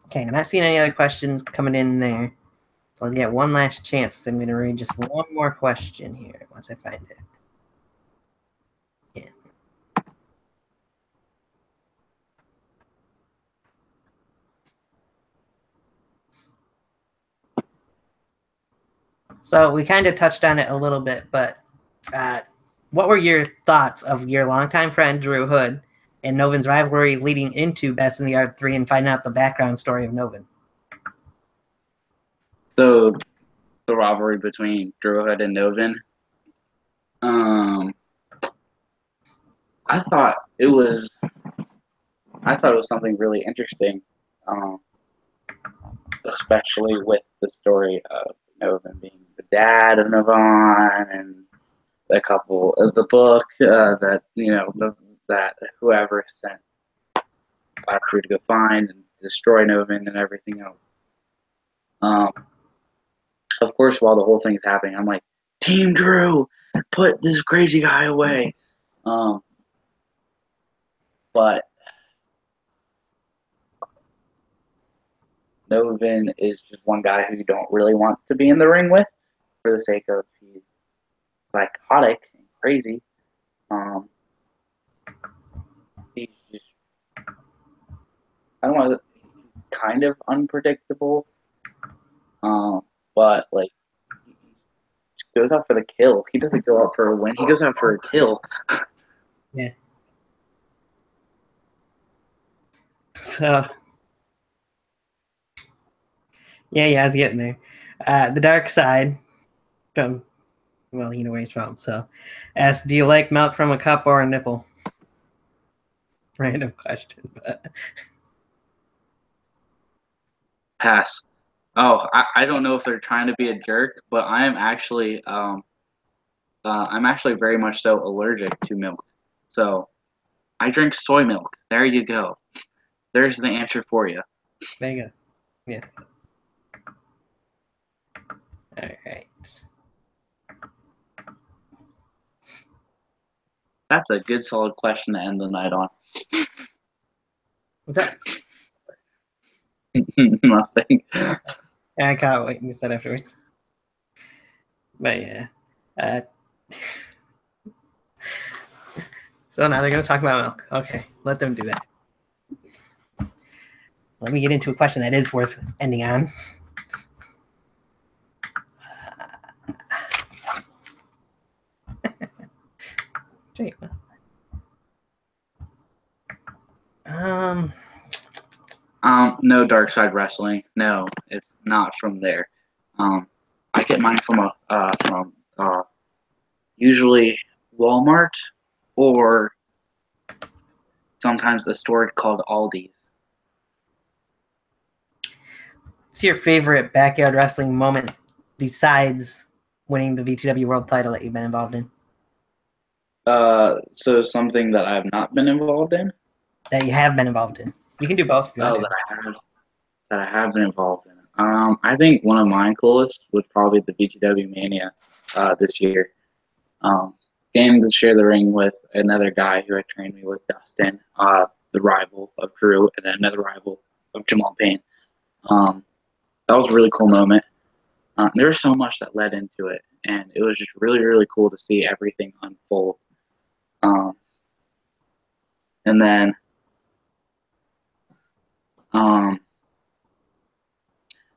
okay, I'm not seeing any other questions coming in there. So I'll get one last chance. I'm going to read just one more question here once I find it. Yeah. So we kind of touched on it a little bit, but what were your thoughts of your longtime friend Drew Hood and Novin's rivalry leading into Best in the Art 3 and finding out the background story of Novin? So the rivalry between Drew Hood and Novin. I thought it was something really interesting, especially with the story of Novin being the dad of Novon and the couple of the book that that whoever sent Drew to go find and destroy Novin and everything else. Of course, while the whole thing's happening, I'm like, Team Drew, put this crazy guy away. But Novin is just one guy who you don't really want to be in the ring with, for the sake of he's psychotic and crazy. He's just, I don't want to. He's kind of unpredictable. But like, he goes out for the kill. He doesn't go out for a win. He goes out for a kill. Yeah. So, yeah, it's getting there. The dark side, well, you know where he's from. So, asks, do you like milk from a cup or a nipple? Random question, but Pass. Oh, I don't know if they're trying to be a jerk, but I'm actually very much so allergic to milk. So I drink soy milk. There you go. There's the answer for you. There you go. Yeah. All right. That's a good, solid question to end the night on. What's that? Nothing. I can't wait. You said afterwards. But yeah. So now they're going to talk about milk. Okay, let them do that. Let me get into a question that is worth ending on. No Dark Side Wrestling. No, it's not from there. I get mine from usually Walmart or sometimes a store called Aldi's. What's your favorite backyard wrestling moment besides winning the VTW World Title that you've been involved in? So something that I've not been involved in. That you have been involved in. You can do both if you want to. That I have been involved in. I think one of my coolest was probably the VTW Mania this year. Getting to share the ring with another guy who had trained me was Dustin, the rival of Drew, and then another rival of Jamal Payne. That was a really cool moment. There was so much that led into it, and it was just really, really cool to see everything unfold. And then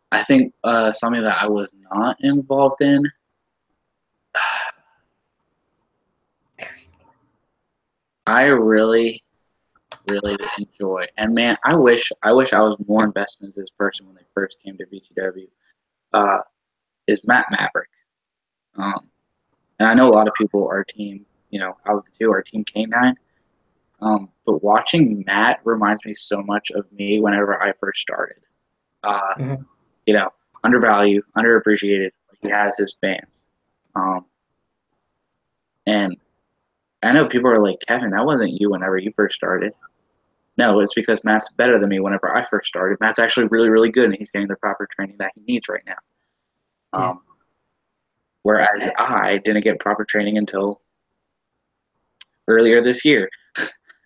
I think something that I was not involved in. I really, really enjoy, and man, I wish I was more invested in this person when they first came to VTW. Is Matt Maverick, and I know a lot of people are team, out of the two, are team K9. But watching Matt reminds me so much of me whenever I first started. Undervalued, underappreciated. He has his fans, and I know people are like, Kevin, that wasn't you whenever you first started. No, it's because Matt's better than me whenever I first started. Matt's actually really, really good, and he's getting the proper training that he needs right now. Whereas I didn't get proper training until earlier this year.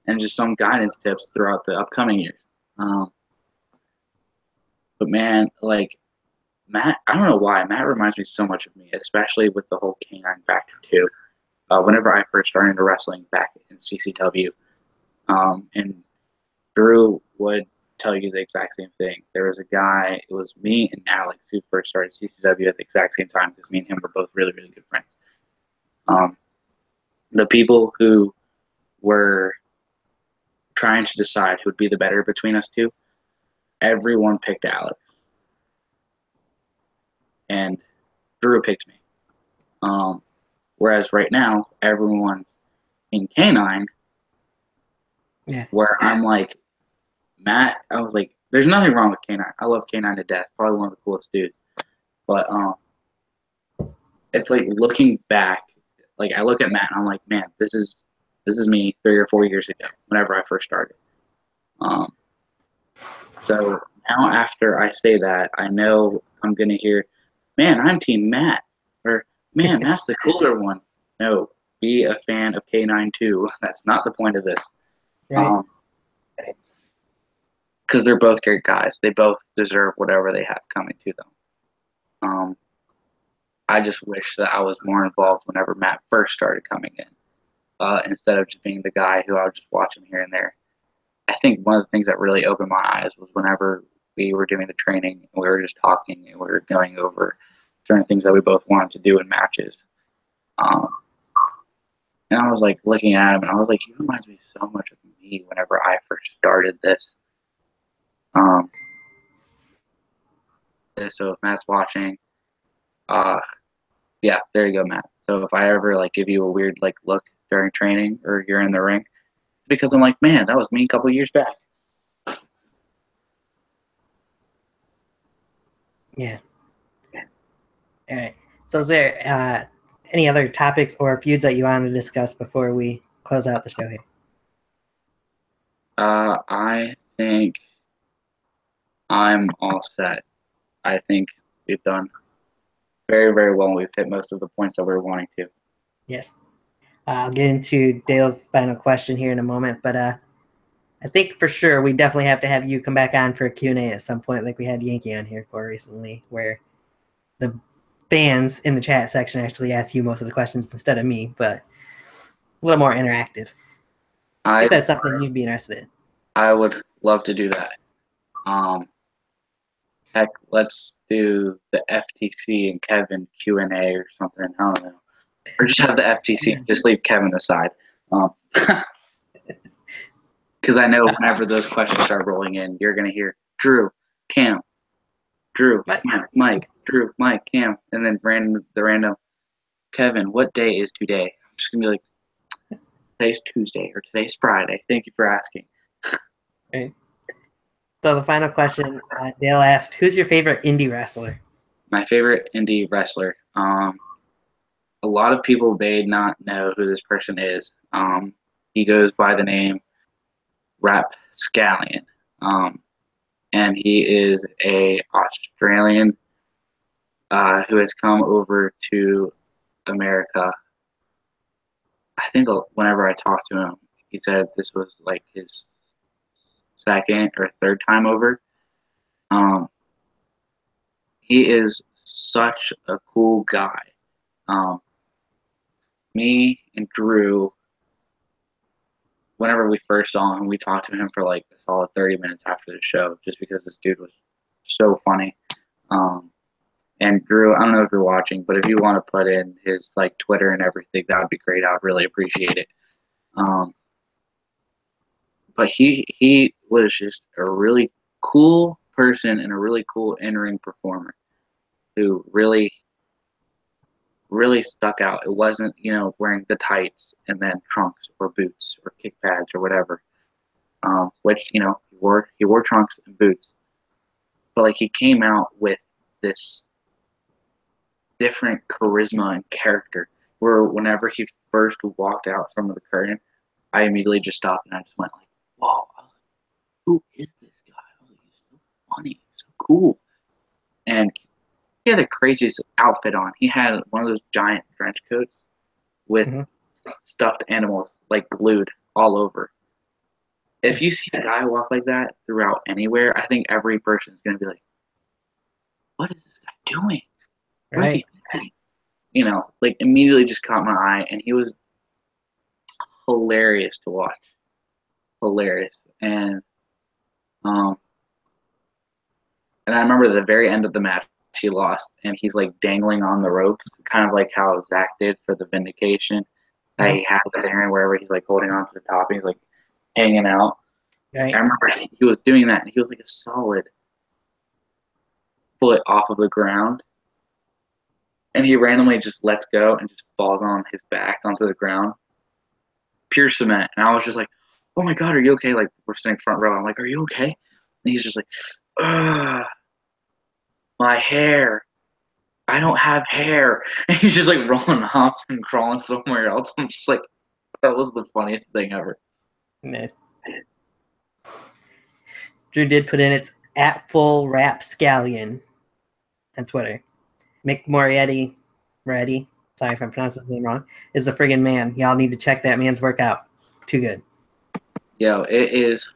and just some guidance tips throughout the upcoming years. But man, like Matt, I don't know why Matt reminds me so much of me, especially with the whole canine factor too. Whenever I first started into wrestling back in CCW, and Drew would tell you the exact same thing. There was a guy, it was me and Alex who first started CCW at the exact same time because me and him were both really, really good friends. The people who were trying to decide who would be the better between us two, everyone picked Alex. And Drew picked me. Whereas right now, everyone's in Canine, where I'm like, Matt, I was like, there's nothing wrong with Canine. I love Canine to death. Probably one of the coolest dudes. But it's like looking back, like I look at Matt and I'm like, man, this is me 3 or 4 years ago, whenever I first started. So now after I say that, I know I'm gonna hear, man, I'm Team Matt, or man, Matt's the cooler one. No, be a fan of K9 too. That's not the point of this. Right. Because they're both great guys. They both deserve whatever they have coming to them. I just wish that I was more involved whenever Matt first started coming in, instead of just being the guy who I would just watch him here and there. I think one of the things that really opened my eyes was whenever we were doing the training and we were just talking and we were going over certain things that we both wanted to do in matches. And I was like looking at him and I was like, he reminds me so much of me whenever I first started this. So if Matt's watching, yeah, there you go, Matt. So if I ever like give you a weird like look during training or you're in the ring, because I'm like, man, that was me a couple years back. Yeah. All right. So is there any other topics or feuds that you want to discuss before we close out the show here? I think I'm all set. I think we've done very, very well. We've hit most of the points that we were wanting to. Yes. I'll get into Dale's final question here in a moment, but I think for sure we definitely have to have you come back on for a Q&A at some point, like we had Yankee on here for recently, where the fans in the chat section actually ask you most of the questions instead of me, but a little more interactive. If that's something you'd be interested in. I would love to do that. Heck, let's do the FTC and Kevin Q&A or something. I don't know. Or just have the FTC. Just leave Kevin aside. Because I know whenever those questions start rolling in, you're going to hear Drew, Cam, Drew, Cam, Mike, Drew, Mike, Cam, and then the random Kevin, what day is today? I'm just going to be like, today's Tuesday or today's Friday. Thank you for asking. Right. So the final question, Dale asked, who's your favorite indie wrestler? My favorite indie wrestler. A lot of people may not know who this person is. He goes by the name Rapscallion. And he is a Australian who has come over to America. I think whenever I talked to him, he said this was like his second or third time over. He is such a cool guy. Me and Drew, whenever we first saw him, we talked to him for like a solid 30 minutes after the show, just because this dude was so funny. And Drew, I don't know if you're watching, but if you want to put in his like Twitter and everything, that would be great. I would really appreciate it. But he was just a really cool person and a really cool in-ring performer who really, really stuck out. It wasn't, wearing the tights and then trunks or boots or kick pads or whatever, which, he wore trunks and boots. But, like, he came out with this different charisma and character where whenever he first walked out from the curtain, I immediately just stopped and I just went like, whoa. I was like, who is this guy? I was like, he's so funny, so cool. And he had the craziest outfit on. He had one of those giant trench coats with stuffed animals like glued all over. If you see a guy walk like that throughout anywhere, I think every person is going to be like, what is this guy doing? What is he thinking? You know, like immediately just caught my eye, and he was hilarious to watch. Hilarious. Um, and I remember the very end of the match, he lost, and he's like dangling on the ropes, kind of like how Zach did for the vindication. That he had there, and wherever he's like holding on to the top, and he's like hanging out. Right. I remember he was doing that, and he was like a solid foot off of the ground, and he randomly just lets go and just falls on his back onto the ground, pure cement. And I was just like, "Oh my God, are you okay?" Like we're sitting front row. I'm like, "Are you okay?" And he's just like, "Ugh, my hair. I don't have hair." And he's just like rolling off and crawling somewhere else. I'm just like, that was the funniest thing ever. Nice. Drew did put in it's at full rap scallion on Twitter. Mick Moriarty, sorry if I'm pronouncing his name wrong, is the friggin' man. Y'all need to check that man's work out. Too good. Yo, it is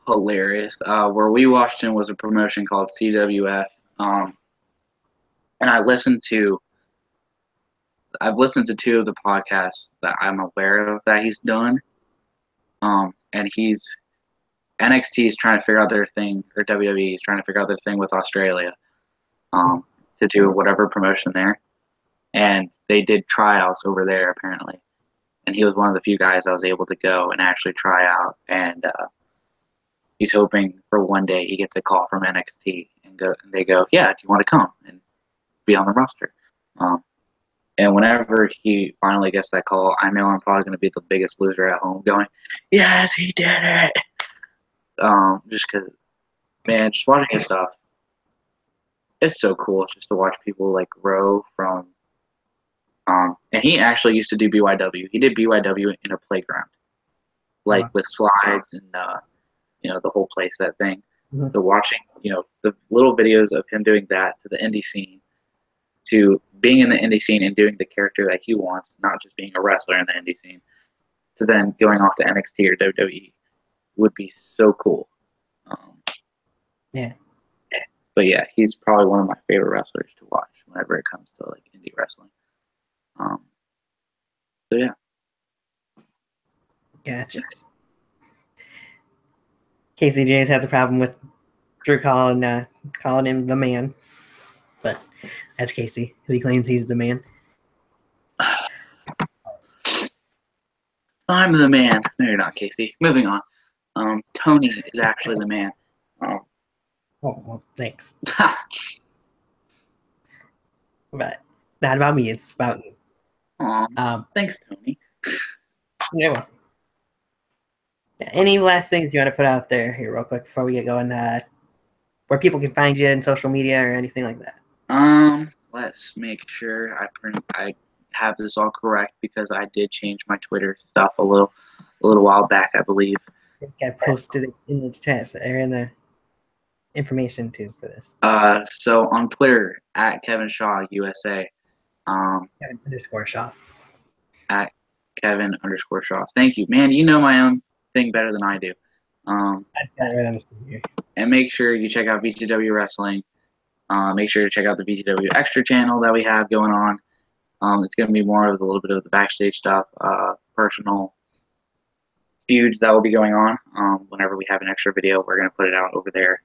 hilarious. Where we watched him was a promotion called CWF. And I've listened to two of the podcasts that I'm aware of that he's done. And NXT is trying to figure out their thing, or WWE is trying to figure out their thing with Australia, to do whatever promotion there. And they did tryouts over there apparently. And he was one of the few guys I was able to go and actually try out. And he's hoping for one day he gets a call from NXT and they go, "Yeah, do you want to come and be on the roster?" And whenever he finally gets that call, I know I'm probably going to be the biggest loser at home going, "Yes, he did it." Just because, man, just watching his stuff, it's so cool just to watch people like grow from. And he actually used to do BYW. He did BYW in a playground, like with slides and the whole place, that thing. Mm-hmm. So watching, the little videos of him doing that to the indie scene, to being in the indie scene and doing the character that he wants, not just being a wrestler in the indie scene, to then going off to NXT or WWE would be so cool. Yeah. But yeah, he's probably one of my favorite wrestlers to watch whenever it comes to like indie wrestling. So yeah. Gotcha. Casey James has a problem with Drew calling him the man, but that's Casey because he claims he's the man. I'm the man. No, you're not, Casey. Moving on. Tony is actually the man. Oh, well, thanks. But not about me. It's about you. Thanks, Tony. Yeah. Well. Any last things you want to put out there here real quick before we get going? Where people can find you in social media or anything like that? Let's make sure I have this all correct because I did change my Twitter stuff a little while back, I believe. I think I posted it in the chat or in the information too for this. So on Twitter at Kevin Shaw USA. Kevin_Shaw. At Kevin_Shaw. Thank you, man. You know my own thing better than I do. I got it right on the screen here. And make sure you check out BTW Wrestling. Make sure to check out the BTW Extra channel that we have going on. It's going to be more of a little bit of the backstage stuff, personal feuds that will be going on. Whenever we have an extra video, we're going to put it out over there.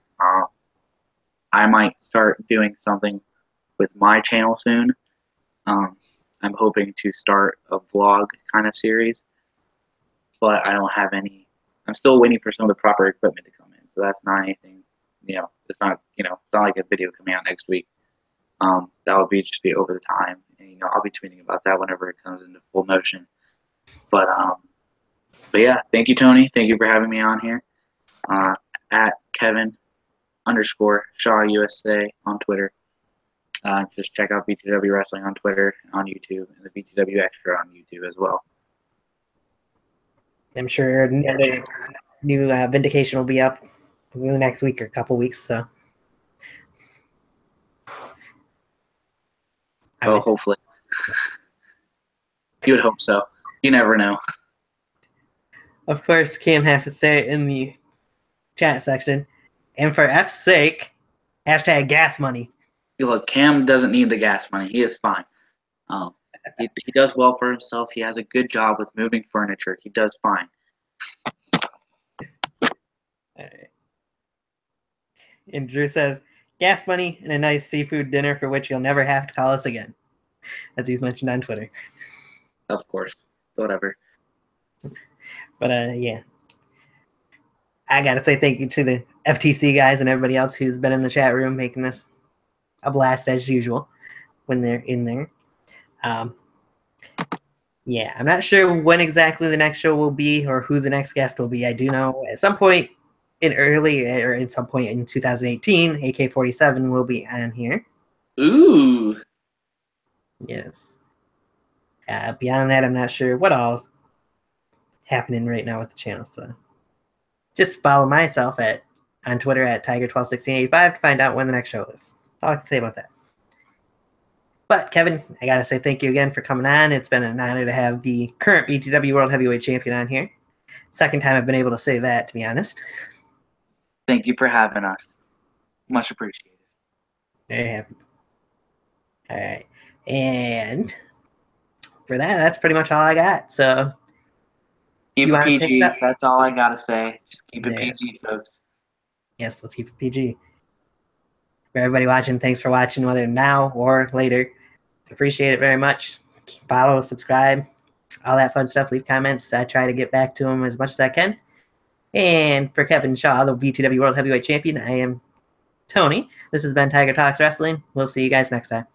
I might start doing something with my channel soon. I'm hoping to start a vlog kind of series, but I don't have any. I'm still waiting for some of the proper equipment to come in, so that's not anything. It's not like a video coming out next week. That would just be over the time, and I'll be tweeting about that whenever it comes into full motion. But yeah, thank you, Tony. Thank you for having me on here. At Kevin_Shaw USA on Twitter. Just check out BTW Wrestling on Twitter, on YouTube, and the BTW Extra on YouTube as well. I'm sure another new Vindication will be up in the next week or couple weeks. So, Hopefully. You would hope so. You never know. Of course, Cam has to say it in the chat section. And for F's sake, hashtag gas money. Look, Cam doesn't need the gas money. He is fine. He does well for himself. He has a good job with moving furniture. He does fine. All right. And Drew says, gas money and a nice seafood dinner for which you'll never have to call us again. As he's mentioned on Twitter. Of course. Whatever. But yeah. I gotta say thank you to the FTC guys and everybody else who's been in the chat room making this a blast as usual when they're in there. Yeah, I'm not sure when exactly the next show will be or who the next guest will be. I do know at some point at some point in 2018, AK-47 will be on here. Ooh. Yes. Beyond that, I'm not sure what all's happening right now with the channel. So just follow myself on Twitter at Tiger121685 to find out when the next show is. That's all I can say about that. But Kevin, I gotta say thank you again for coming on. It's been an honor to have the current BTW World Heavyweight Champion on here. Second time I've been able to say that, to be honest. Thank you for having us. Much appreciated. Very happy. All right. And for that, that's pretty much all I got. So keep it PG. That's all I gotta say. Just keep it PG, folks. Yes, let's keep it PG. For everybody watching, thanks for watching, whether now or later. Appreciate it very much. Follow, subscribe, all that fun stuff. Leave comments. I try to get back to them as much as I can. And for Kevin Shaw, the BTW World Heavyweight Champion, I am Tony. This has been Tiger Talks Wrestling. We'll see you guys next time.